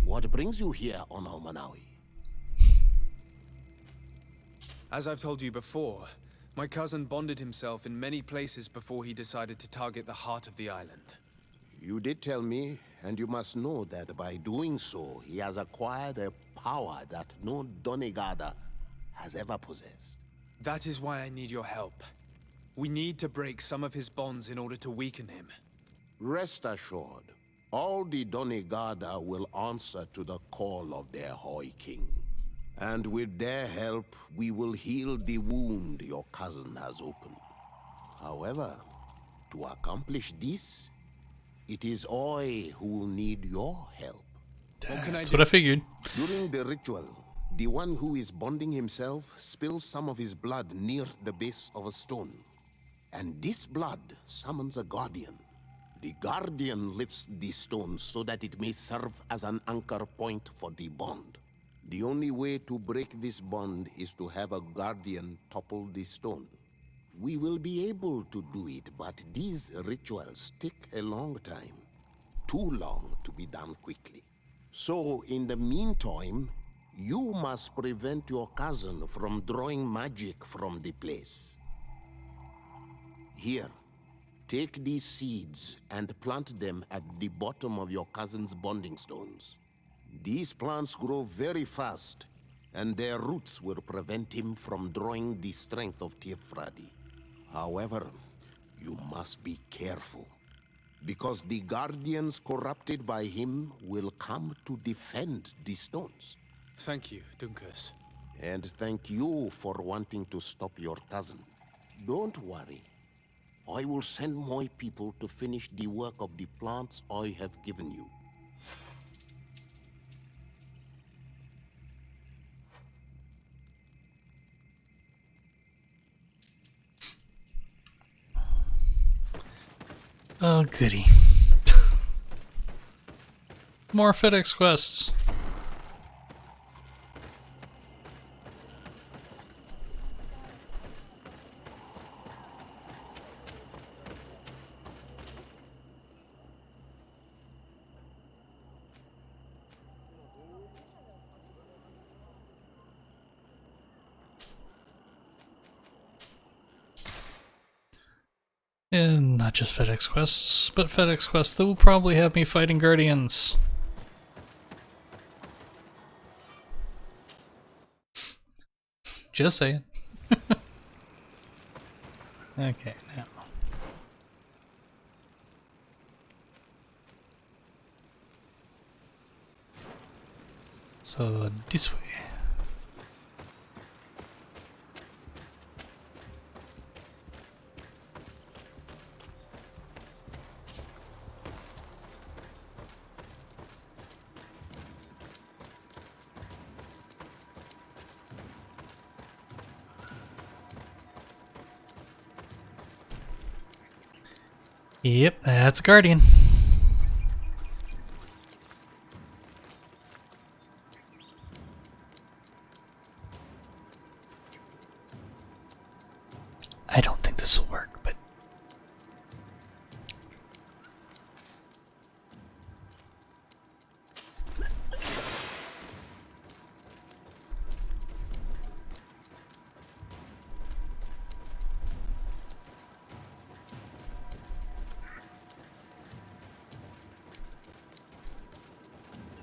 What brings you here on Almanawi? As I've told you before, my cousin bonded himself in many places before he decided to target the heart of the island. You did tell me, and you must know that by doing so, he has acquired a power that no Donegada has ever possessed. That is why I need your help. We need to break some of his bonds in order to weaken him. Rest assured, all the Donegada will answer to the call of their Hoi King. And with their help, we will heal the wound your cousin has opened. However, to accomplish this, it is I who will need your help. That's what I figured. During the ritual, the one who is bonding himself spills some of his blood near the base of a stone. And this blood summons a guardian. The guardian lifts the stone so that it may serve as an anchor point for the bond. The only way to break this bond is to have a guardian topple the stone. We will be able to do it, but these rituals take a long time. Too long to be done quickly. So, in the meantime, you must prevent your cousin from drawing magic from the place. Here, take these seeds and plant them at the bottom of your cousin's bonding stones. These plants grow very fast, and their roots will prevent him from drawing the strength of Teer. However, you must be careful, because the guardians corrupted by him will come to defend the stones. Thank you, Dunkus. And thank you for wanting to stop your cousin. Don't worry. I will send my people to finish the work of the plants I have given you. Oh, goody. More FedEx quests. And not just FedEx quests, but FedEx quests that will probably have me fighting Guardians. Just saying. Okay, now. So, this way. Yep, that's a Guardian. I don't think this will work, but...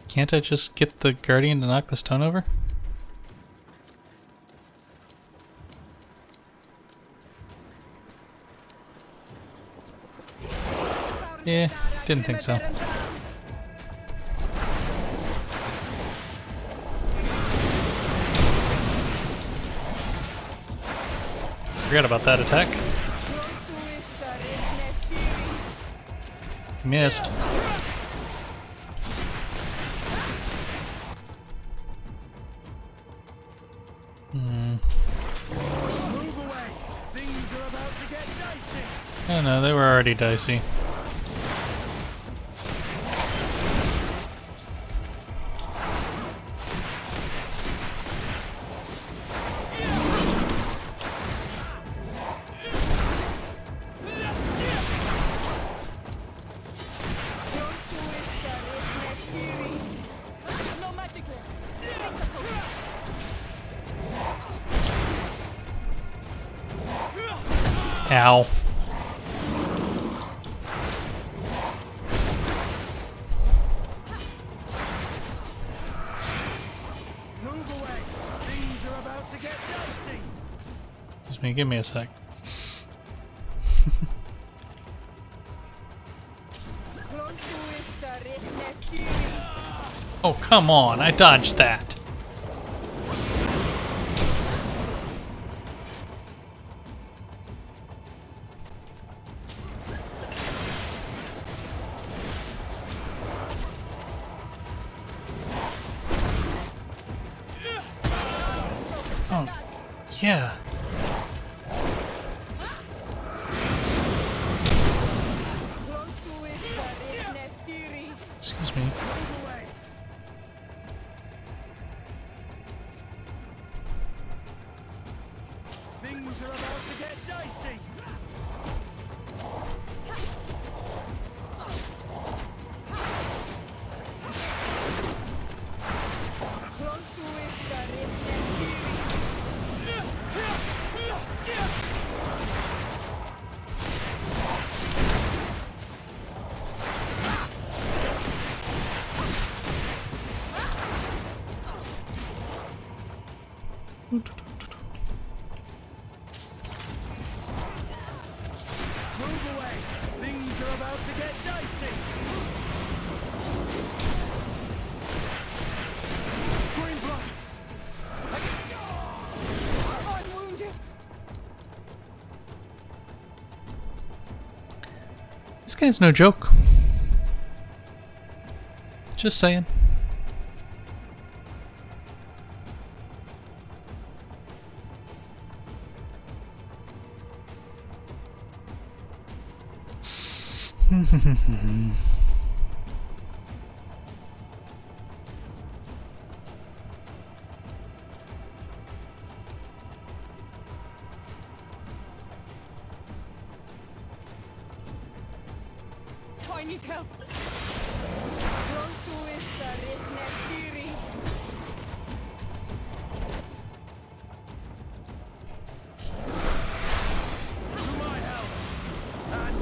Can't I just get the Guardian to knock the stone over? Yeah, didn't think so. Forgot about that attack. Missed. Oh no, they were already dicey. Ow. Move away. Things are about to get dicey. Excuse me, give me a sec. Oh, come on, I dodged that. Oh, yeah. Excuse me. Things are about to get dicey. Move away. Things are about to get dicey. Green blood. I'm wounded. This guy's no joke. Just saying. I need help. To my help. And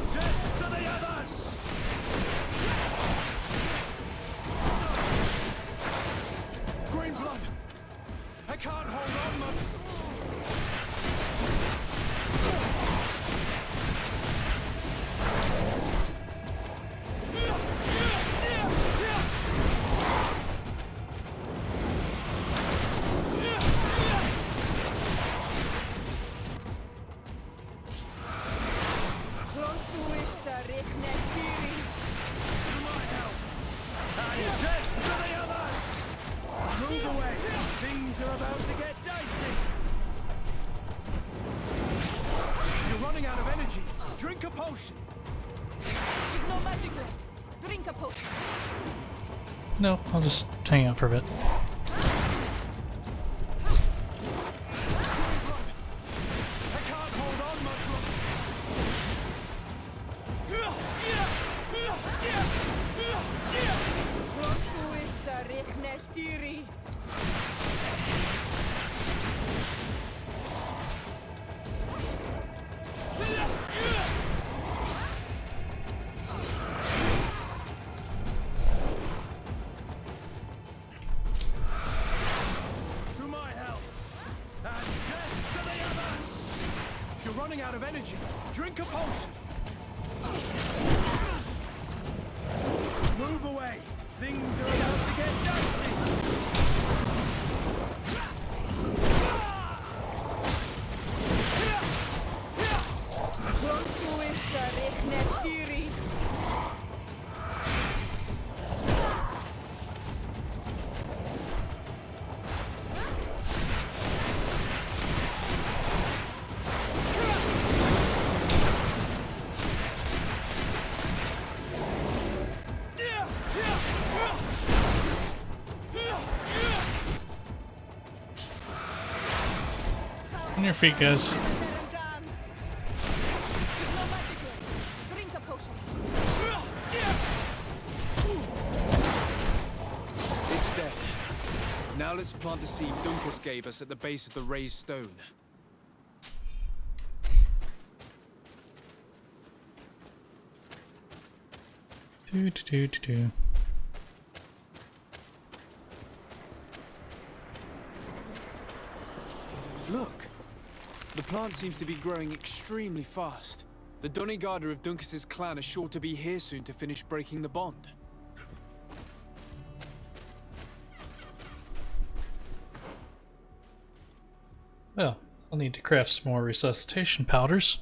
potion. You've no magic left. Drink a potion. No, I'll just hang out for a bit. I can't hold on much longer. To my help, and death to the others! You're running out of energy. Drink a potion. Move away. Things are about to get dicey. On your feet, guys. Drink a potion. It's dead. Now let's plant the seed Dunkus gave us at the base of the raised stone. Do. Look! The plant seems to be growing extremely fast. The Donigarda of Dunkus's clan are sure to be here soon to finish breaking the bond. Well, I'll need to craft some more resuscitation powders.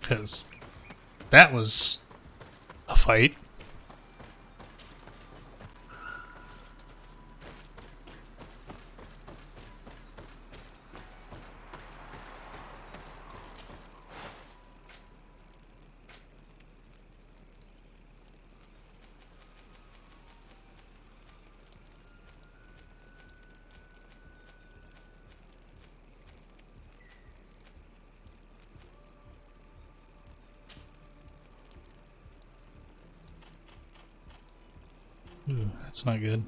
Because that was a fight. Ooh, that's not good.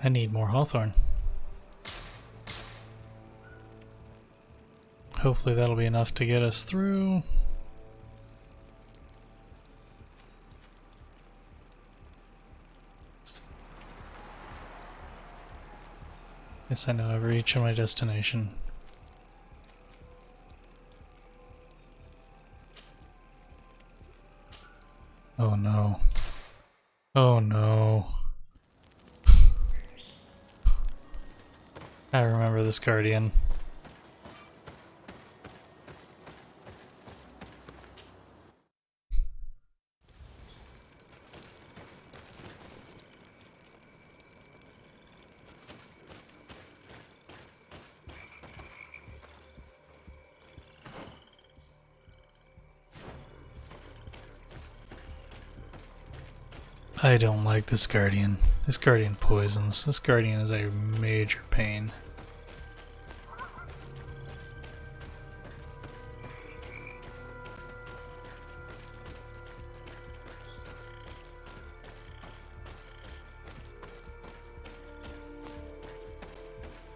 I need more hawthorn. Hopefully that'll be enough to get us through. Guess I know I've reached my destination. Oh no. Oh no. I remember this guardian. I don't like this guardian. This guardian poisons. This guardian is a major pain.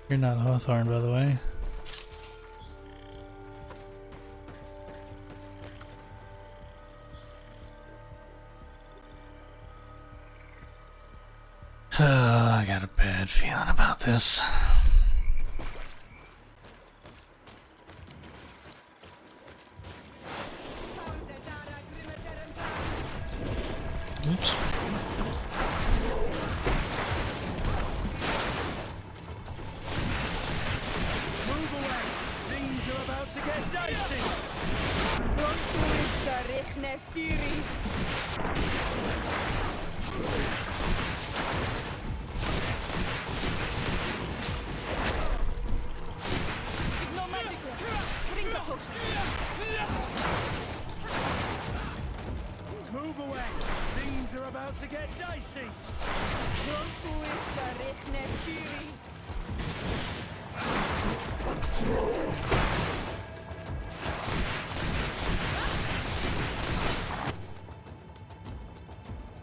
You're not Hawthorne, by the way. I got a bad feeling about this. Oops. Move away! Things are about to get dicey!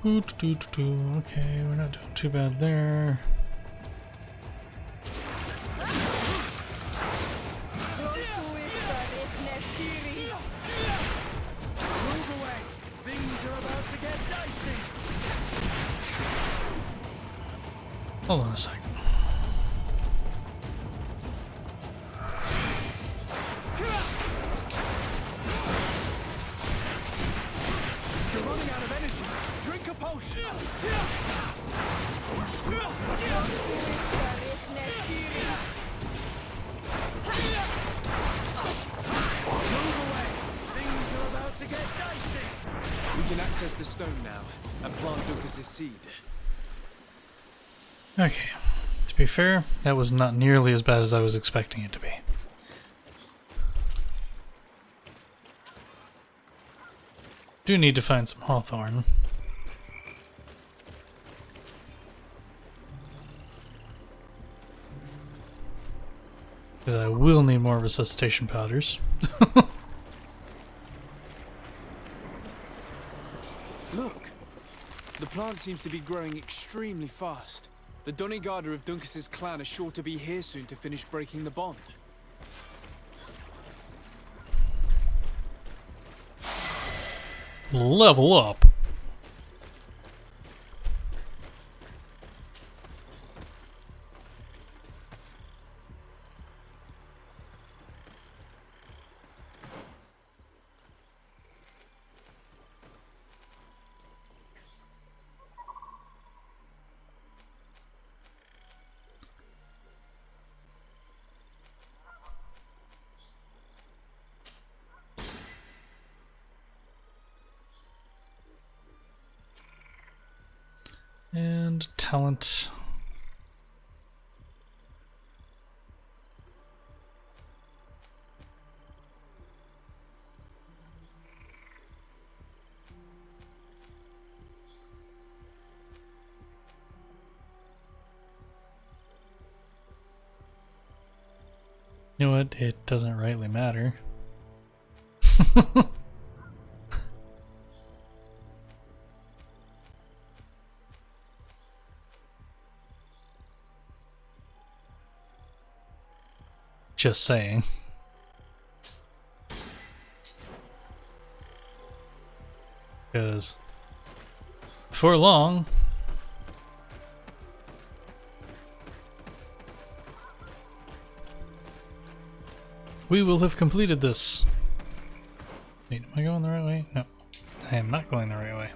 Okay, we're not doing too bad there. Move away! Things are about to get dicey! Hold on a second. You're running out of energy! Drink a potion! Move away! Things are about to get dicey! We can access the stone now and plant Lucas's seed. Okay, to be fair, that was not nearly as bad as I was expecting it to be. Do need to find some hawthorn. Because I will need more resuscitation powders. Look! The plant seems to be growing extremely fast. The Donigarda of Duncas's clan are sure to be here soon to finish breaking the bond. Level up! And talent. You know what? It doesn't rightly matter. Just saying. Because before long, we will have completed this. Wait, am I going the right way? No, I am not going the right way.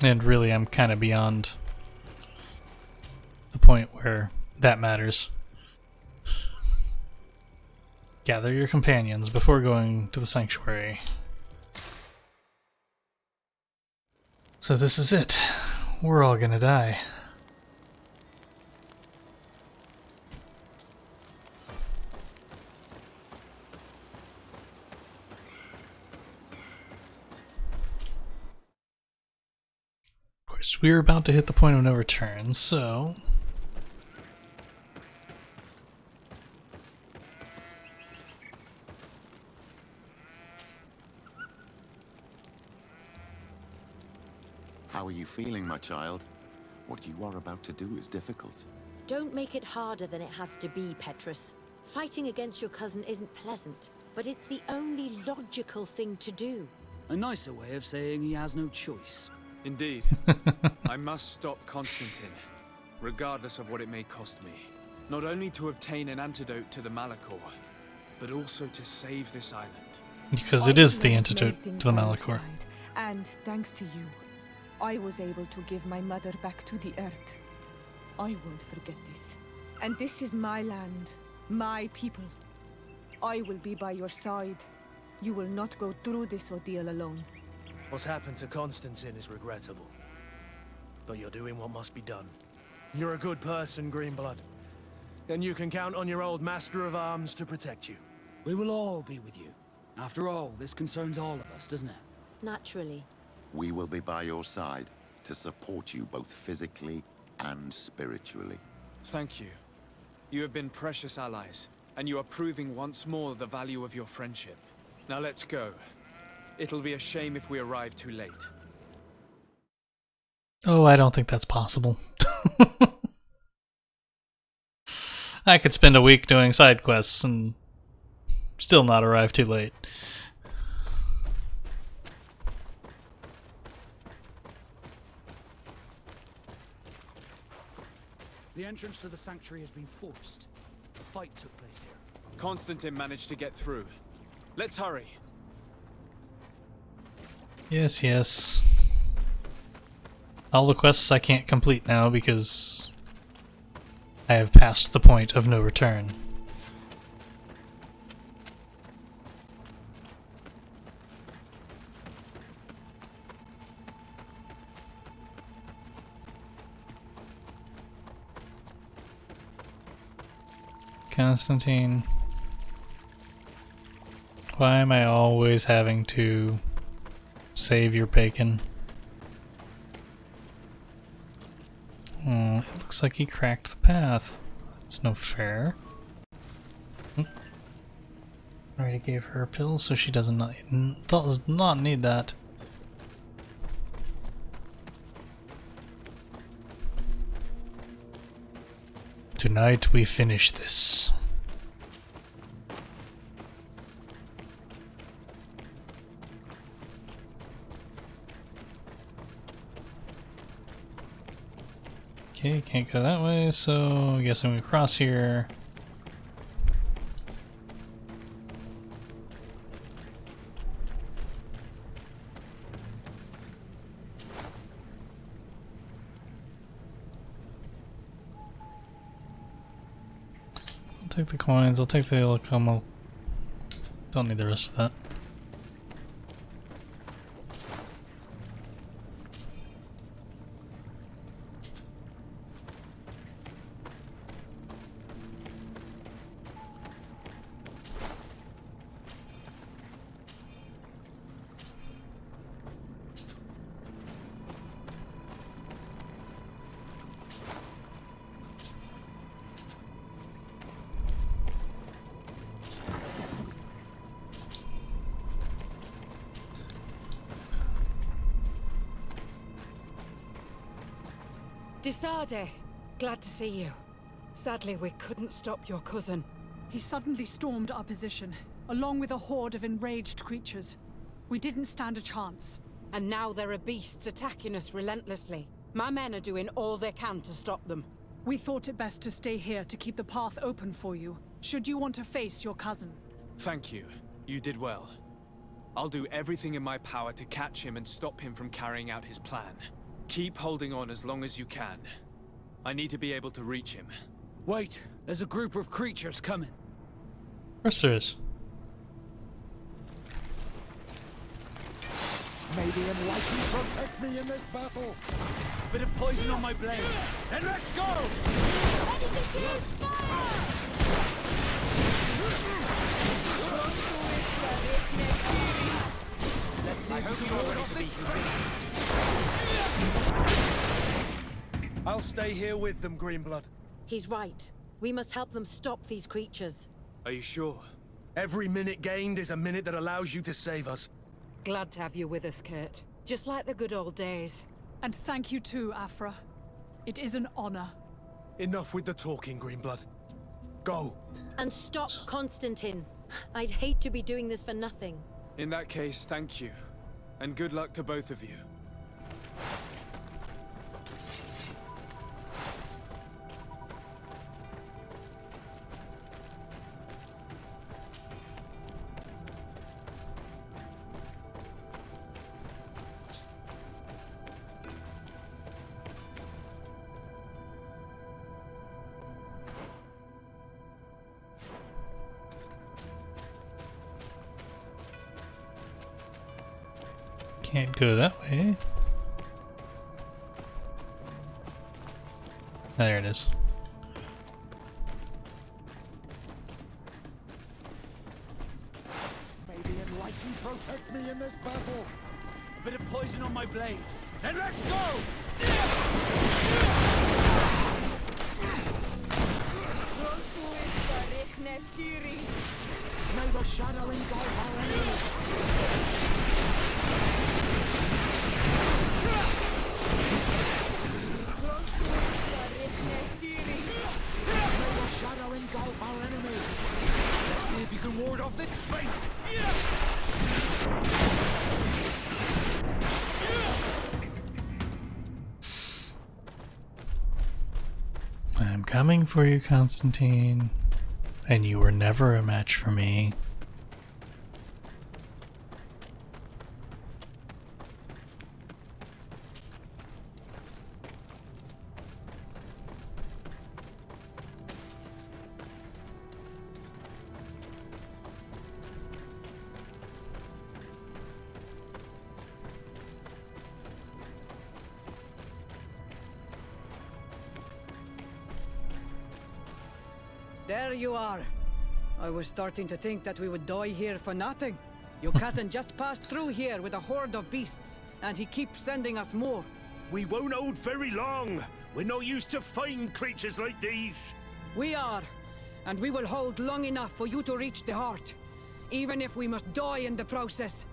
And really, I'm kind of beyond the point where that matters. Gather your companions before going to the sanctuary. So this is it. We're all gonna die. Of course, we're about to hit the point of no return, so... How are you feeling, my child? What you are about to do is difficult. Don't make it harder than it has to be, Petrus. Fighting against your cousin isn't pleasant, but it's the only logical thing to do. A nicer way of saying he has no choice. Indeed. I must stop Constantine, regardless of what it may cost me. Not only to obtain an antidote to the Malachor, but also to save this island. Because it is the antidote to the Malachor. And thanks to you, I was able to give my mother back to the earth. I won't forget this. And this is my land, my people. I will be by your side. You will not go through this ordeal alone. What's happened to Constantine is regrettable. But you're doing what must be done. You're a good person, Greenblood. And you can count on your old master of arms to protect you. We will all be with you. After all, this concerns all of us, doesn't it? Naturally. We will be by your side to support you both physically and spiritually. Thank you. You have been precious allies, and you are proving once more the value of your friendship. Now let's go. It'll be a shame if we arrive too late. Oh, I don't think that's possible. I could spend a week doing side quests and still not arrive too late. The entrance to the sanctuary has been forced. A fight took place here. Constantine managed to get through. Let's hurry. Yes, yes. All the quests I can't complete now because I have passed the point of no return. Constantine. Why am I always having to save your bacon? Oh, it looks like he cracked the path. That's no fair. Already gave her a pill, so she does not need that. Tonight we finish this. Okay, can't go that way, so I guess I'm gonna cross here. I'll take the coins, I'll take the Ilacomo. Don't need the rest of that. Desade, glad to see you. Sadly, we couldn't stop your cousin. He suddenly stormed our position, along with a horde of enraged creatures. We didn't stand a chance. And now there are beasts attacking us relentlessly. My men are doing all they can to stop them. We thought it best to stay here to keep the path open for you, should you want to face your cousin. Thank you. You did well. I'll do everything in my power to catch him and stop him from carrying out his plan. Keep holding on as long as you can. I need to be able to reach him. Wait, there's a group of creatures coming. Of course there is. May the Enlightened protect me in this battle. Bit of poison on my blade. Then let's go! Let's see if you ward off this. I'll stay here with them, Greenblood. He's right. We must help them stop these creatures. Are you sure? Every minute gained is a minute that allows you to save us. Glad to have you with us, Kurt. Just like the good old days. And thank you too, Afra. It is an honor. Enough with the talking, Greenblood. Go. And stop Constantine. I'd hate to be doing this for nothing. In that case, thank you. And good luck to both of you. Can't go that way. There it is. May the enlightened protect me in this battle. A bit of poison on my blade. Then let's go! May the shadow engulf our enemies. May the shadow engulf our enemies. Let's see if you can ward off this fate! I'm coming for you, Constantine. And you were never a match for me. There you are. I was starting to think that we would die here for nothing. Your cousin just passed through here with a horde of beasts, and he keeps sending us more. We won't hold very long. We're not used to fighting creatures like these. We are, and we will hold long enough for you to reach the heart, even if we must die in the process.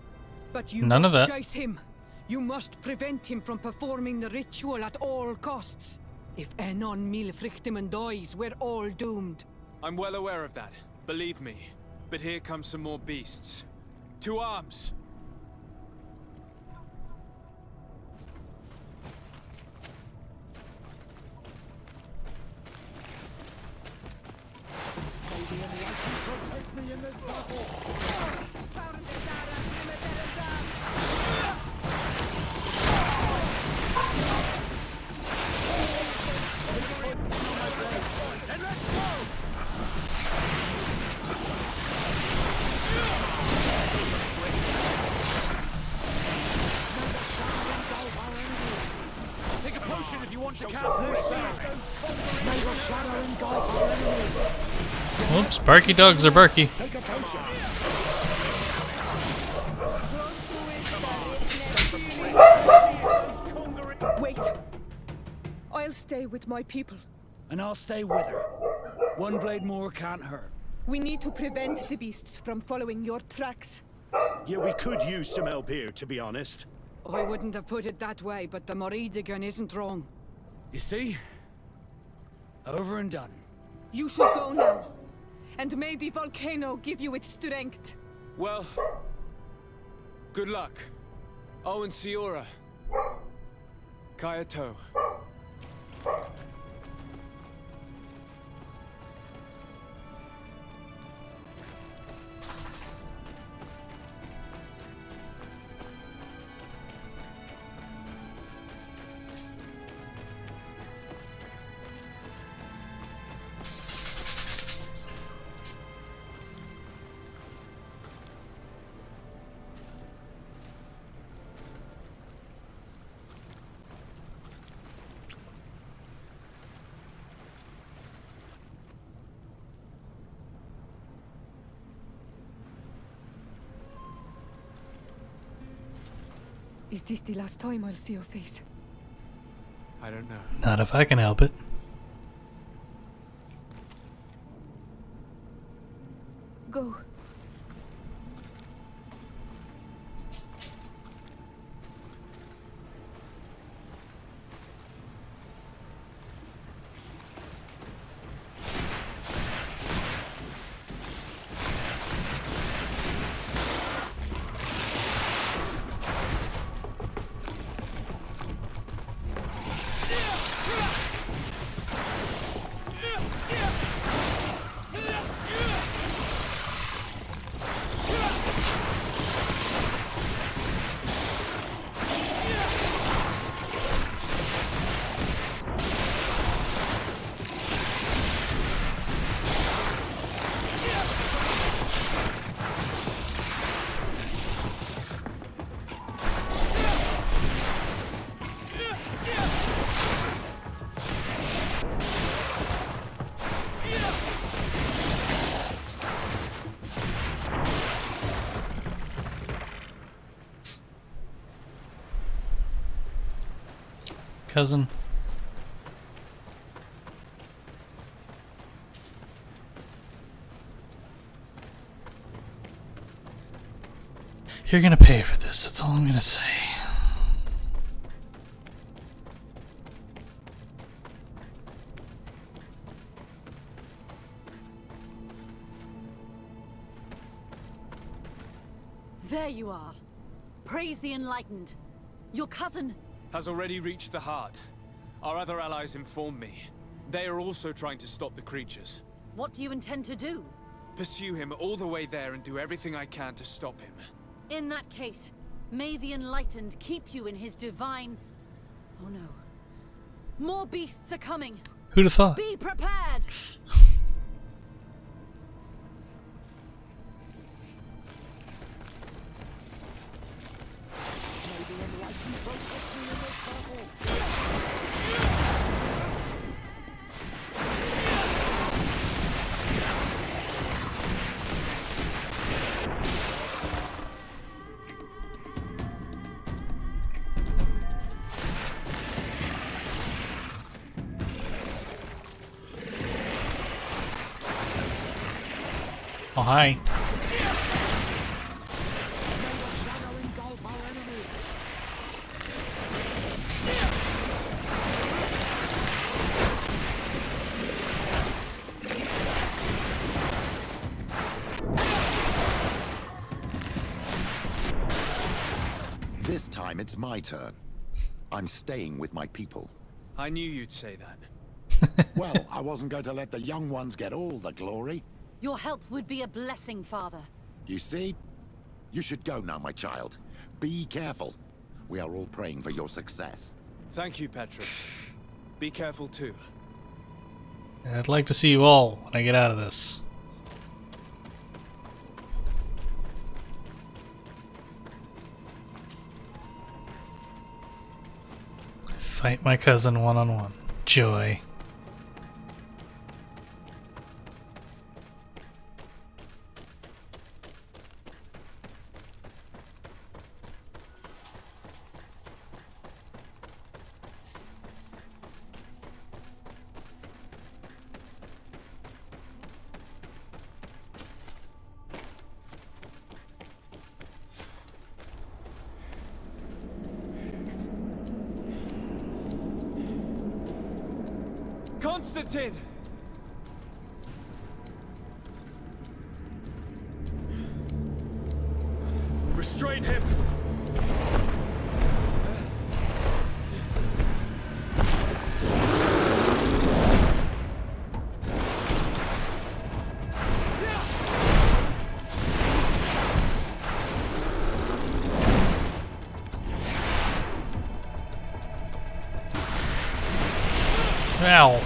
But you None of must that. chase him. You must prevent him from performing the ritual at all costs. If Enon Milfrichteman dies, we're all doomed. I'm well aware of that, believe me. But here come some more beasts. To arms! May the enlightened protect me in this battle. Then let's go! Take a potion if you want to cast more sound. May the shadow engulf our enemies. Whoops, barky dogs are barky. Take a potion. Wait. I'll stay with my people. And I'll stay with her. One blade more can't hurt. We need to prevent the beasts from following your tracks. Yeah, we could use some help here, to be honest. I wouldn't have put it that way, but the Moridigan isn't wrong. You see? Over and done. You should go now. And may the volcano give you its strength. Well, good luck. Oh, and Siora. Kayato. Is this the last time I'll see your face? I don't know. Not if I can help it. Go. cousin. You're gonna pay for this, that's all I'm gonna say. There you are. Praise the Enlightened. Your cousin has already reached the heart. Our other allies informed me. They are also trying to stop the creatures. What do you intend to do? Pursue him all the way there and do everything I can to stop him. In that case, may the Enlightened keep you in his divine... Oh no. More beasts are coming. Who'd have thought? Be prepared! Oh, hi. This time it's my turn. I'm staying with my people. I knew you'd say that. Well, I wasn't going to let the young ones get all the glory. Your help would be a blessing, Father. You see? You should go now, my child. Be careful. We are all praying for your success. Thank you, Petrus. Be careful too. I'd like to see you all when I get out of this. Fight my cousin one-on-one. Joy. Constantine! Restrain him! Ow.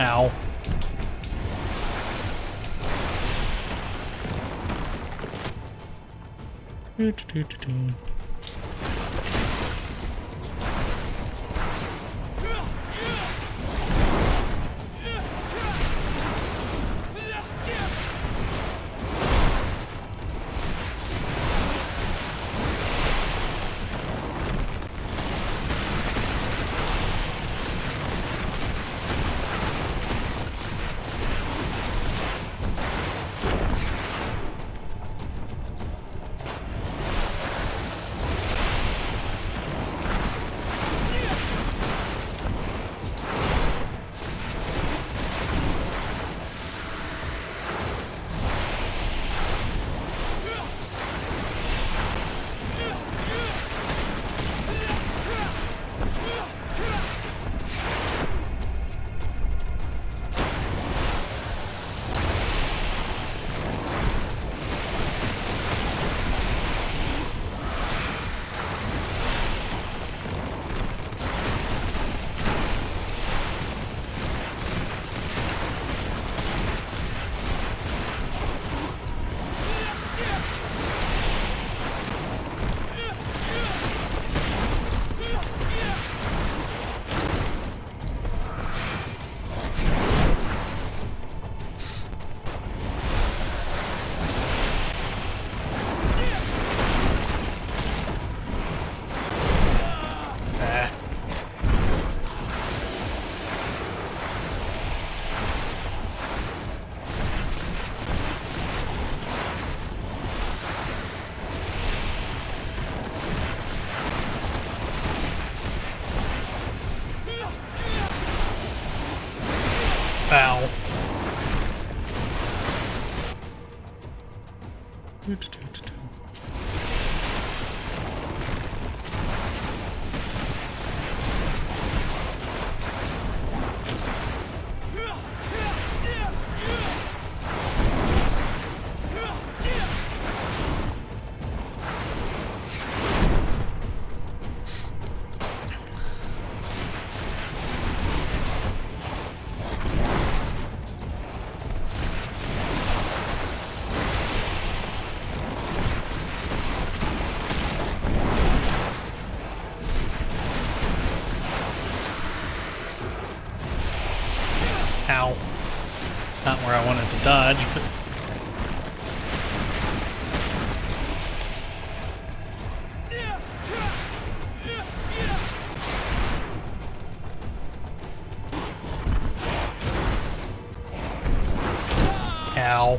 Ow. Ow. Not where I wanted to dodge, but... Ow.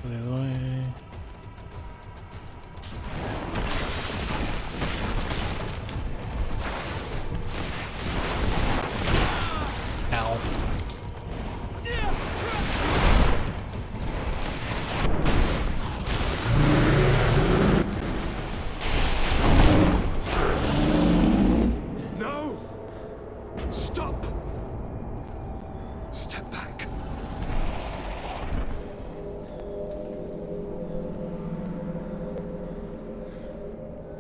The other way. Ow. No! Stop! Step back.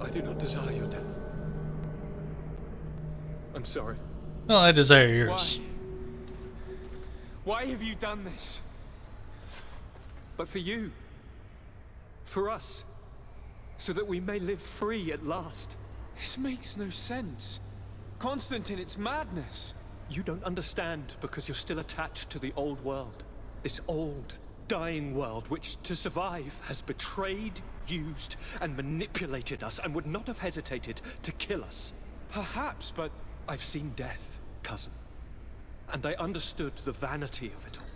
I do not desire your death. I'm sorry. Well, I desire yours. Why have you done this? But for you. For us. So that we may live free at last. This makes no sense. Constantine, it's madness. You don't understand because you're still attached to the old world. This old, dying world which, to survive, has betrayed, used, and manipulated us and would not have hesitated to kill us. Perhaps, but I've seen death, cousin. And I understood the vanity of it all.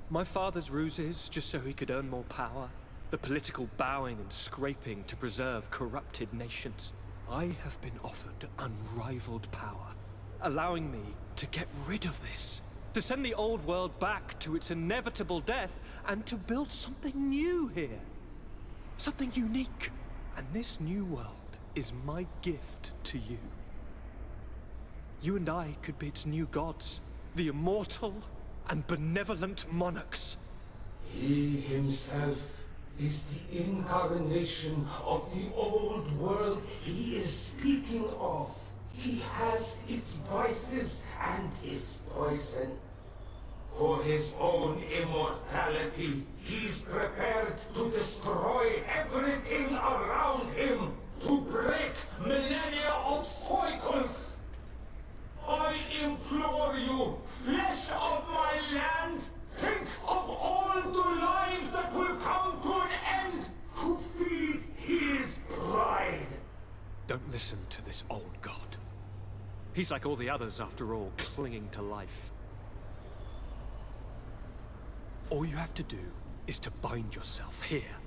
My father's ruses just so he could earn more power. The political bowing and scraping to preserve corrupted nations. I have been offered unrivaled power, allowing me to get rid of this. To send the old world back to its inevitable death and to build something new here. Something unique. And this new world is my gift to you. You and I could be its new gods, the immortal and benevolent monarchs. He himself is the incarnation of the old world he is speaking of. He has its vices and its poison. For his own immortality, he's prepared to destroy everything around him, to break millennia of cycles. I implore you, flesh of my land, think of all the lives that will come to an end to feed his pride. Don't listen to this old god. He's like all the others, after all, clinging to life. All you have to do is to bind yourself here,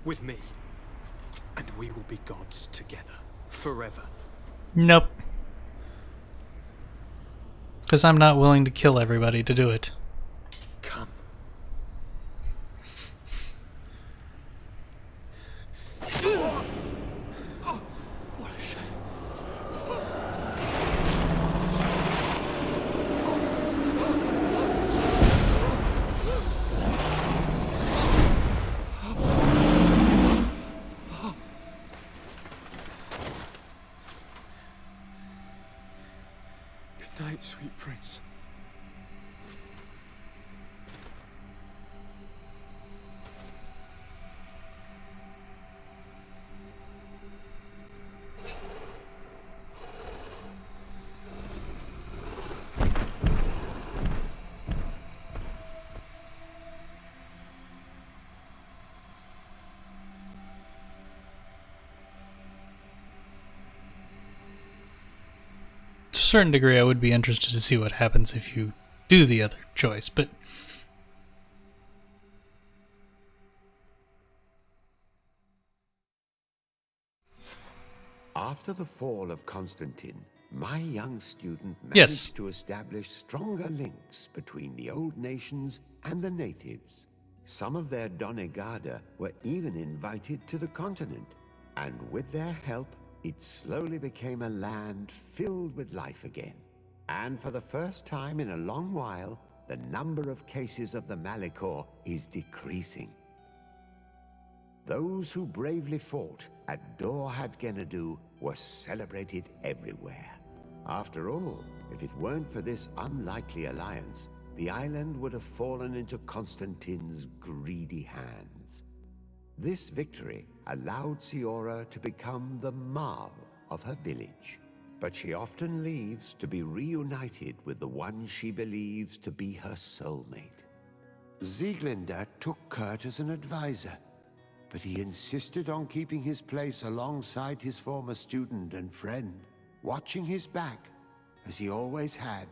with me. And we will be gods together, forever. Nope. Because I'm not willing to kill everybody to do it. Come. Oh, what a shame. Sweet prince. To a certain degree, I would be interested to see what happens if you do the other choice, but After the fall of Constantine, my young student managed Yes. to establish stronger links between the old nations and the natives. Some of their Donegada were even invited to the continent, and with their help, it slowly became a land filled with life again. And for the first time in a long while, the number of cases of the Malichor is decreasing. Those who bravely fought at Dorhad Genadu were celebrated everywhere. After all, if it weren't for this unlikely alliance, the island would have fallen into Constantine's greedy hands. This victory allowed Siora to become the Marl of her village, but she often leaves to be reunited with the one she believes to be her soulmate. Sieglinde took Kurt as an advisor, but he insisted on keeping his place alongside his former student and friend, watching his back, as he always had.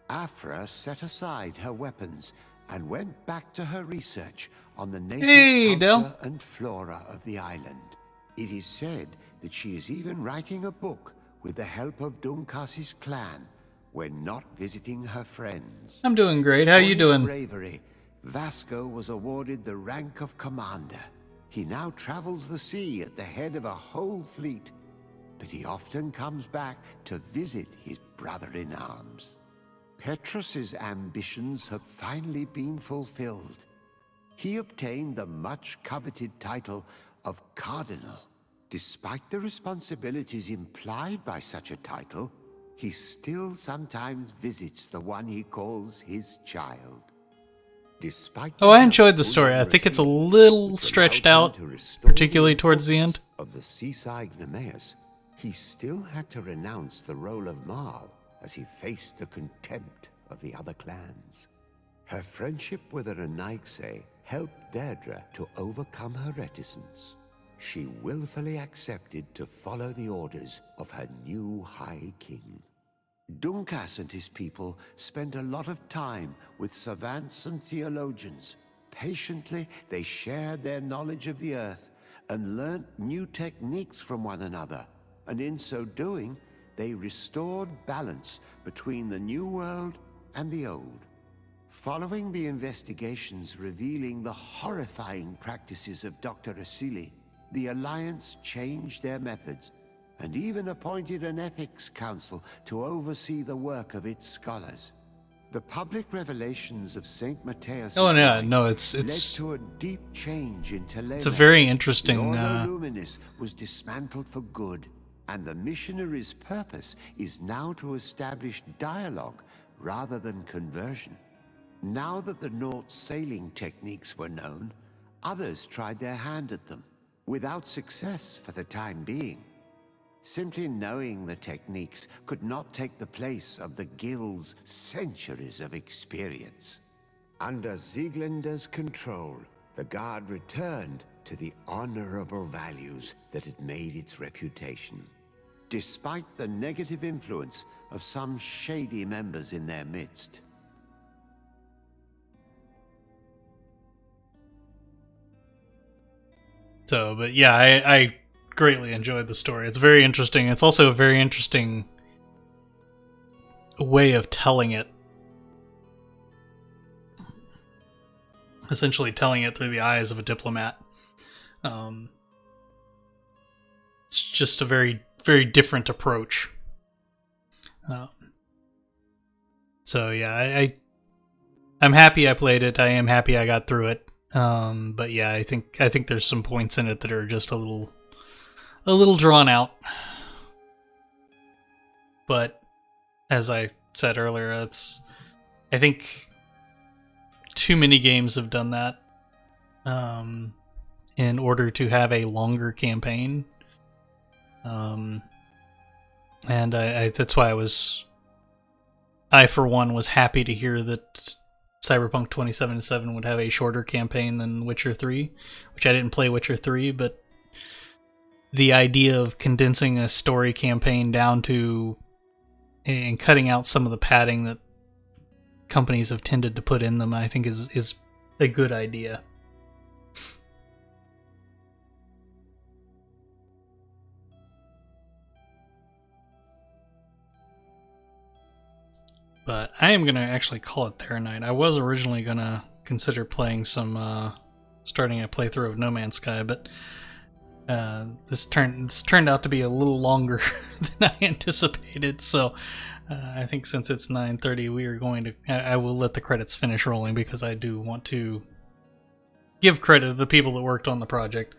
Afra set aside her weapons and went back to her research on the native culture and flora of the island. It is said that she is even writing a book with the help of Dunkas's clan when not visiting her friends. I'm doing great. How you For his doing? bravery, Vasco was awarded the rank of commander. He now travels the sea at the head of a whole fleet, but he often comes back to visit his brother-in-arms. Petrus's ambitions have finally been fulfilled. He obtained the much-coveted title of Cardinal. Despite the responsibilities implied by such a title, he still sometimes visits the one he calls his child. Despite Oh, I enjoyed the story. I think it's a little stretched out, particularly towards the end. Of the seaside Nemeus, he still had to renounce the role of Marl as he faced the contempt of the other clans. Her friendship with Renaigse helped Deirdre to overcome her reticence. She willfully accepted to follow the orders of her new High King. Dunkas and his people spent a lot of time with savants and theologians. Patiently, they shared their knowledge of the earth and learnt new techniques from one another. And in so doing, they restored balance between the new world and the old. Following the investigations revealing the horrifying practices of Dr. Asili, the Alliance changed their methods and even appointed an ethics council to oversee the work of its scholars. The public revelations of Saint Matthias' Oh yeah, life no, it's led to a deep change in Telemac. it's a very interesting. The Ordo Luminis was dismantled for good, and the missionaries' purpose is now to establish dialogue rather than conversion. Now that the Naut's sailing techniques were known, others tried their hand at them, without success for the time being. Simply knowing the techniques could not take the place of the Guild's centuries of experience. Under Sieglinde's control, the Guard returned to the honorable values that had made its reputation, despite the negative influence of some shady members in their midst. So, but yeah, I greatly enjoyed the story. It's very interesting. It's also a very interesting way of telling it. Essentially telling it through the eyes of a diplomat. It's just a very, very different approach. So yeah, I'm happy I played it. I am happy I got through it. But yeah, I think there's some points in it that are just a little drawn out. But as I said earlier, I think too many games have done that in order to have a longer campaign. And that's why I for one was happy to hear that Cyberpunk 2077 would have a shorter campaign than Witcher 3, which I didn't play Witcher 3, but the idea of condensing a story campaign down to and cutting out some of the padding that companies have tended to put in them, I think is a good idea. But I am going to actually call it there tonight. I was originally going to consider playing starting a playthrough of No Man's Sky, but this turned out to be a little longer than I anticipated, so I think since it's 9:30, we are going to... I will let the credits finish rolling, because I do want to give credit to the people that worked on the project.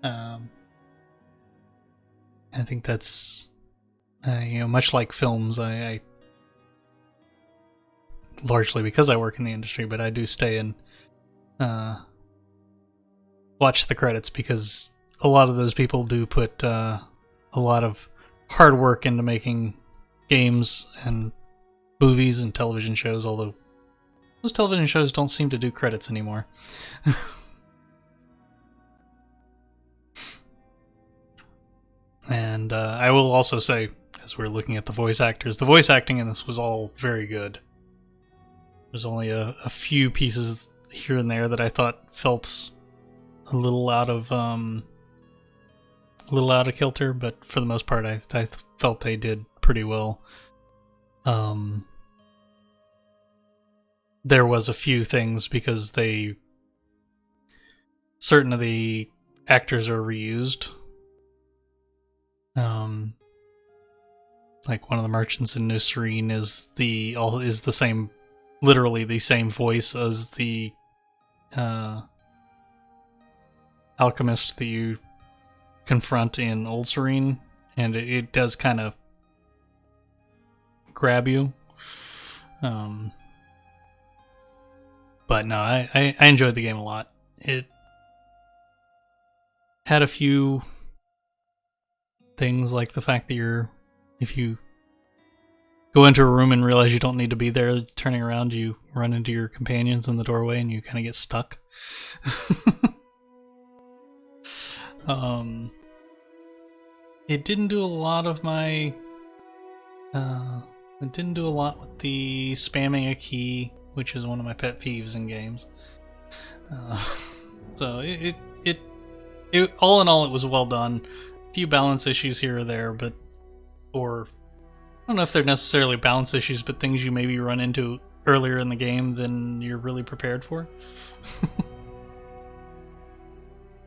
I think that's... much like films, I largely because I work in the industry, but I do stay and watch the credits, because a lot of those people do put a lot of hard work into making games and movies and television shows, although those television shows don't seem to do credits anymore. And I will also say, as we're looking at the voice actors, the voice acting in this was all very good. There's only a few pieces here and there that I thought felt a little out of kilter, but for the most part, I felt they did pretty well. There was a few things because certain of the actors are reused. Like one of the merchants in New Serene is the same, literally the same voice as the alchemist that you confront in Old Serene, and it does kind of grab you. But no, I enjoyed the game a lot. It had a few things, like the fact that if you go into a room and realize you don't need to be there, turning around, you run into your companions in the doorway and you kind of get stuck. It didn't do a lot of my... it didn't do a lot with the spamming a key, which is one of my pet peeves in games. So it all in all, it was well done. A few balance issues here or there, or I don't know if they're necessarily balance issues, but things you maybe run into earlier in the game than you're really prepared for.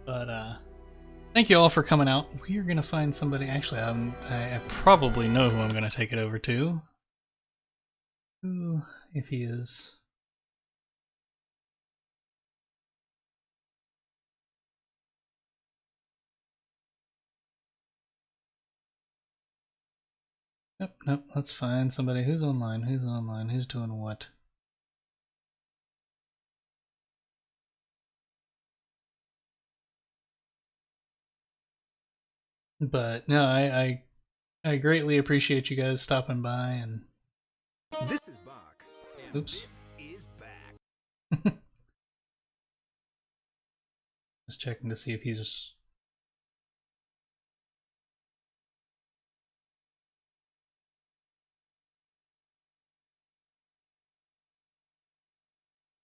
But thank you all for coming out. We are going to find somebody. Actually, I probably know who I'm going to take it over to. Who, if he is... Nope, let's find somebody who's online, who's doing what. But no, I greatly appreciate you guys stopping by, and This is Bach. oops. This is back. Just checking to see if he's...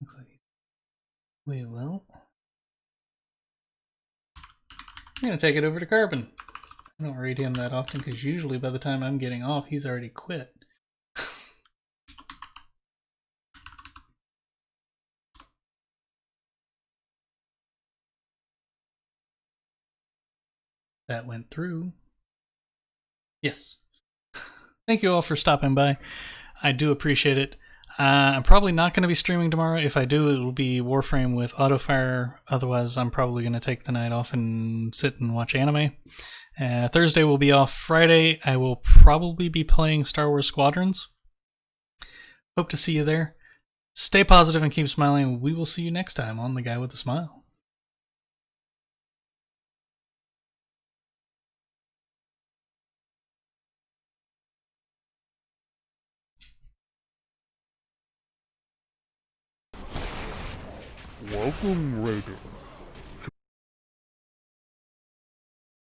Looks like he's... Wait, well... I'm gonna take it over to Carbon. I don't raid him that often, because usually by the time I'm getting off, he's already quit. That went through. Yes. Thank you all for stopping by. I do appreciate it. I'm probably not going to be streaming tomorrow. If I do, it will be Warframe with Autofire. Otherwise, I'm probably going to take the night off and sit and watch anime. Thursday will be off. Friday, I will probably be playing Star Wars Squadrons. Hope to see you there. Stay positive and keep smiling. We will see you next time on The Guy with the Smile. Welcome, Raiders.